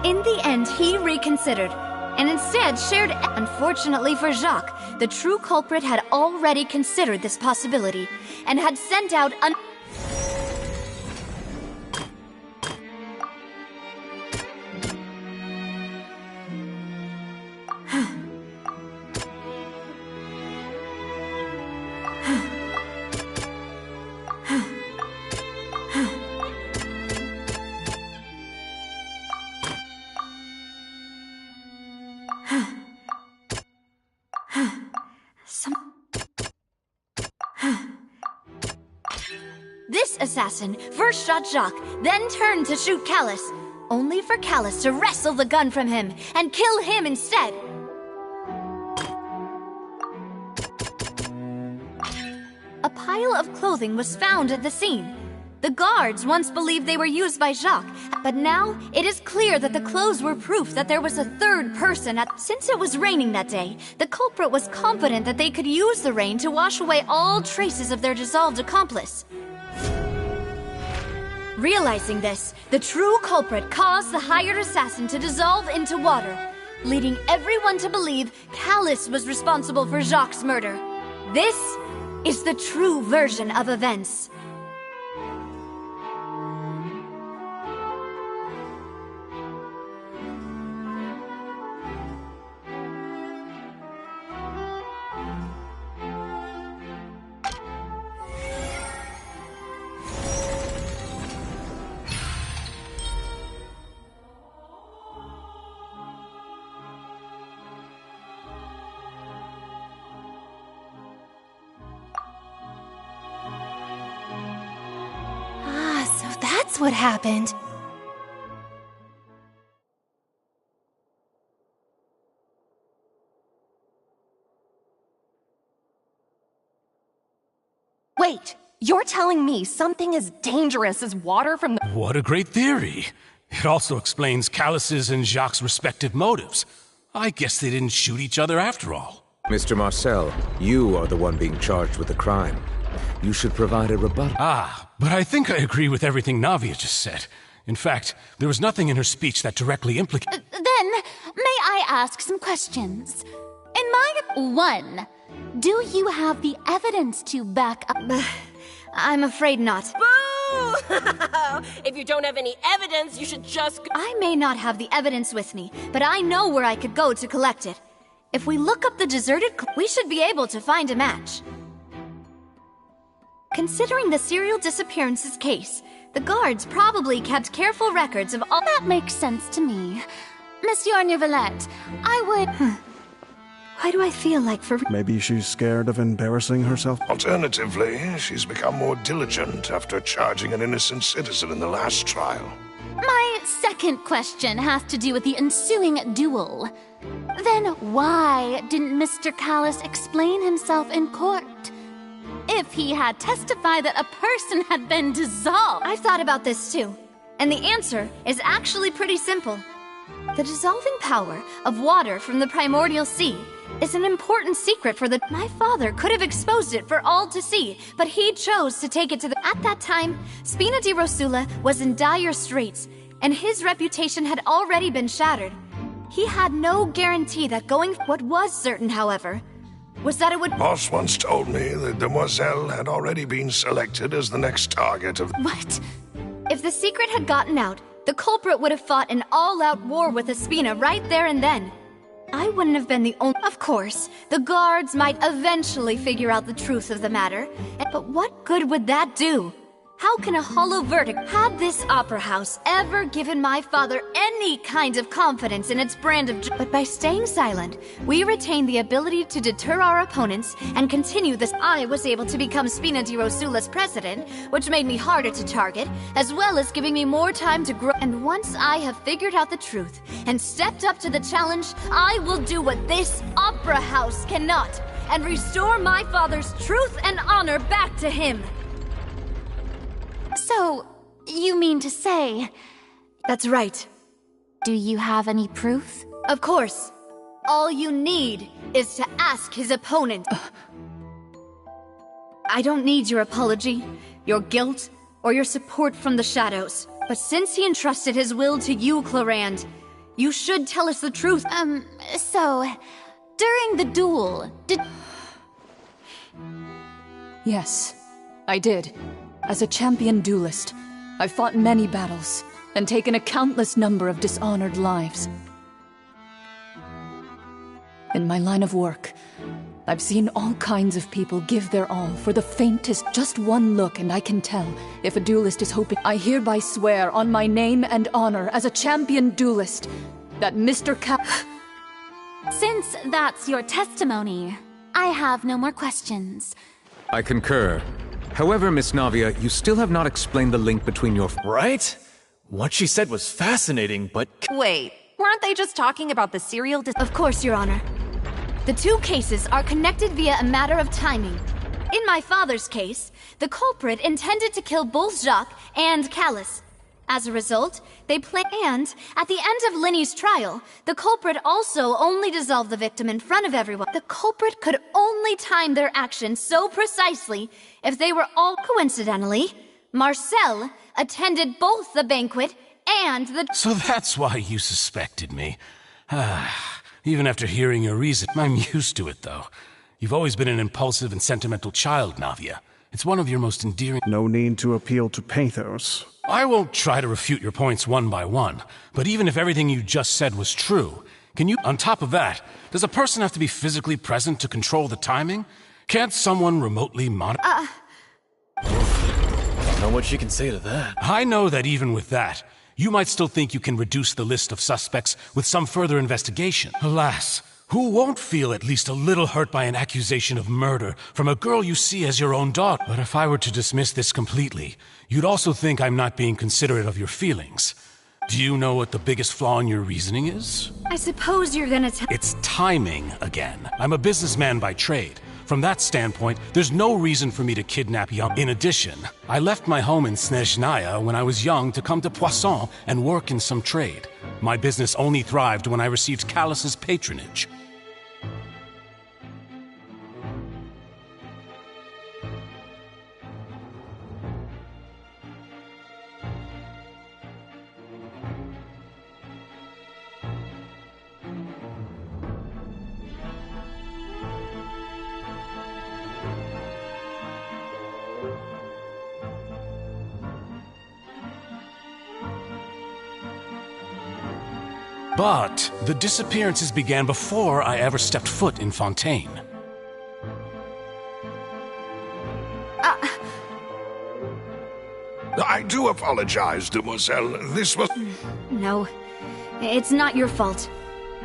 in the end, he reconsidered and instead shared. Unfortunately for Jacques, the true culprit had already considered this possibility and had sent out This assassin first shot Jacques, then turned to shoot Callus, only for Callus to wrestle the gun from him and kill him instead. A pile of clothing was found at the scene. The guards once believed they were used by Jacques, but now it is clear that the clothes were proof that there was a third person at... Since it was raining that day, the culprit was confident that they could use the rain to wash away all traces of their dissolved accomplice. Realizing this, the true culprit caused the hired assassin to dissolve into water, leading everyone to believe Callus was responsible for Jacques' murder. This is the true version of events. that's what happened. Wait, you're telling me something as dangerous as water from the— What a great theory. It also explains Callus's and Jacques' respective motives. I guess they didn't shoot each other after all. Mr. Marcel, you are the one being charged with the crime. You should provide a rebuttal. But I think I agree with everything Navia just said. In fact, there was nothing in her speech that directly implicated— Then, may I ask some questions? In my— 1. Do you have the evidence to back up— I'm afraid not. Boo! If you don't have any evidence, you should just— I may not have the evidence with me, but I know where I could go to collect it. If we look up the deserted we should be able to find a match. Considering the serial disappearances case, the guards probably kept careful records of all— That makes sense to me. Monsieur Neuvillette, I would— Why do I feel like for— Maybe she's scared of embarrassing herself. Alternatively, she's become more diligent after charging an innocent citizen in the last trial. My second question has to do with the ensuing duel. Then why didn't Mr. Callus explain himself in court? If he had testified that a person had been dissolved— I've thought about this too, and the answer is actually pretty simple. The dissolving power of water from the primordial sea is an important secret for the— My father could have exposed it for all to see, but he chose to take it to the— At that time, Spina di Rosula was in dire straits, and his reputation had already been shattered. He had no guarantee that going— What was certain, however, was that it would— Boss once told me that Demoiselle had already been selected as the next target of— What? If the secret had gotten out, the culprit would have fought an all-out war with Espina right there and then. I wouldn't have been the only— Of course, the guards might eventually figure out the truth of the matter, but what good would that do? How can a hollow verdict— Had this opera house ever given my father any kind of confidence in its brand of— But by staying silent, we retained the ability to deter our opponents and continue this— I was able to become Spina di Rosula's president, which made me harder to target, as well as giving me more time to grow— And once I have figured out the truth and stepped up to the challenge, I will do what this opera house cannot, and restore my father's truth and honor back to him. So, you mean to say— That's right. Do you have any proof? Of course. All you need is to ask his opponent. I don't need your apology, your guilt, or your support from the shadows. But since he entrusted his will to you, Clorinde, you should tell us the truth. So, during the duel, did— Yes, I did. As a champion duelist, I've fought many battles and taken a countless number of dishonored lives. In my line of work, I've seen all kinds of people give their all for the faintest— Just one look and I can tell if a duelist is hoping— I hereby swear on my name and honor as a champion duelist that Mr. Since that's your testimony, I have no more questions. I concur. However, Miss Navia, you still have not explained the link between your— Right? What she said was fascinating, but— Wait, weren't they just talking about the serial Of course, Your Honor. The two cases are connected via a matter of timing. In my father's case, the culprit intended to kill both Jacques and Callus. As a result, they and at the end of Linny's trial, the culprit also only dissolved the victim in front of everyone. The culprit could only time their actions so precisely if they were all— Coincidentally, Marcel attended both the banquet and the— So that's why you suspected me. Even after hearing your reason, I'm used to it, though. You've always been an impulsive and sentimental child, Navia. It's one of your most endearing— No need to appeal to pathos. I won't try to refute your points one by one, but even if everything you just said was true, can you— On top of that, does a person have to be physically present to control the timing? Can't someone remotely monitor— Don't know what she can say to that. I know that even with that, you might still think you can reduce the list of suspects with some further investigation. Alas, Who won't feel at least a little hurt by an accusation of murder from a girl you see as your own daughter? But if I were to dismiss this completely, you'd also think I'm not being considerate of your feelings. Do you know what the biggest flaw in your reasoning is? I suppose you're gonna tell— It's timing again. I'm a businessman by trade. From that standpoint, there's no reason for me to kidnap young. In addition, I left my home in Snezhnaya when I was young to come to Poisson and work in some trade. My business only thrived when I received Callus's patronage. But the disappearances began before I ever stepped foot in Fontaine. I do apologize, demoiselle. This was... No, it's not your fault.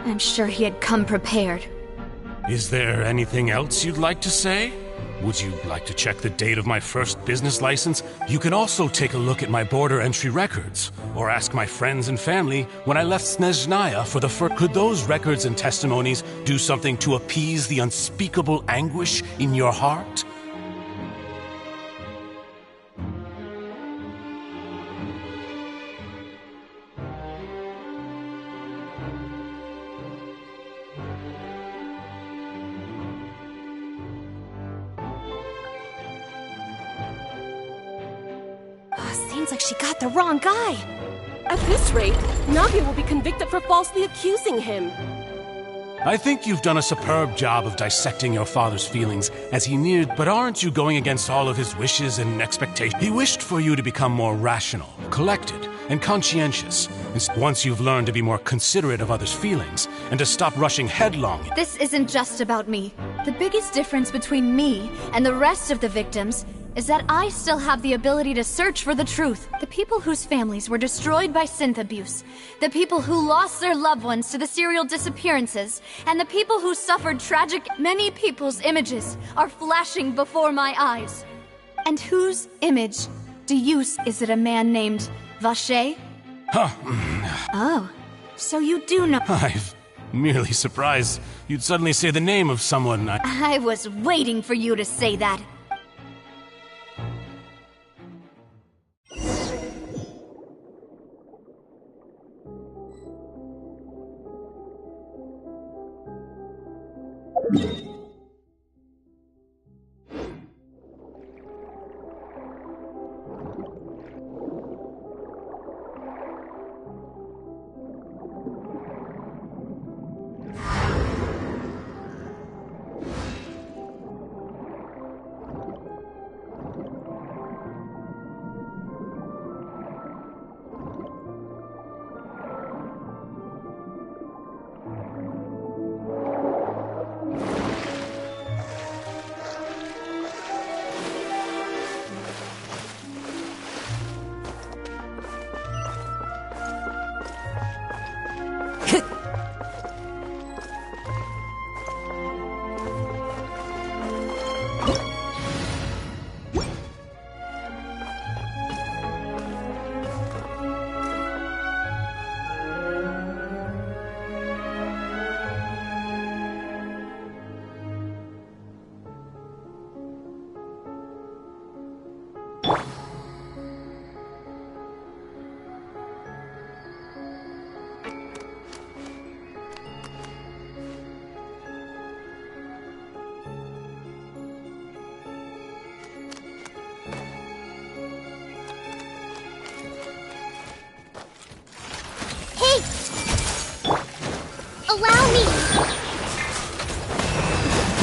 I'm sure he had come prepared. Is there anything else you'd like to say? Would you like to check the date of my first business license? You can also take a look at my border entry records, or ask my friends and family when I left Snezhnaya for the first. Could those records and testimonies do something to appease the unspeakable anguish in your heart? Seems like she got the wrong guy. At this rate, Nagia will be convicted for falsely accusing him. I think you've done a superb job of dissecting your father's feelings as he neared, but aren't you going against all of his wishes and expectations? He wished for you to become more rational, collected, and conscientious. And once you've learned to be more considerate of others' feelings, and to stop rushing headlong. This isn't just about me. The biggest difference between me and the rest of the victims is that I still have the ability to search for the truth. The people whose families were destroyed by synth abuse, the people who lost their loved ones to the serial disappearances, and the people who suffered tragic— Many people's images are flashing before my eyes. And whose image do you— Is it a man named Vacher? Huh. Oh, so you do know— I'm merely surprised you'd suddenly say the name of someone I was waiting for you to say that.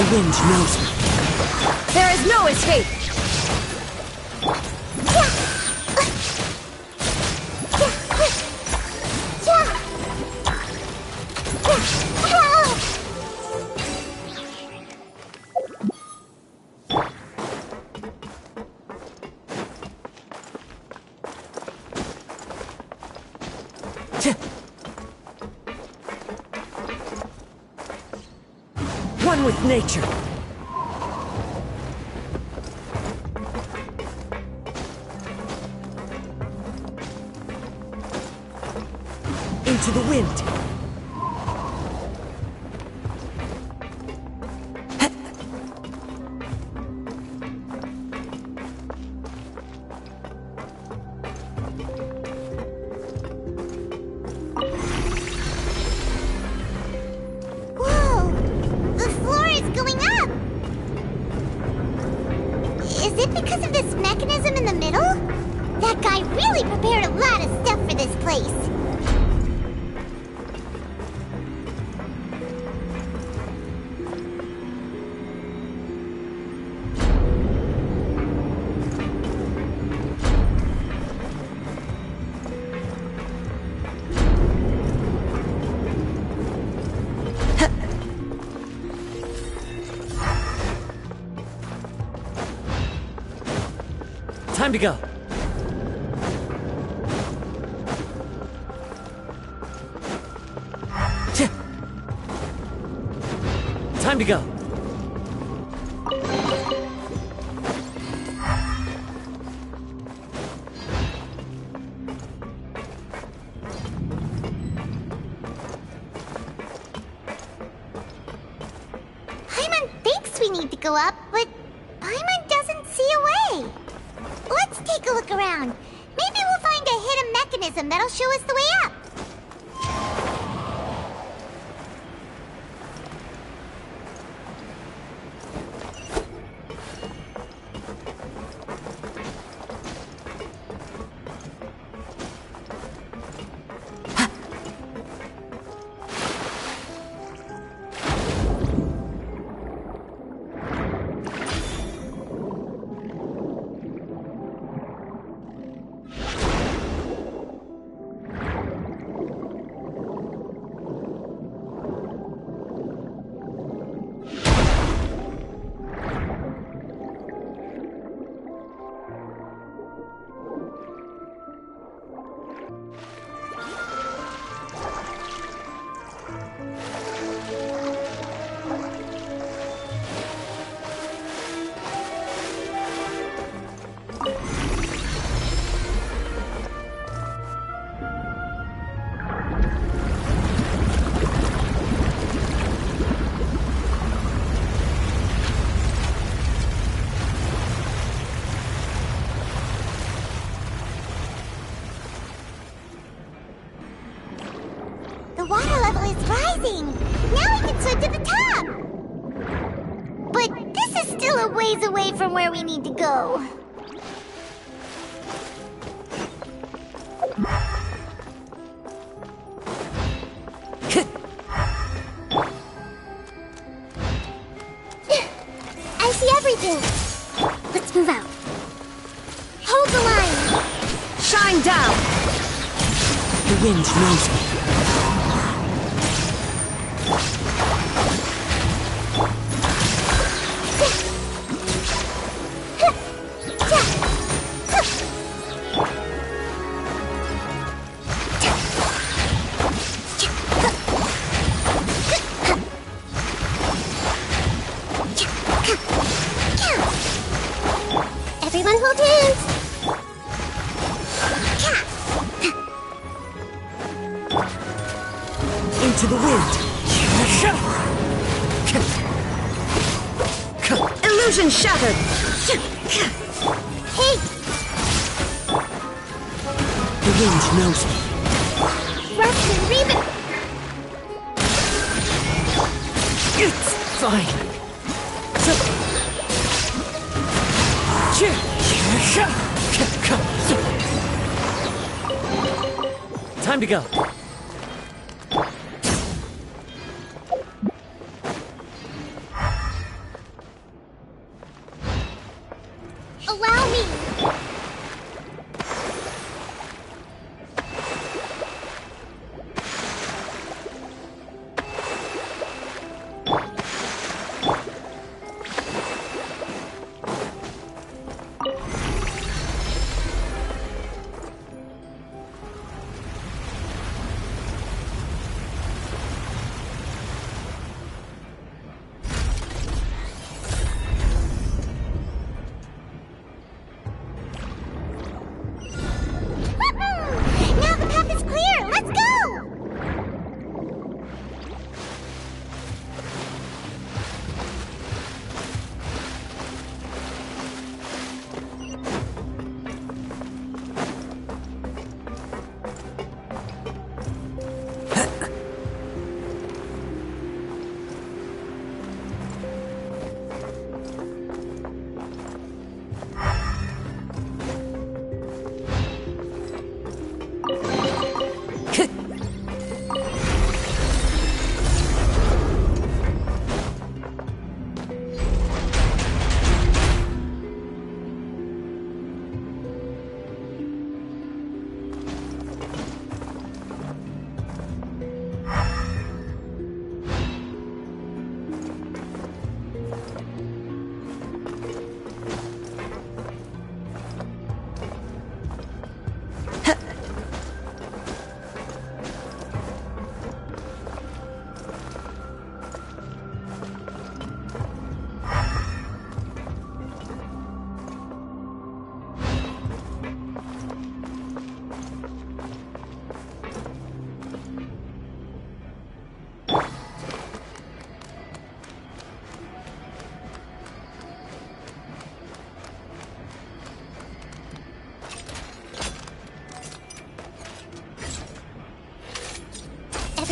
The wind knows me. There is no escape! one with nature. Into the wind. Time to go. Time to go. Paimon thinks we need to go up, but Paimon doesn't see a way. Let's take a look around. Maybe we'll find a hidden mechanism that'll show us the way up. The water level is rising! Now we can swim to the top! But this is still a ways away from where we need to go. I see everything! Let's move out. Hold the line! Shine down! The wind knows me. Everyone hold hands! Into the wind. Illusion shattered. Hey! The wind knows me. Rush and read it! It's fine. Time to go. Allow me!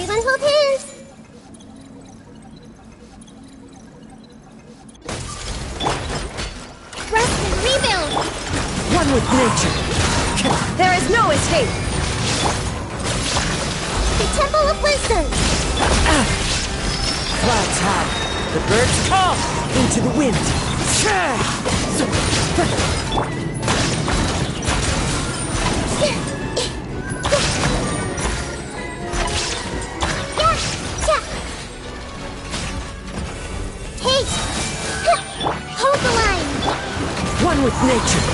Everyone hold hands. Rest and rebuild! One with nature. There is no escape. The Temple of Wisdom. Clouds high. The birds call into the wind. Hey! Hold the line! One with nature.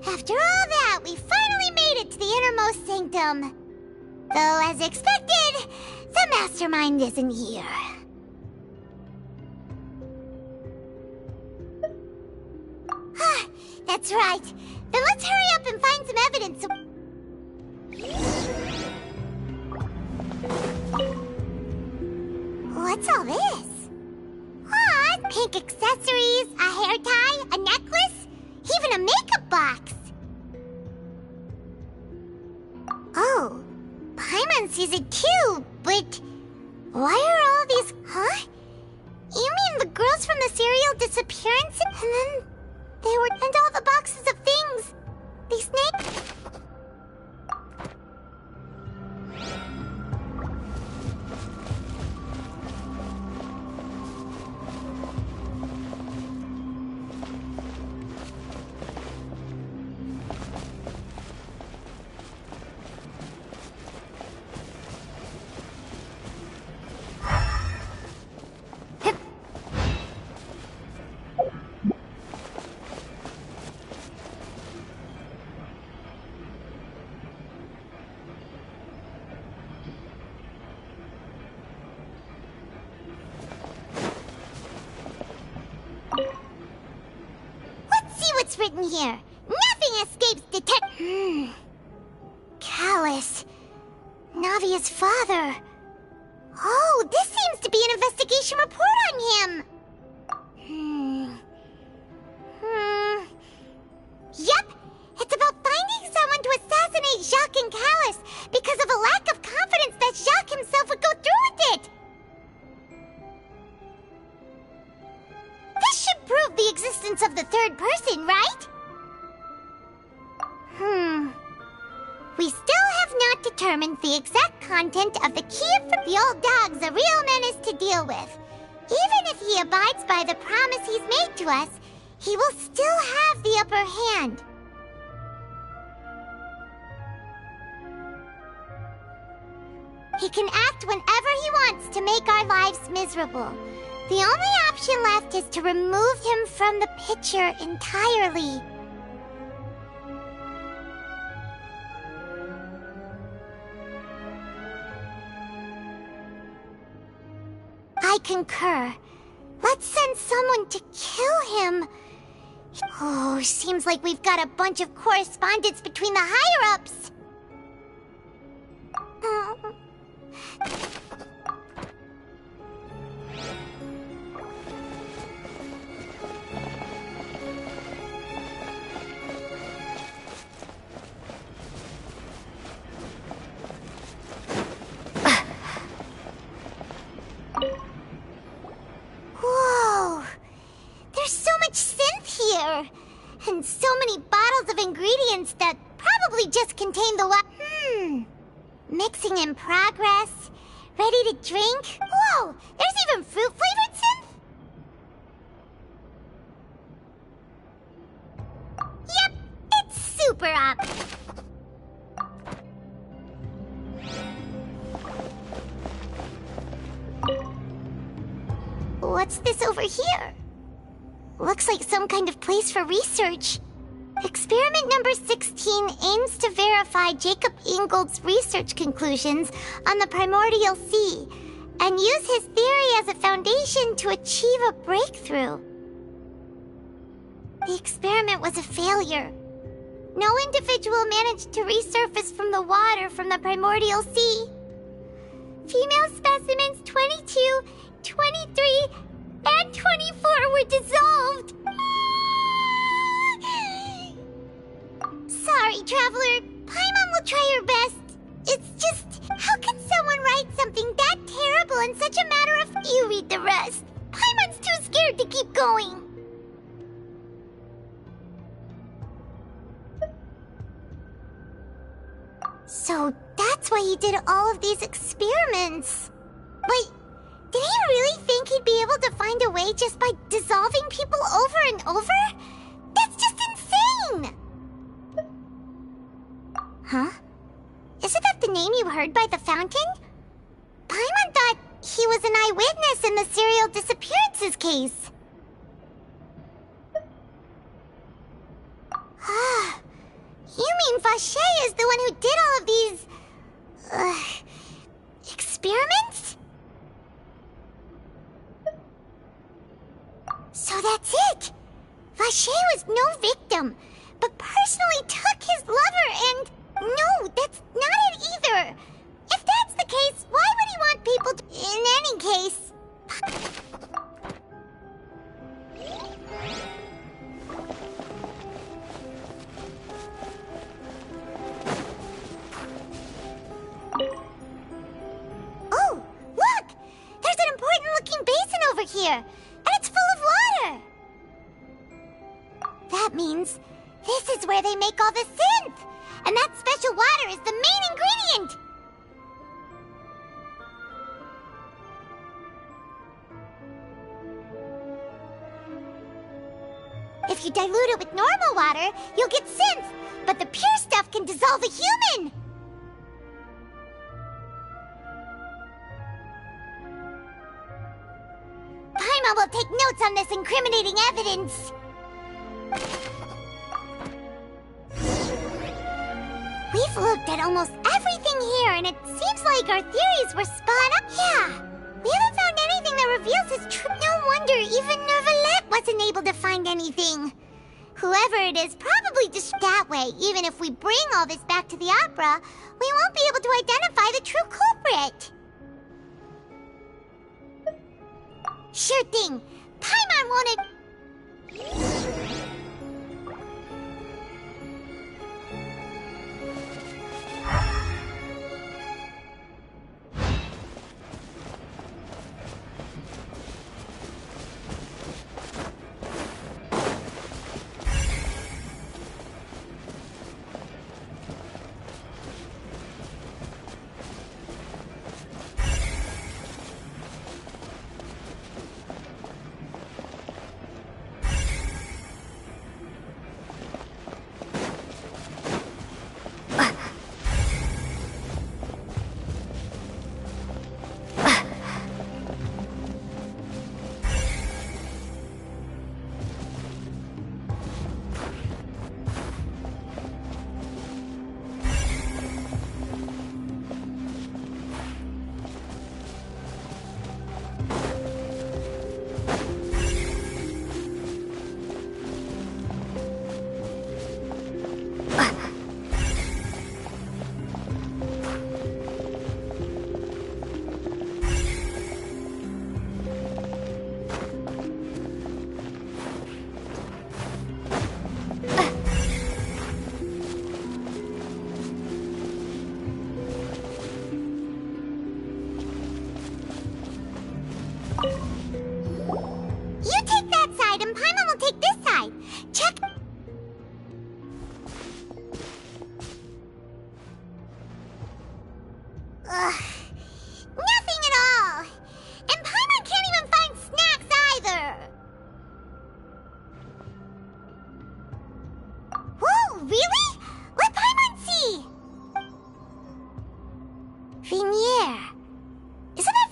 After all that, we finally made it to the innermost sanctum. Though, as expected, the mastermind isn't here. That's right. Then let's hurry up and find some evidence. What's all this? Aw, pink accessories, a hair tie, a necklace, even a makeup box. Oh, Paimon sees it too, but why are all these... Huh? You mean the girls from the serial disappearance? And then they were... And all the boxes of things. These snakes... What's written here? Nothing escapes detect... Callus. Navia's father. Oh, this seems to be an investigation report on him. Yep, it's about finding someone to assassinate Jacques and Callus because of a lack of confidence that Jacques himself would go through with it. This should prove the existence of the third person, right? We still have not determined the exact content of the key for the old dog's a real menace to deal with. Even if he abides by the promise he's made to us, he will still have the upper hand. He can act whenever he wants to make our lives miserable. The only option left is to remove him from the picture entirely. I concur. Let's send someone to kill him. Oh, seems like we've got a bunch of correspondence between the higher-ups. Whoa! There's so much synth here! And so many bottles of ingredients that probably just contain the mixing in progress. Ready to drink? Whoa! There's even fruit-flavored synth? Yep, it's super obvious. What's this over here? Looks like some kind of place for research. Experiment number 16 aims to verify Jacob Ingold's research conclusions on the primordial sea and use his theory as a foundation to achieve a breakthrough. The experiment was a failure. No individual managed to resurface from the water from the primordial sea. Female specimens 22, 23, and 24 were dissolved. Sorry, Traveler. Paimon will try her best. It's just, how can someone write something that terrible in such a matter of... You read the rest. Paimon's too scared to keep going. So that's why he did all of these experiments. Wait, did he really think he'd be able to find a way just by dissolving people over and over? That's just insane! Huh? Isn't that the name you heard by the fountain? Paimon thought he was an eyewitness in the serial disappearances case. Ah, you mean Vacher is the one who did all of these... experiments? So that's it! Vacher was no victim, but personally took his lover and... No, that's not it either! If that's the case, why would he want people to... In any case... Oh, look! There's an important-looking basin over here, and it's full of water! That means this is where they make all the synth! And that special water is the main ingredient! If you dilute it with normal water, you'll get synth, but the pure stuff can dissolve a human! Paimon will take notes on this incriminating evidence. We've looked at almost everything here, and it seems like our theories were spot on. Yeah, we haven't found anything that reveals his truth. No wonder even Neuvillette wasn't able to find anything. Whoever it is probably just that way. Even if we bring all this back to the opera, we won't be able to identify the true culprit. Sure thing. Paimon won't...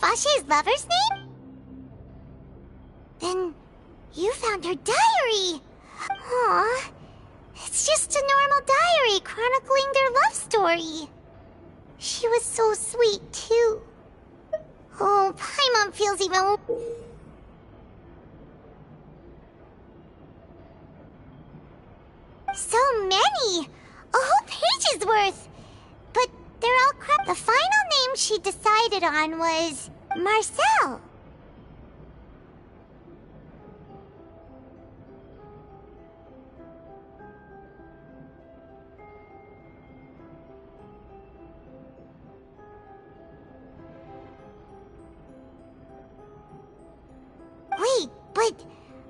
Vacher's lover's name? Then you found her diary. Aw. It's just a normal diary chronicling their love story. She was so sweet, too. Oh, Paimon feels even... So many! A whole page's worth! But they're all crap. The final name she decided on was... Marcel. Wait, but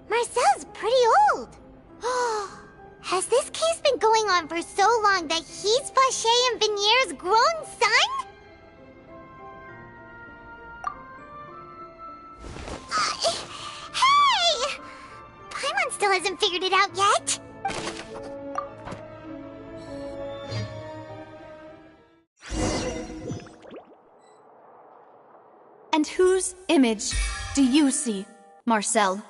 Marcel's pretty old. Has this case been going on for so long that he's Vacher and Venier's grown son? Hey! Paimon still hasn't figured it out yet. And whose image do you see, Marcel?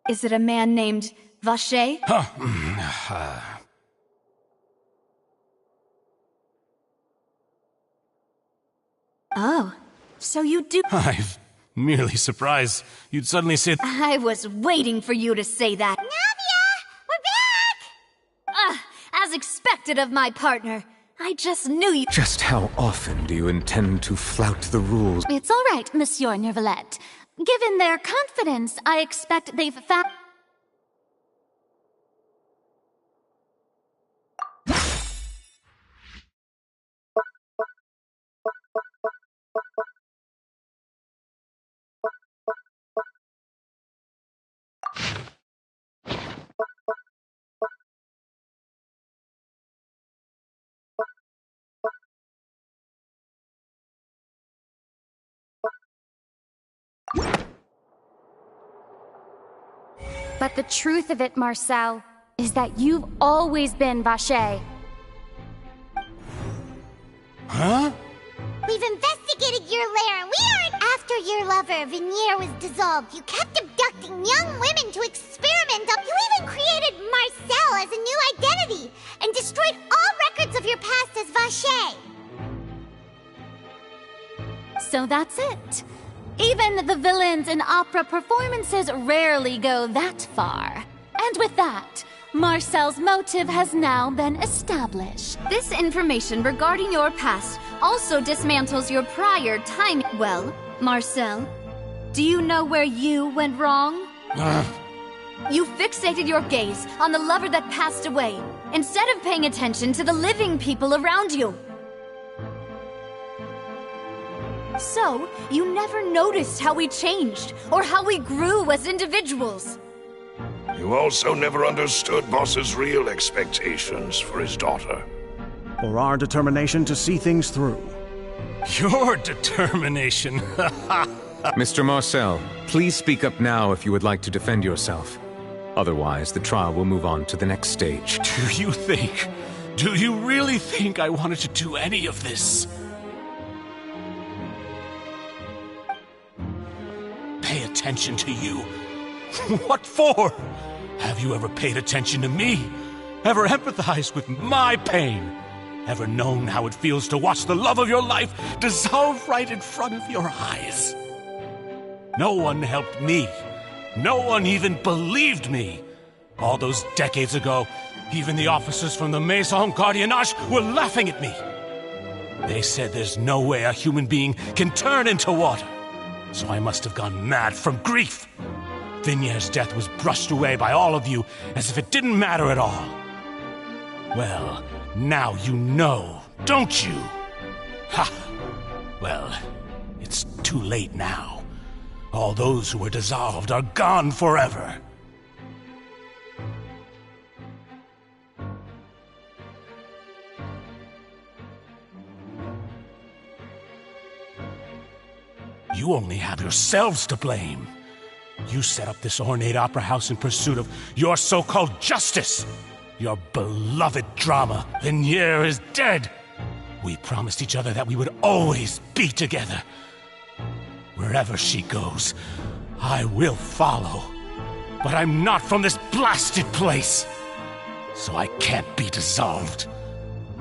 Is it a man named Vacher? Oh, so you do— I'm merely surprised you'd suddenly say— I was waiting for you to say that. Navia! We're back! As expected of my partner. I just knew you— Just how often do you intend to flout the rules? It's all right, Monsieur Neuvillette. Given their confidence, I expect they've found— But the truth of it, Marcel, is that you've always been Vacher. Huh? We've investigated your lair, and we aren't after your lover. Venier was dissolved. You kept abducting young women to experiment on. You even created Marcel as a new identity, and destroyed all records of your past as Vacher. So that's it. Even the villains in opera performances rarely go that far. And with that, Marcel's motive has now been established. This information regarding your past also dismantles your prior time. Well, Marcel, do you know where you went wrong? You fixated your gaze on the lover that passed away, instead of paying attention to the living people around you. So, you never noticed how we changed, or how we grew as individuals. You also never understood Boss's real expectations for his daughter. Or our determination to see things through. Your determination? Mr. Marcel, please speak up now if you would like to defend yourself. Otherwise, the trial will move on to the next stage. Do you really think I wanted to do any of this? Pay attention to you. What for? Have you ever paid attention to me? Ever empathized with my pain? Ever known how it feels to watch the love of your life dissolve right in front of your eyes? No one helped me. No one even believed me. All those decades ago, even the officers from the Maison Gardiennage were laughing at me. They said there's no way a human being can turn into water. So I must have gone mad from grief. Venier's death was brushed away by all of you as if it didn't matter at all. Well, now you know, don't you? Ha! Well, it's too late now. All those who were dissolved are gone forever. You only have yourselves to blame. You set up this ornate opera house in pursuit of your so-called justice. Your beloved drama. Venier is dead. We promised each other that we would always be together. Wherever she goes, I will follow. But I'm not from this blasted place. So I can't be dissolved.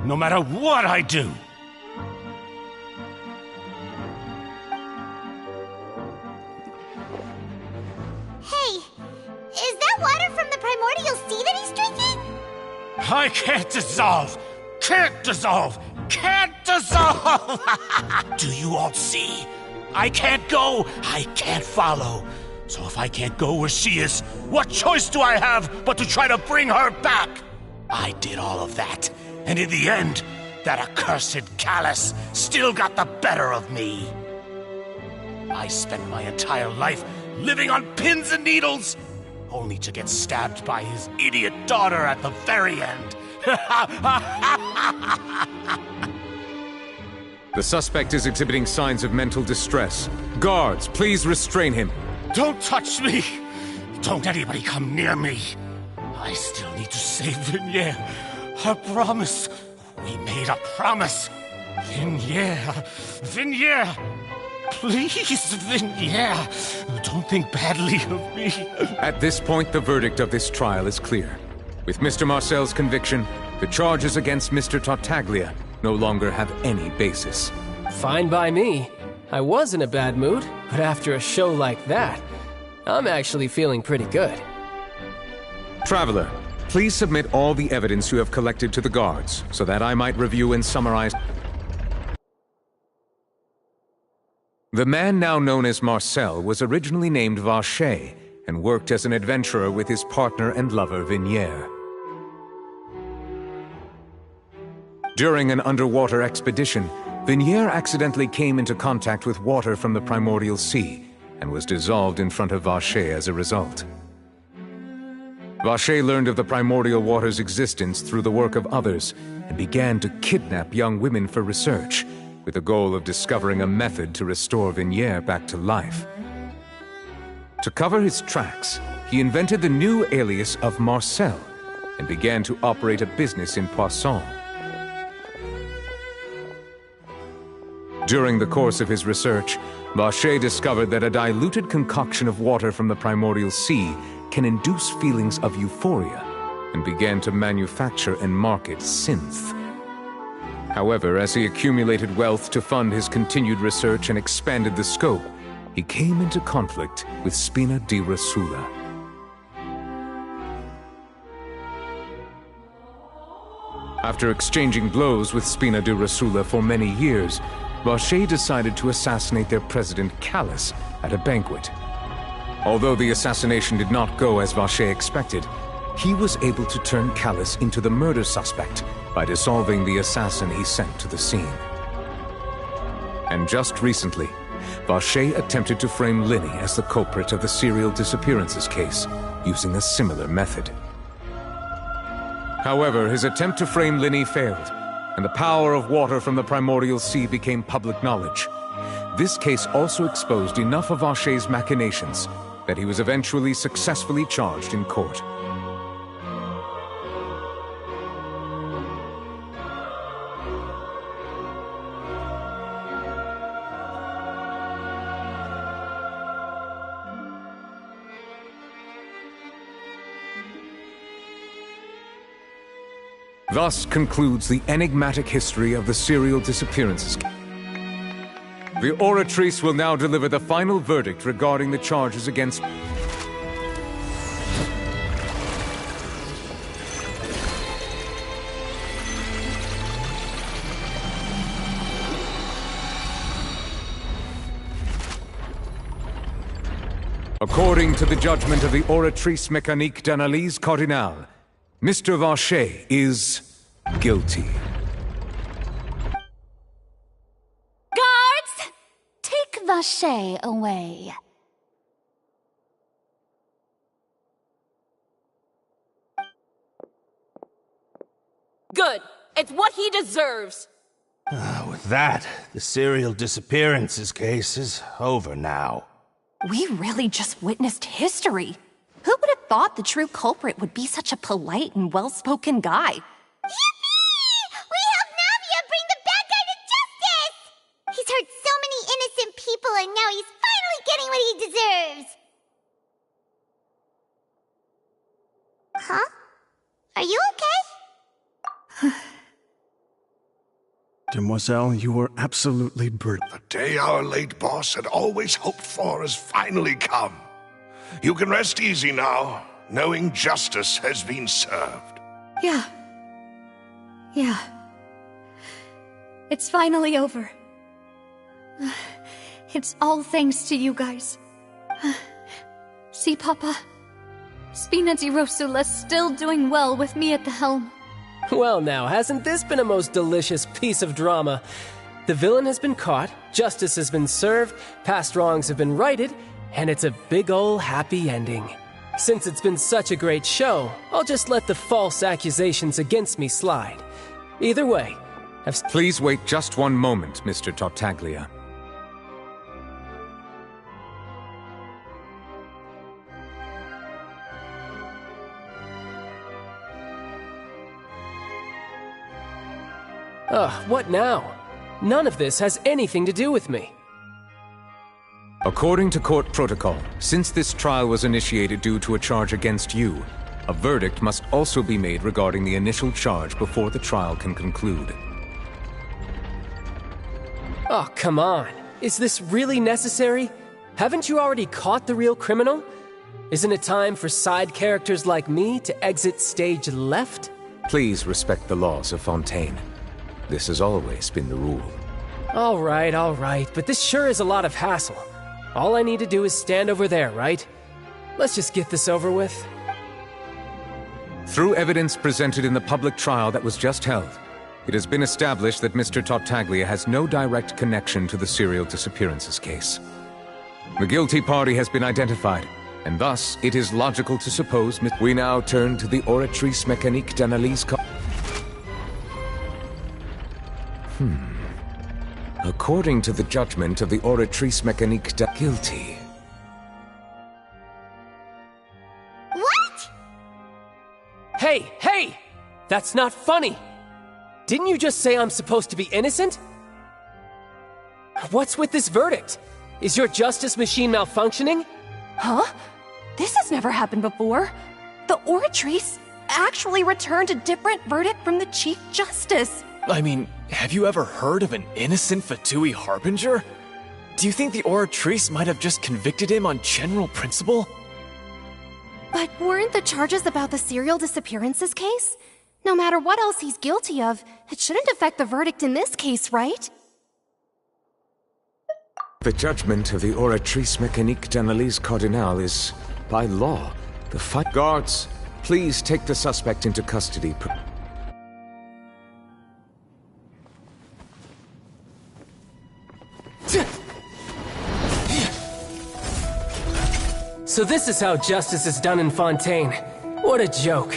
No matter what I do. Hey, is that water from the primordial sea that he's drinking? I can't dissolve! Can't dissolve! Can't dissolve! Do you all see? I can't go! I can't follow! So if I can't go where she is, what choice do I have but to try to bring her back? I did all of that, and in the end, that accursed Callus still got the better of me. I spent my entire life living on pins and needles, only to get stabbed by his idiot daughter at the very end. The suspect is exhibiting signs of mental distress. Guards, please restrain him. Don't touch me! Don't anybody come near me! I still need to save Vignere. Her promise. We made a promise. Vignere. Vignere! Please, Vignere. Don't think badly of me. At this point, the verdict of this trial is clear. With Mr. Marcel's conviction, the charges against Mr. Tartaglia no longer have any basis. Fine by me. I was in a bad mood, but after a show like that, I'm actually feeling pretty good. Traveler, please submit all the evidence you have collected to the guards, so that I might review and summarize. The man now known as Marcel was originally named Vacher, and worked as an adventurer with his partner and lover Vignere. During an underwater expedition, Vignere accidentally came into contact with water from the primordial sea, and was dissolved in front of Vacher as a result. Vacher learned of the primordial water's existence through the work of others, and began to kidnap young women for research, with the goal of discovering a method to restore Vignere back to life. To cover his tracks, he invented the new alias of Marcel, and began to operate a business in Poisson. During the course of his research, Vacher discovered that a diluted concoction of water from the primordial sea can induce feelings of euphoria, and began to manufacture and market synth. However, as he accumulated wealth to fund his continued research and expanded the scope, he came into conflict with Spina di Rosula. After exchanging blows with Spina di Rosula for many years, Vacher decided to assassinate their president Callus at a banquet. Although the assassination did not go as Vacher expected, he was able to turn Callus into the murder suspect by dissolving the assassin he sent to the scene. And just recently, Vacher attempted to frame Linny as the culprit of the serial disappearances case, using a similar method. However, his attempt to frame Linny failed, and the power of water from the primordial sea became public knowledge. This case also exposed enough of Vacher's machinations that he was eventually successfully charged in court. Thus concludes the enigmatic history of the serial disappearances. The Oratrice will now deliver the final verdict regarding the charges against... According to the judgment of the Oratrice Mécanique d'Analyse Cardinale, Mr. Vacher is guilty. Guards! Take Vacher away. Good. It's what he deserves. With that, the serial disappearances case is over now. We really just witnessed history. Who would have thought the true culprit would be such a polite and well-spoken guy? Yippee! We helped Navia bring the bad guy to justice! He's hurt so many innocent people and now he's finally getting what he deserves! Huh? Are you okay? Demoiselle, you were absolutely brilliant. The day our late boss had always hoped for has finally come. You can rest easy now, knowing justice has been served. Yeah. It's finally over. It's all thanks to you guys. See, Papa? Spina di Rosula's still doing well with me at the helm. Well now, hasn't this been a most delicious piece of drama? The villain has been caught, justice has been served, past wrongs have been righted, and it's a big ol' happy ending. Since it's been such a great show, I'll just let the false accusations against me slide. Either way, Please wait just one moment, Mr. Tartaglia. Ugh, what now? None of this has anything to do with me. According to court protocol, since this trial was initiated due to a charge against you, a verdict must also be made regarding the initial charge before the trial can conclude. Oh, come on. Is this really necessary? Haven't you already caught the real criminal? Isn't it time for side characters like me to exit stage left? Please respect the laws of Fontaine. This has always been the rule. All right, but this sure is a lot of hassle. All I need to do is stand over there, right? Let's just get this over with. Through evidence presented in the public trial that was just held, it has been established that Mr. Tartaglia has no direct connection to the serial disappearances case. The guilty party has been identified, and thus it is logical to suppose we now turn to the Oratrice Mécanique d'Analyse. According to the judgment of the Oratrice Mécanique guilty. What? Hey! That's not funny! Didn't you just say I'm supposed to be innocent? What's with this verdict? Is your justice machine malfunctioning? Huh? This has never happened before. The Oratrice actually returned a different verdict from the Chief Justice. I mean, have you ever heard of an innocent Fatui Harbinger? Do you think the Oratrice might have just convicted him on general principle? But weren't the charges about the serial disappearances case? No matter what else he's guilty of, it shouldn't affect the verdict in this case, right? The judgment of the Oratrice Mécanique d'Analyse Cardinal is, by law, the fight. Guards, please take the suspect into custody. So this is how justice is done in Fontaine. What a joke.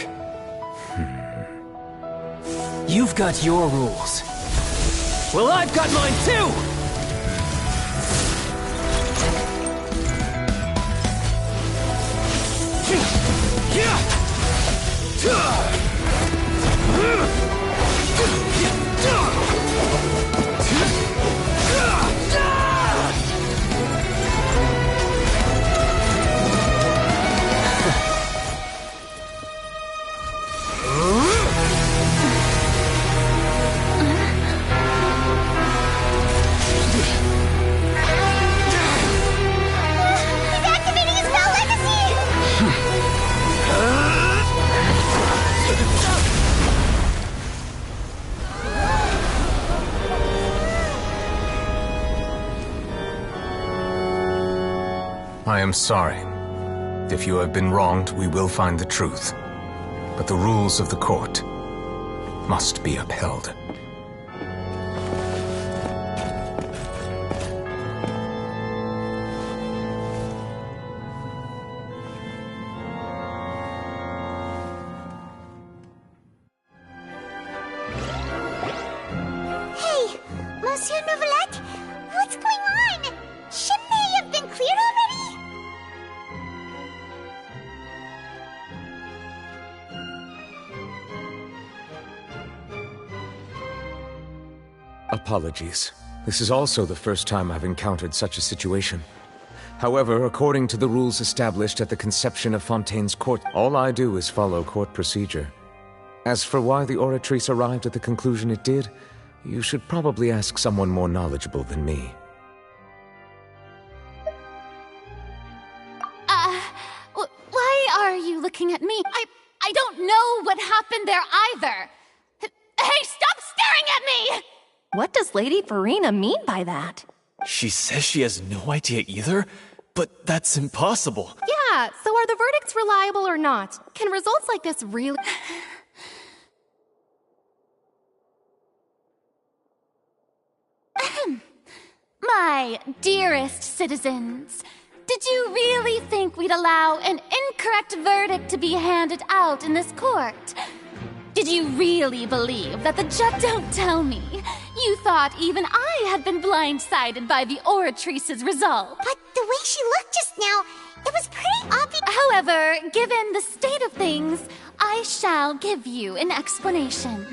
You've got your rules. Well, I've got mine too! I am sorry. If you have been wronged, we will find the truth. But the rules of the court must be upheld. Hey, Monsieur Neuvillette, what's going on? Shouldn't they have been cleared already? Apologies. This is also the first time I've encountered such a situation. However, according to the rules established at the conception of Fontaine's court, all I do is follow court procedure. As for why the Oratrice arrived at the conclusion it did, you should probably ask someone more knowledgeable than me. Why are you looking at me? I don't know what happened there either. Hey, stop staring at me! What does Lady Farina mean by that? She says she has no idea either, but that's impossible. Yeah, so are the verdicts reliable or not? Can results like this really... My dearest citizens, did you really think we'd allow an incorrect verdict to be handed out in this court? Did you really believe that the judge... Don't tell me. You thought even I had been blindsided by the Oratrice's result. But the way she looked just now, it was pretty obvious. However, given the state of things, I shall give you an explanation.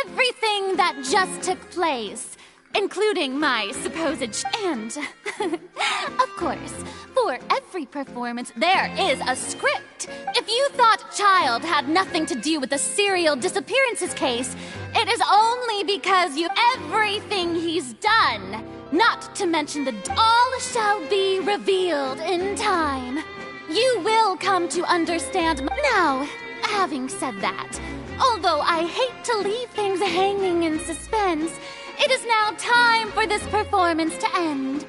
Everything that just took place, including my supposed and, of course, for every performance there is a script. If you thought Childe had nothing to do with the serial disappearances case, it is only because everything he's done, not to mention all shall be revealed in time. You will come to understand. Now, having said that, although I hate to leave things hanging in suspense, it is now time for this performance to end.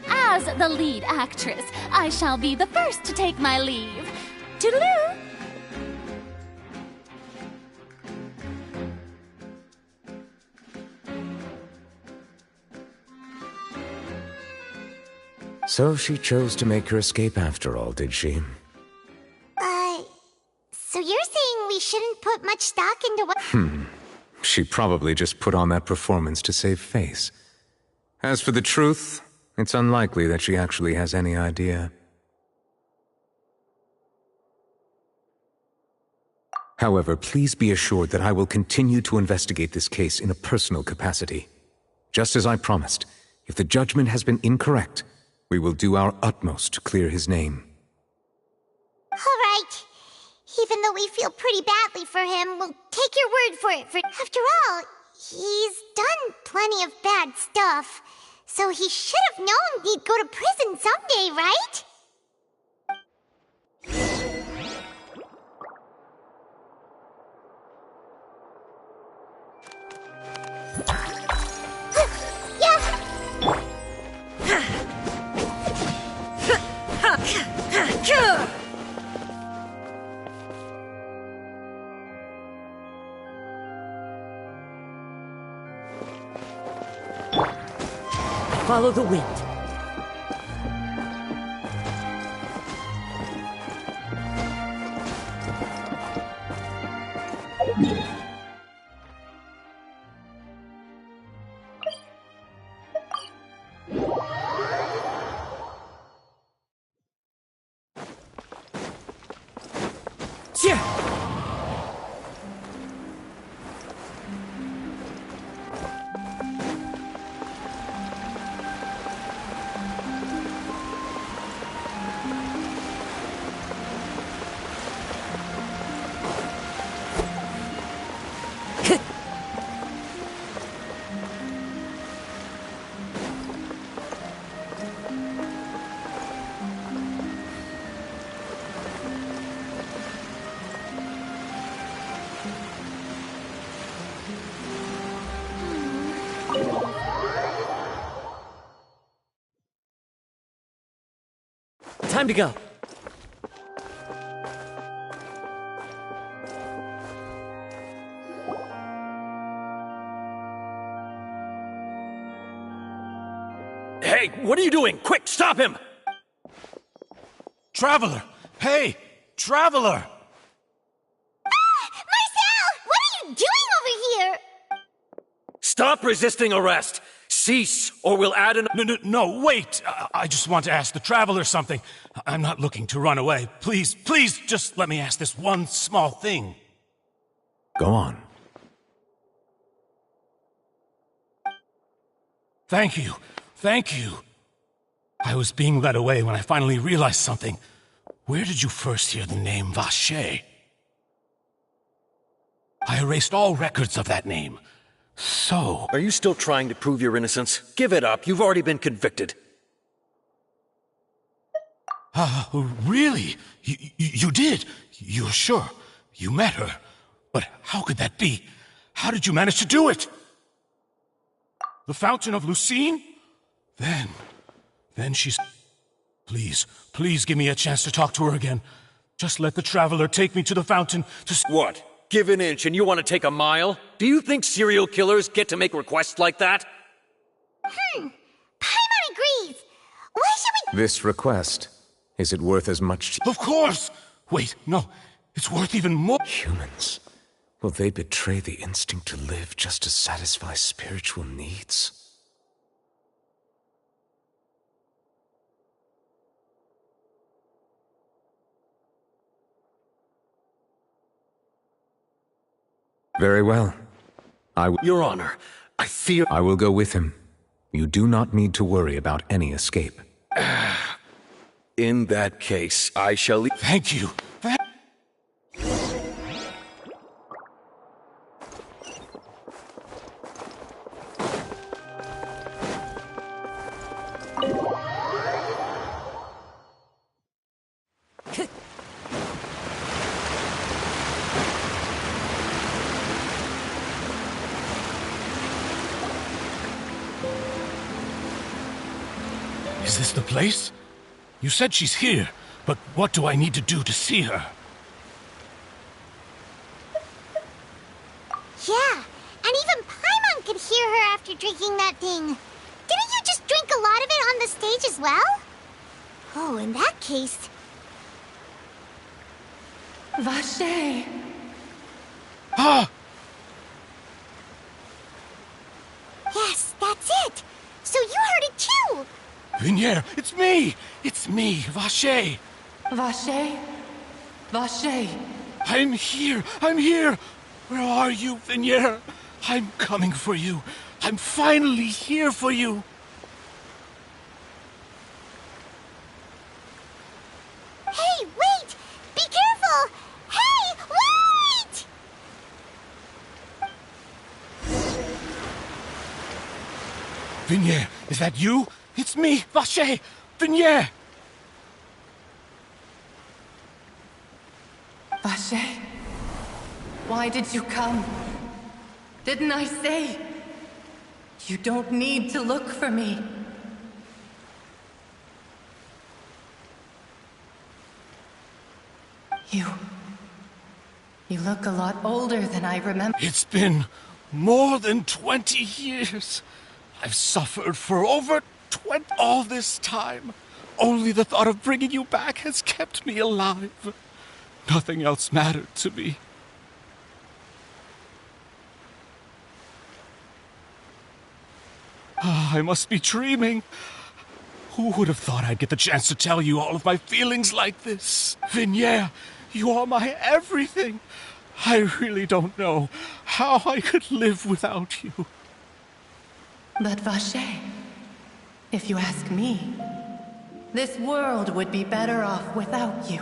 As the lead actress, I shall be the first to take my leave. Toodaloo! So she chose to make her escape after all, did she? So you're saying we shouldn't put much stock into what... She probably just put on that performance to save face. As for the truth, it's unlikely that she actually has any idea. However, please be assured that I will continue to investigate this case in a personal capacity. Just as I promised, if the judgment has been incorrect, we will do our utmost to clear his name. All right. Even though we feel pretty badly for him, we'll take your word for it. After all, he's done plenty of bad stuff. So he should have known he'd go to prison someday, right? Follow the wind. Time to go. Hey, what are you doing? Quick, stop him! Traveler! Hey! Traveler! Marcel! What are you doing over here? Stop resisting arrest! Cease, or we'll add an... No, wait! I just want to ask the Traveler something. I'm not looking to run away. Please, just let me ask this one small thing. Go on. Thank you. I was being led away when I finally realized something. Where did you first hear the name Vacher? I erased all records of that name. So... Are you still trying to prove your innocence? Give it up. You've already been convicted. Really? You did? You're sure? You met her? But how could that be? How did you manage to do it? The Fountain of Lucine? Then she's... Please give me a chance to talk to her again. Just let the Traveler take me to the fountain to... What? Give an inch and you want to take a mile? Do you think serial killers get to make requests like that? Paimon agrees. Why should we... This request, is it worth as much... Of course! Wait, no. It's worth even more... Humans. Will they betray the instinct to live just to satisfy spiritual needs? Very well. Your Honor, I fear... I will go with him. You do not need to worry about any escape. In that case, I shall... Thank you. Is this the place? You said she's here, but what do I need to do to see her? Yeah, and even Paimon could hear her after drinking that thing. Didn't you just drink a lot of it on the stage as well? Oh, in that case... Vacher! Ah! Yes, that's it! So you heard it too! Vignere, it's me! It's me, Vacher! Vacher? Vacher! I'm here! I'm here! Where are you, Vignere? I'm coming for you. I'm finally here for you. Hey, wait! Be careful! Hey, wait! Vignere, is that you? It's me, Vacher! Vignere! Vacher? Why did you come? Didn't I say? You don't need to look for me. You look a lot older than I remember. It's been more than 20 years. I've suffered for over 20 all this time. Only the thought of bringing you back has kept me alive. Nothing else mattered to me. I must be dreaming. Who would have thought I'd get the chance to tell you all of my feelings like this? Vignere, you are my everything. I really don't know how I could live without you. But Vacher, if you ask me, this world would be better off without you.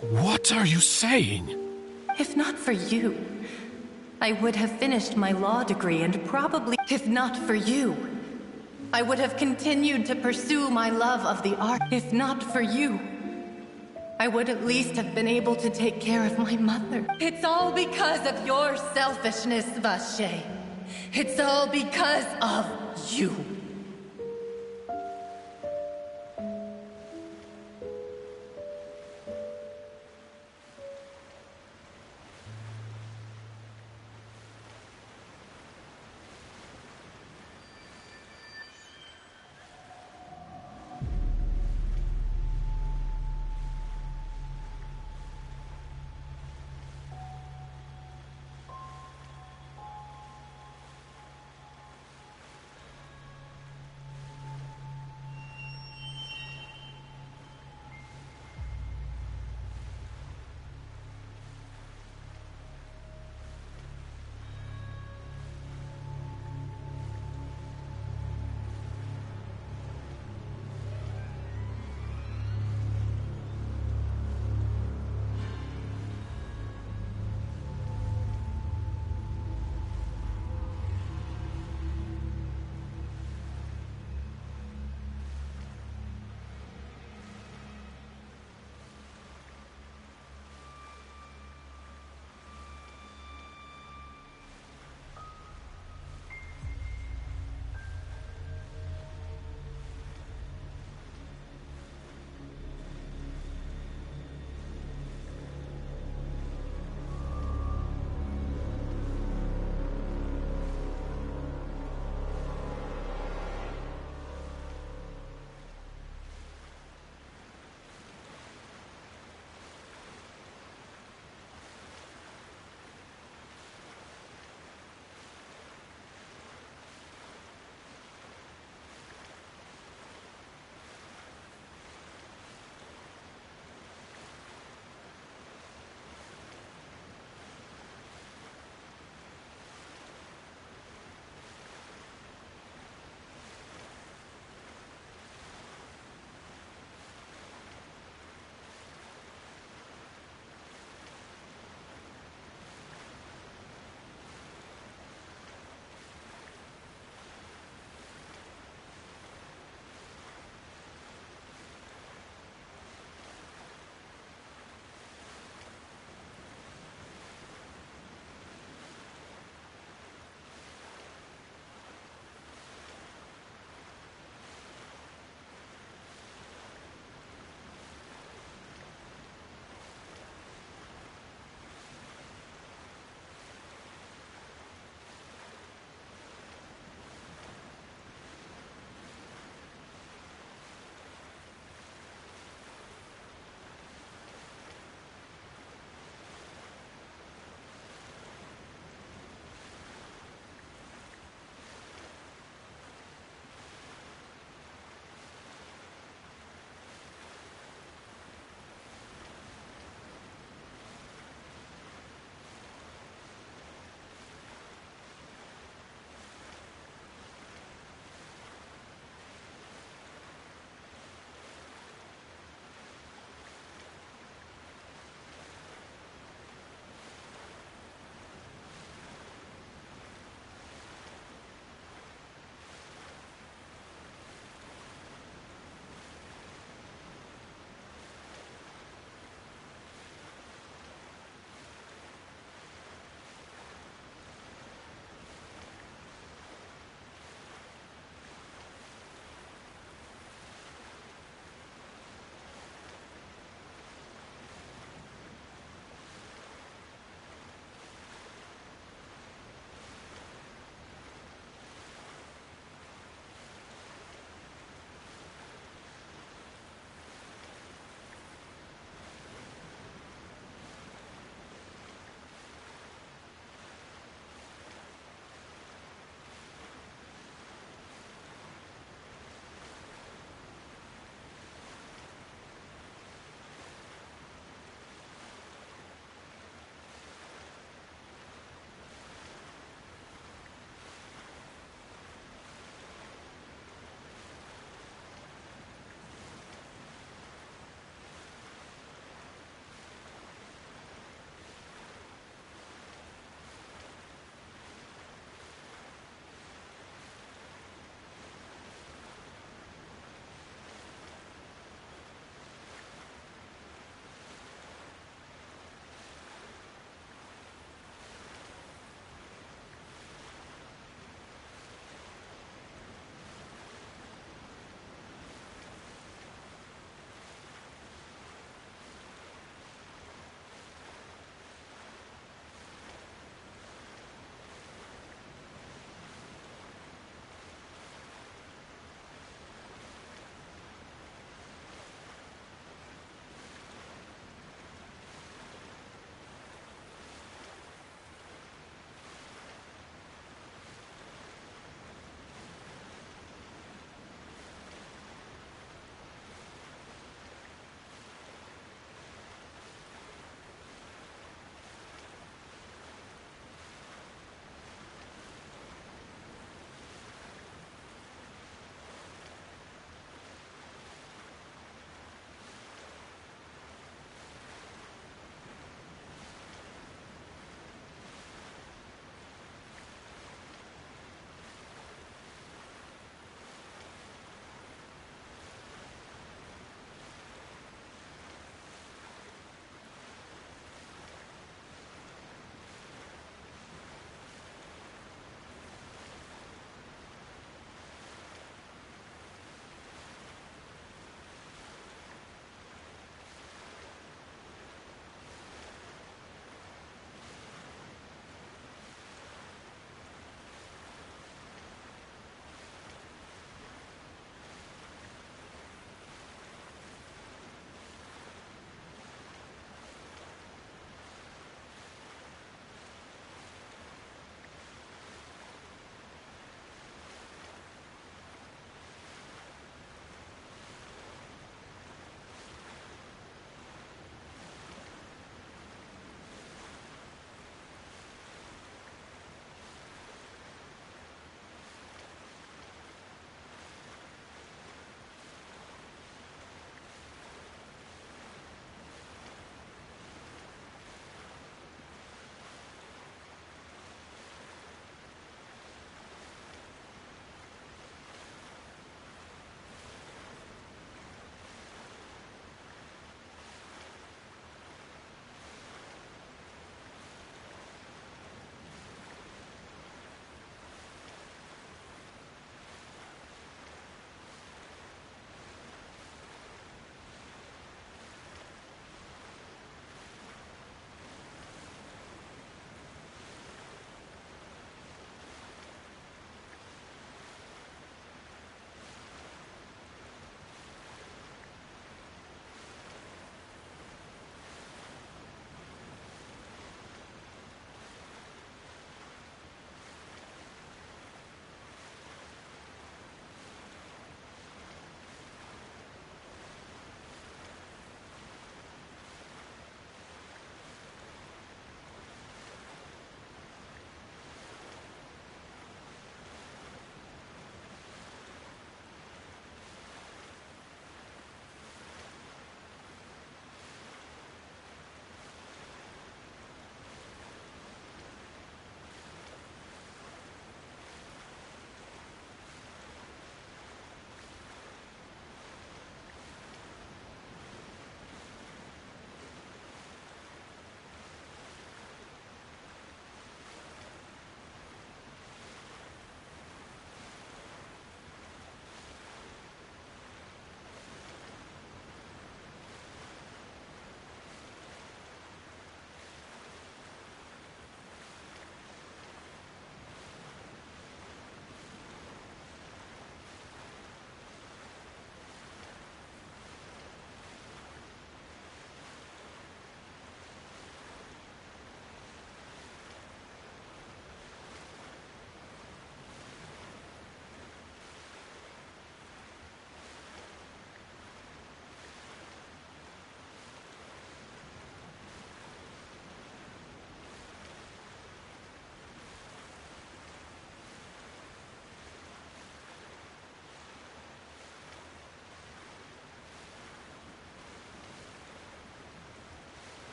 What are you saying? If not for you, I would have finished my law degree and probably... If not for you, I would have continued to pursue my love of the art. If not for you, I would at least have been able to take care of my mother. It's all because of your selfishness, Vacher. It's all because of you.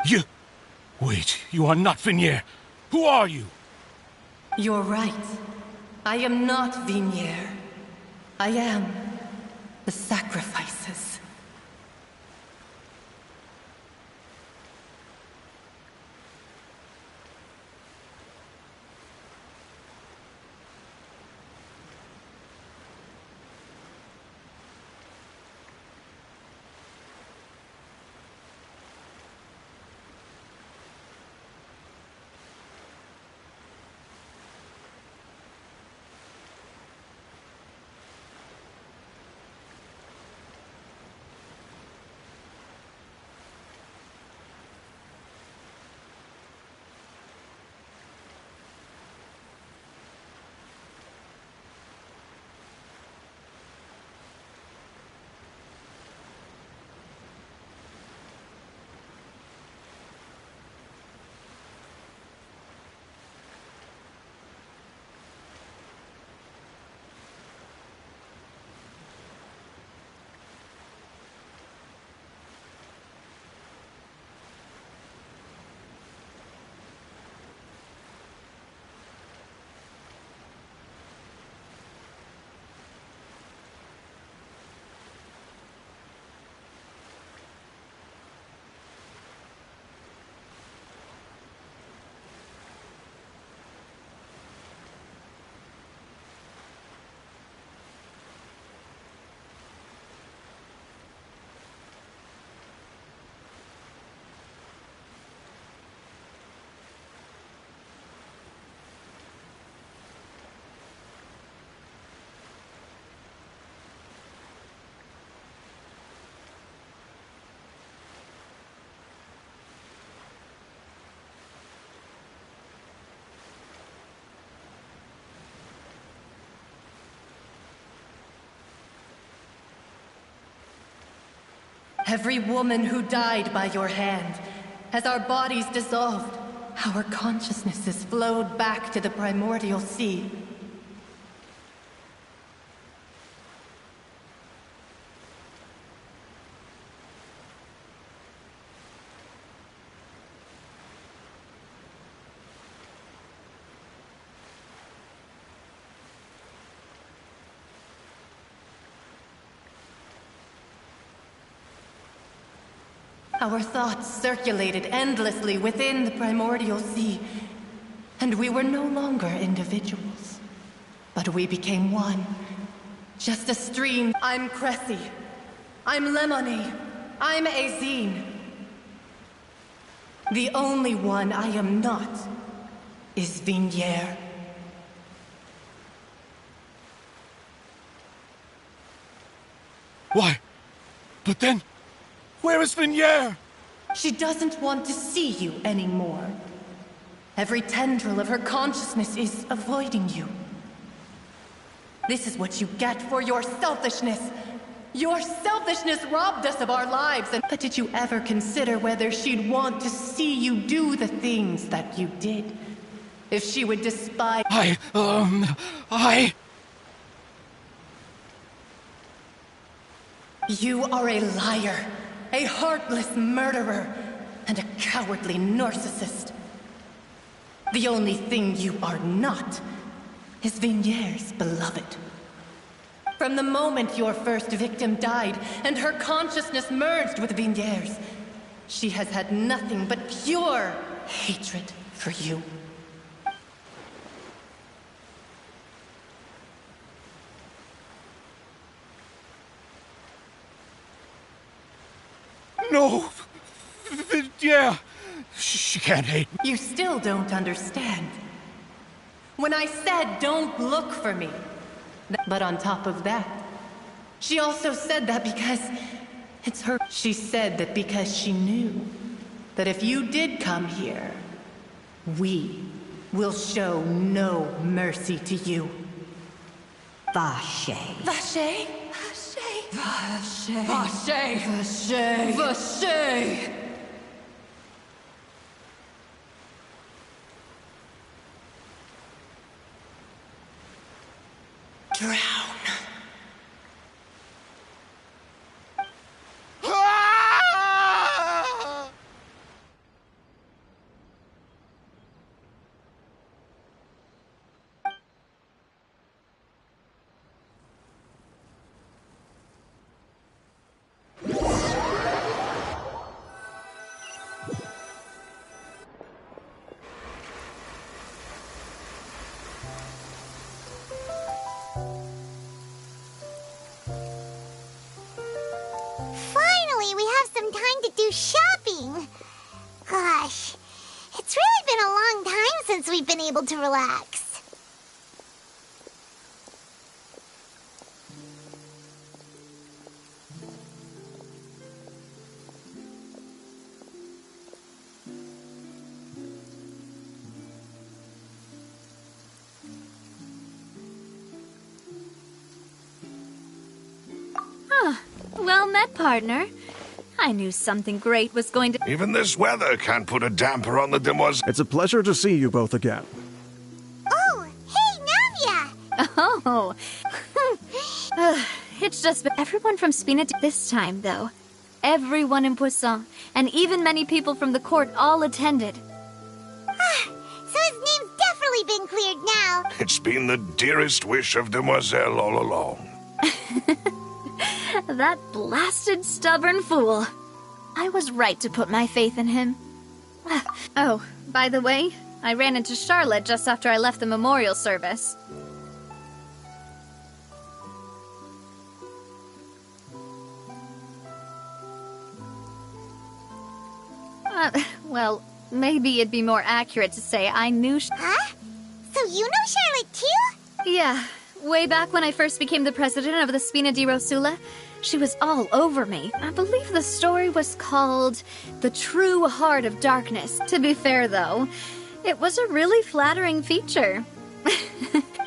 You... Wait, you are not Vignier. Who are you? You're right. I am not Vignier. I am the sacrifices. Every woman who died by your hand, as our bodies dissolved, our consciousnesses flowed back to the primordial sea. Our thoughts circulated endlessly within the primordial sea, and we were no longer individuals. But we became one. Just a stream. I'm Cressy. I'm Lemony. I'm Azine. The only one I am not is Vignier. Why? But then... where is Vignier? She doesn't want to see you anymore. Every tendril of her consciousness is avoiding you. This is what you get for your selfishness. Your selfishness robbed us of our lives, but did you ever consider whether she'd want to see you do the things that you did? If she would despise... You are a liar, a heartless murderer, and a cowardly narcissist. The only thing you are not is Vignier's beloved. From the moment your first victim died and her consciousness merged with Vignier's, she has had nothing but pure hatred for you. No! Yeah! She can't hate me. You still don't understand. When I said don't look for me. But on top of that, she also said that because it's her. She said that because she knew that if you did come here, we will show no mercy to you. Vache. Vache? Vache. Vache. Vache. Vache. Drown. you shopping. Gosh, it's really been a long time since we've been able to relax. Well met, partner. I knew something great was going to... Even this weather can't put a damper on the demoiselle. It's a pleasure to see you both again. Oh, hey, Navia! Oh. It's just been everyone from Spina... This time, though, everyone in Poisson, and even many people from the court all attended. So his name's definitely been cleared now. It's been the dearest wish of Demoiselle all along. That blasted stubborn fool. I was right to put my faith in him. Oh, by the way, I ran into Charlotte just after I left the memorial service. Well, maybe it'd be more accurate to say I knew Huh? So you know Charlotte too? Yeah. Way back when I first became the president of the Spina di Rosula, she was all over me. I believe the story was called The True Heart of Darkness. To be fair, though, it was a really flattering feature.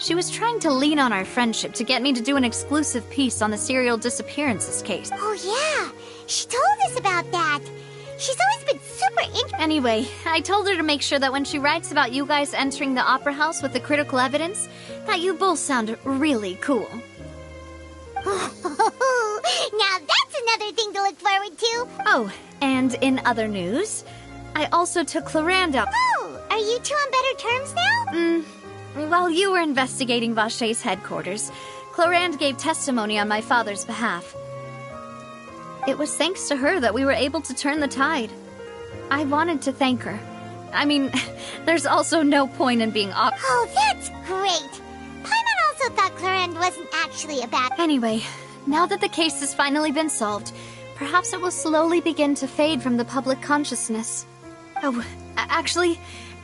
She was trying to lean on our friendship to get me to do an exclusive piece on the serial disappearances case. Oh yeah, she told us about that. She's always been super Anyway, I told her to make sure that when she writes about you guys entering the opera house with the critical evidence, that you both sound really cool. Now that's another thing to look forward to. Oh, and in other news, I also took Clorinde out. Oh, are you two on better terms now? While you were investigating Vaché's headquarters, Clorinde gave testimony on my father's behalf. It was thanks to her that we were able to turn the tide. I wanted to thank her. I mean, there's also no point in being off. Oh, that's great. Paimon also thought Clorinde wasn't actually a bad... Anyway, now that the case has finally been solved, perhaps it will slowly begin to fade from the public consciousness. Oh, actually,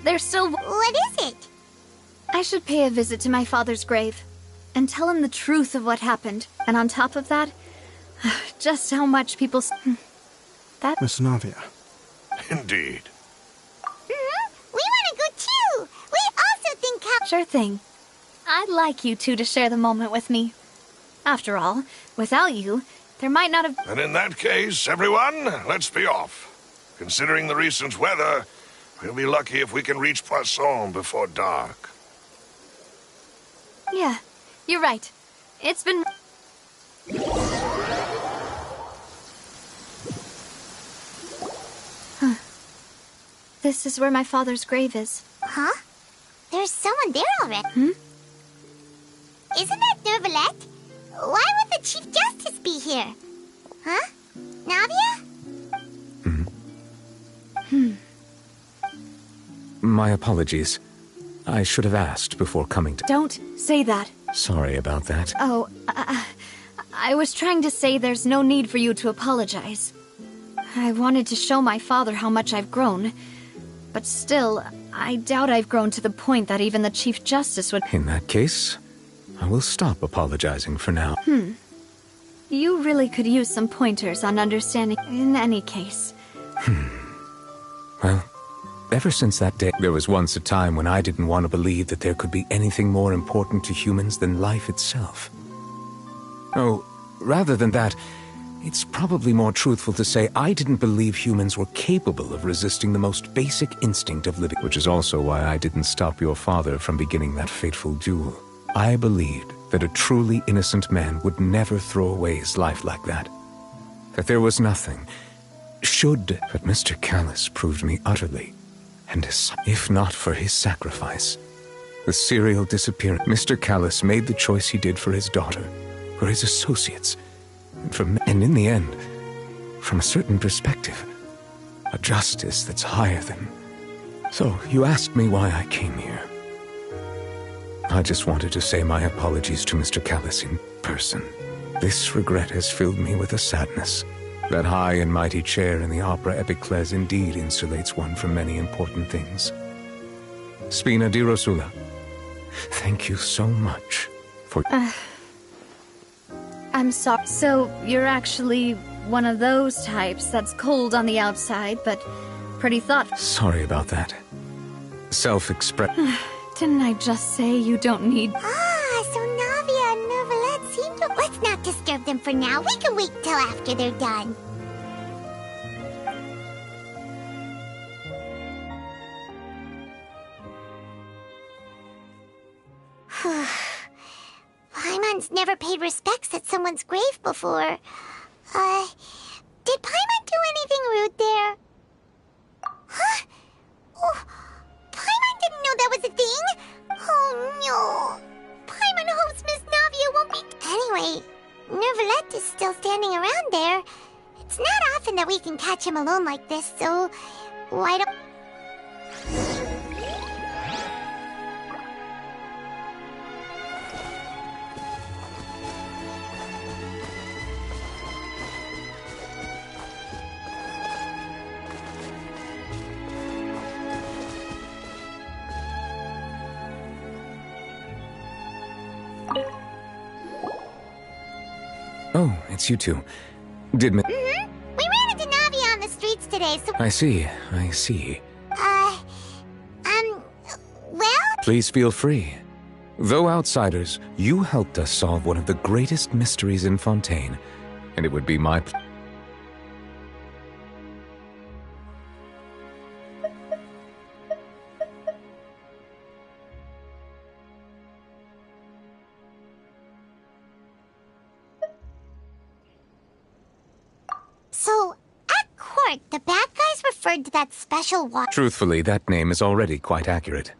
there's still... What is it? I should pay a visit to my father's grave and tell him the truth of what happened. And on top of that, just how much people... That... Miss Navia. Indeed. We want to go too! We also think Sure thing. I'd like you two to share the moment with me. After all, without you, there might not have... And in that case, everyone, let's be off. Considering the recent weather, we'll be lucky if we can reach Poisson before dark. Yeah, you're right. It's been... This is where my father's grave is. Huh? There's someone there already. Isn't that Neuvillette? Why would the Chief Justice be here? Huh? Navia? My apologies. I should have asked before coming to... Don't say that. Sorry about that. Oh, I was trying to say there's no need for you to apologize. I wanted to show my father how much I've grown. But still, I doubt I've grown to the point that even the Chief Justice would... In that case, I will stop apologizing for now. You really could use some pointers on understanding in any case. Well, ever since that day, there was once a time when I didn't want to believe that there could be anything more important to humans than life itself. Oh, rather than that, it's probably more truthful to say I didn't believe humans were capable of resisting the most basic instinct of living, which is also why I didn't stop your father from beginning that fateful duel. I believed that a truly innocent man would never throw away his life like that. That there was nothing, but Mr. Callis proved me utterly, and if not for his sacrifice, the serial disappearance. Mr. Callis made the choice he did for his daughter, for his associates, and in the end, from a certain perspective, a justice that's higher than... So, you asked me why I came here. I just wanted to say my apologies to Mr. Callis in person. This regret has filled me with a sadness That high and mighty chair in the Opera Epiclese indeed insulates one from many important things. Spina di Rosula, thank you so much for... I'm sorry. So, you're actually one of those types that's cold on the outside, but pretty thoughtful. Sorry about that. Self-express... Didn't I just say you don't need... So Navia and Neuvillette seem to... Let's not disturb them for now. We can wait till after they're done. Paimon's never paid respects at someone's grave before. Did Paimon do anything rude there? Huh? Oh, Paimon didn't know that was a thing? Oh no. Paimon hopes Miss Navia won't be... Anyway, Neuvillette is still standing around there. It's not often that we can catch him alone like this, so... Why don't... Oh, it's you two. Did We ran into Navia on the streets today, so... I see. Well... Please feel free. Though outsiders, you helped us solve one of the greatest mysteries in Fontaine, and it would be my... So, at court, the bad guys referred to that special water... Truthfully, that name is already quite accurate.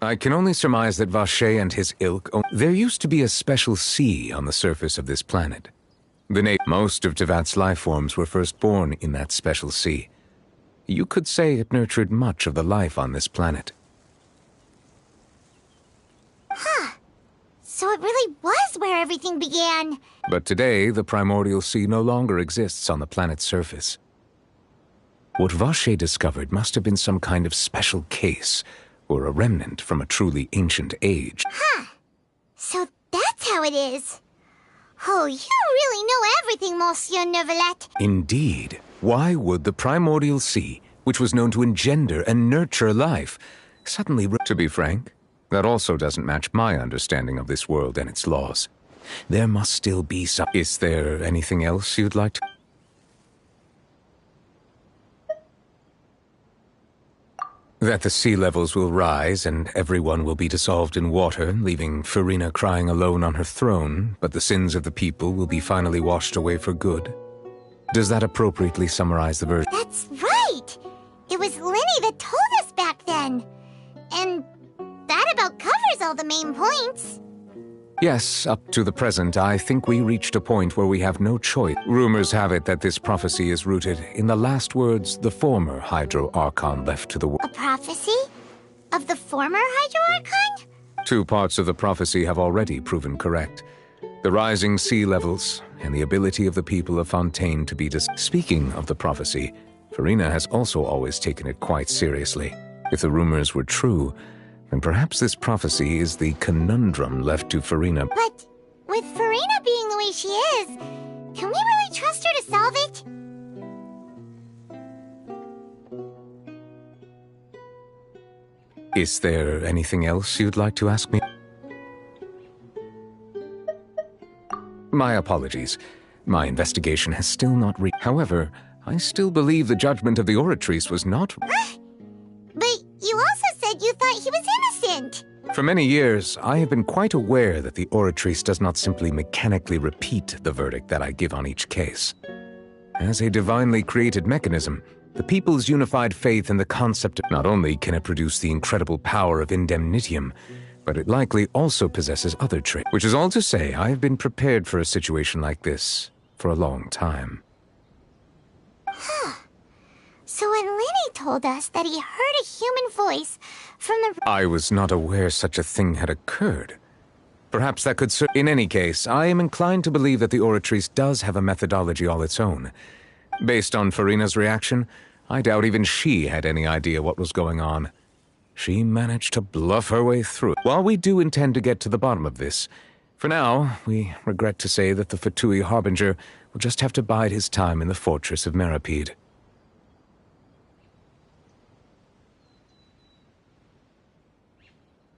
I can only surmise that Vacher and his ilk... There used to be a special sea on the surface of this planet. Most of Tevat's life forms were first born in that special sea. You could say it nurtured much of the life on this planet. Huh. So it really was where everything began. But today, the primordial sea no longer exists on the planet's surface. What Vacher discovered must have been some kind of special case, or a remnant from a truly ancient age. Huh. So that's how it is. Oh, you really know everything, Monsieur Neuvillette. Indeed. Why would the primordial sea, which was known to engender and nurture life, suddenly... To be frank, that also doesn't match my understanding of this world and its laws. There must still be some... Is there anything else you'd like to... That the sea levels will rise and everyone will be dissolved in water, leaving Furina crying alone on her throne, but the sins of the people will be finally washed away for good. Does that appropriately summarize the verse? That's right! It was Lyney that told us back then. And that about covers all the main points. Yes, up to the present, I think we reached a point where we have no choice. Rumors have it that this prophecy is rooted in the last words the former Hydro Archon left to the world. A prophecy? Of the former Hydro Archon? 2 parts of the prophecy have already proven correct. The rising sea levels, and the ability of the people of Fontaine to be Speaking of the prophecy, Furina has also always taken it quite seriously. If the rumors were true, then perhaps this prophecy is the conundrum left to Furina. But with Furina being the way she is, can we really trust her to solve it? Is there anything else you'd like to ask me? My apologies. My investigation has still not However, I still believe the judgment of the Oratrice was not... But you also said you thought he was innocent. For many years, I have been quite aware that the Oratrice does not simply mechanically repeat the verdict that I give on each case. As a divinely created mechanism, the people's unified faith in the concept of not only can it produce the incredible power of indemnitium, but it likely also possesses other traits. Which is all to say, I have been prepared for a situation like this for a long time. Huh. So when Lyney told us that he heard a human voice from the... I was not aware such a thing had occurred. Perhaps that could In any case, I am inclined to believe that the Oratrice does have a methodology all its own. Based on Farina's reaction, I doubt even she had any idea what was going on. She managed to bluff her way through. While we do intend to get to the bottom of this, for now, we regret to say that the Fatui Harbinger will just have to bide his time in the fortress of Meripede.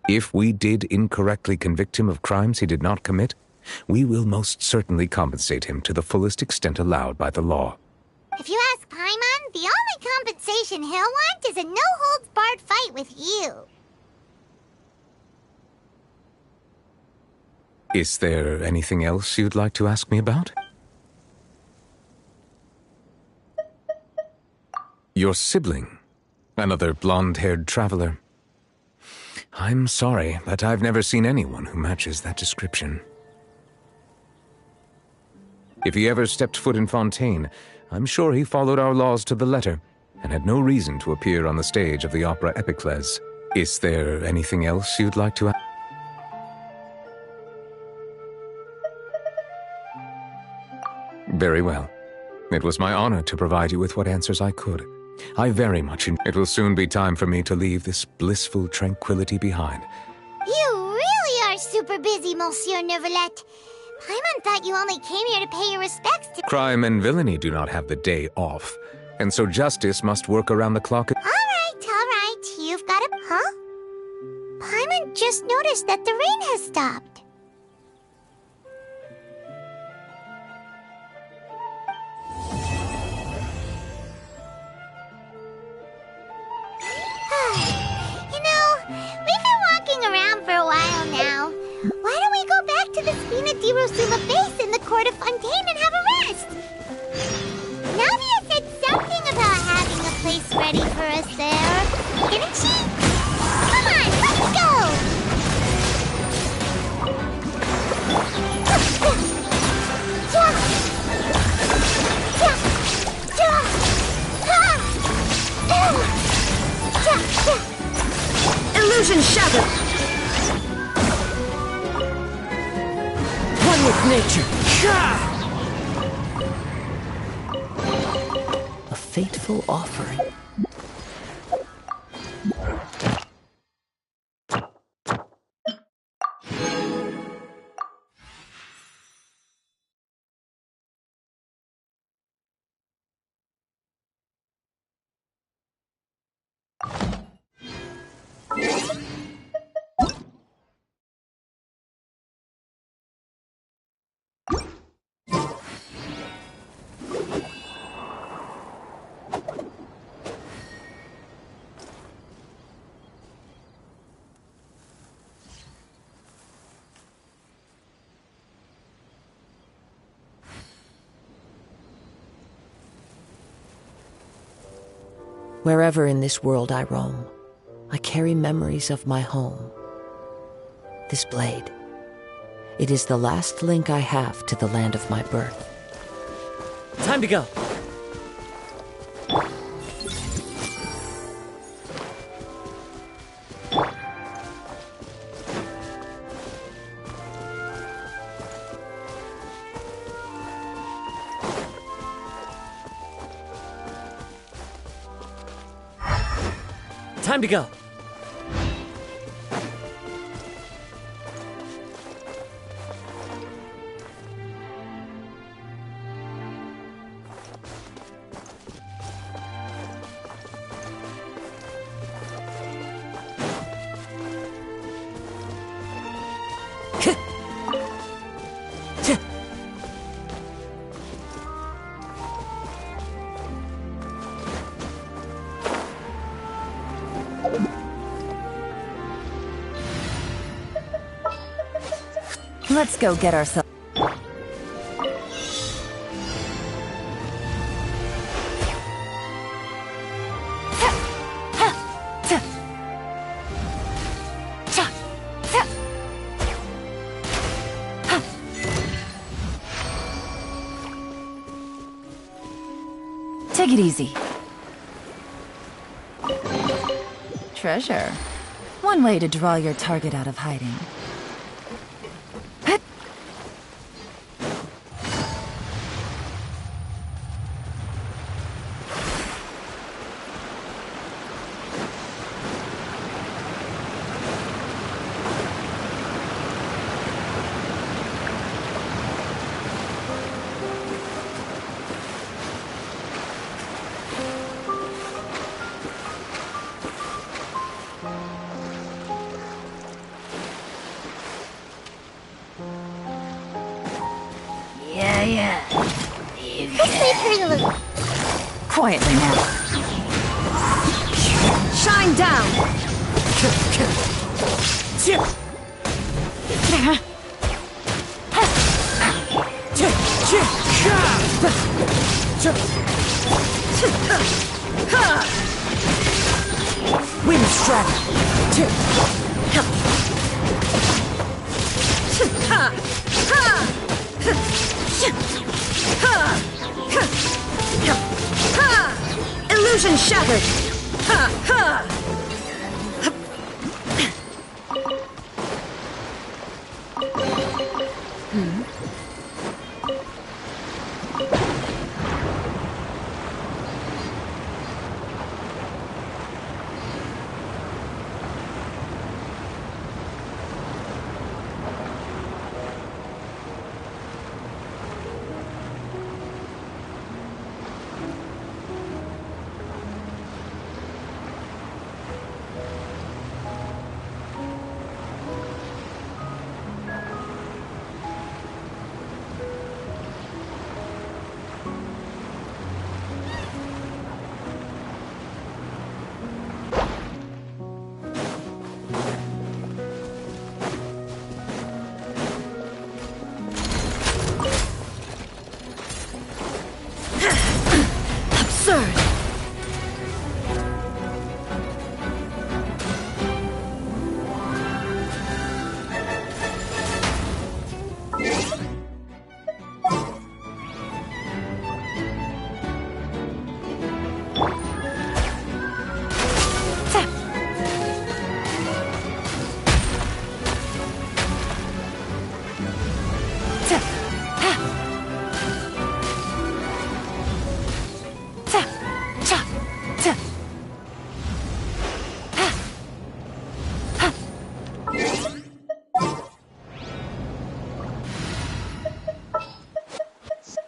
If we did incorrectly convict him of crimes he did not commit, we will most certainly compensate him to the fullest extent allowed by the law. If you ask Paimon, the only compensation he'll want is a no-holds-barred fight with you. Is there anything else you'd like to ask me about? Your sibling, another blonde-haired traveler. I'm sorry, but I've never seen anyone who matches that description. If he ever stepped foot in Fontaine, I'm sure he followed our laws to the letter and had no reason to appear on the stage of the opera Epicles. Is there anything else you'd like to ask? Very well. It was my honor to provide you with what answers I could. I very much It will soon be time for me to leave this blissful tranquility behind. You really are super busy, Monsieur Neuvillette. Paimon thought you only came here to pay your respects to— Crime and villainy do not have the day off, and so justice must work around the clock. All right. You've got a— Huh? Paimon just noticed that the rain has stopped. You know, we've been walking around for a while now. Why don't we go back to the Spina di Rosula base in the court of Fontaine and have a rest? Navia said something about having a place ready for us there, didn't she? Come on, let's go! Illusion shattered! One with nature! A fateful offering. Wherever in this world I roam, I carry memories of my home. This blade, it is the last link I have to the land of my birth. Time to go. Time to go. Let's go get ourselves. Take it easy. Treasure. One way to draw your target out of hiding. yeah. Let's make her look. Quietly now. Shine down! Wind strike! Illusion shattered!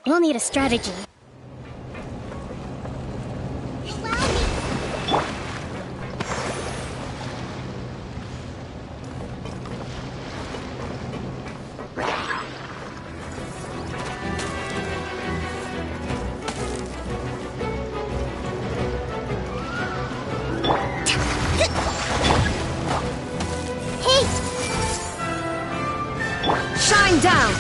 We'll need a strategy. Shine down!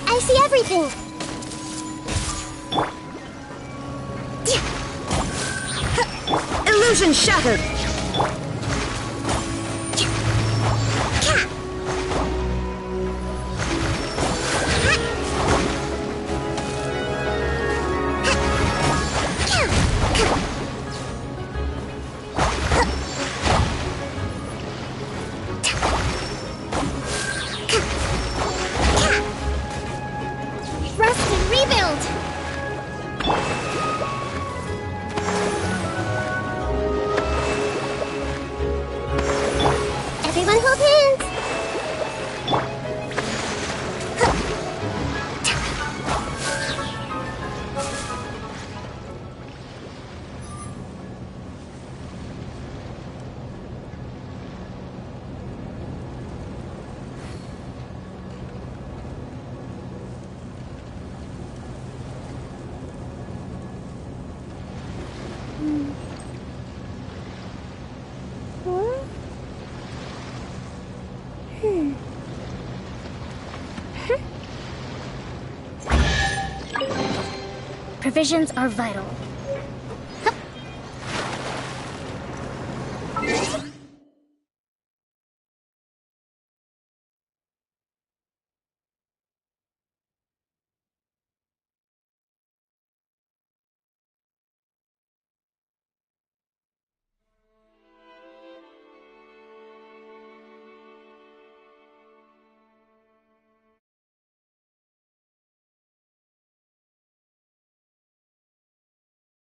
I see everything. Illusion shattered! Rest and rebuild. Everyone hold hands. Provisions are vital.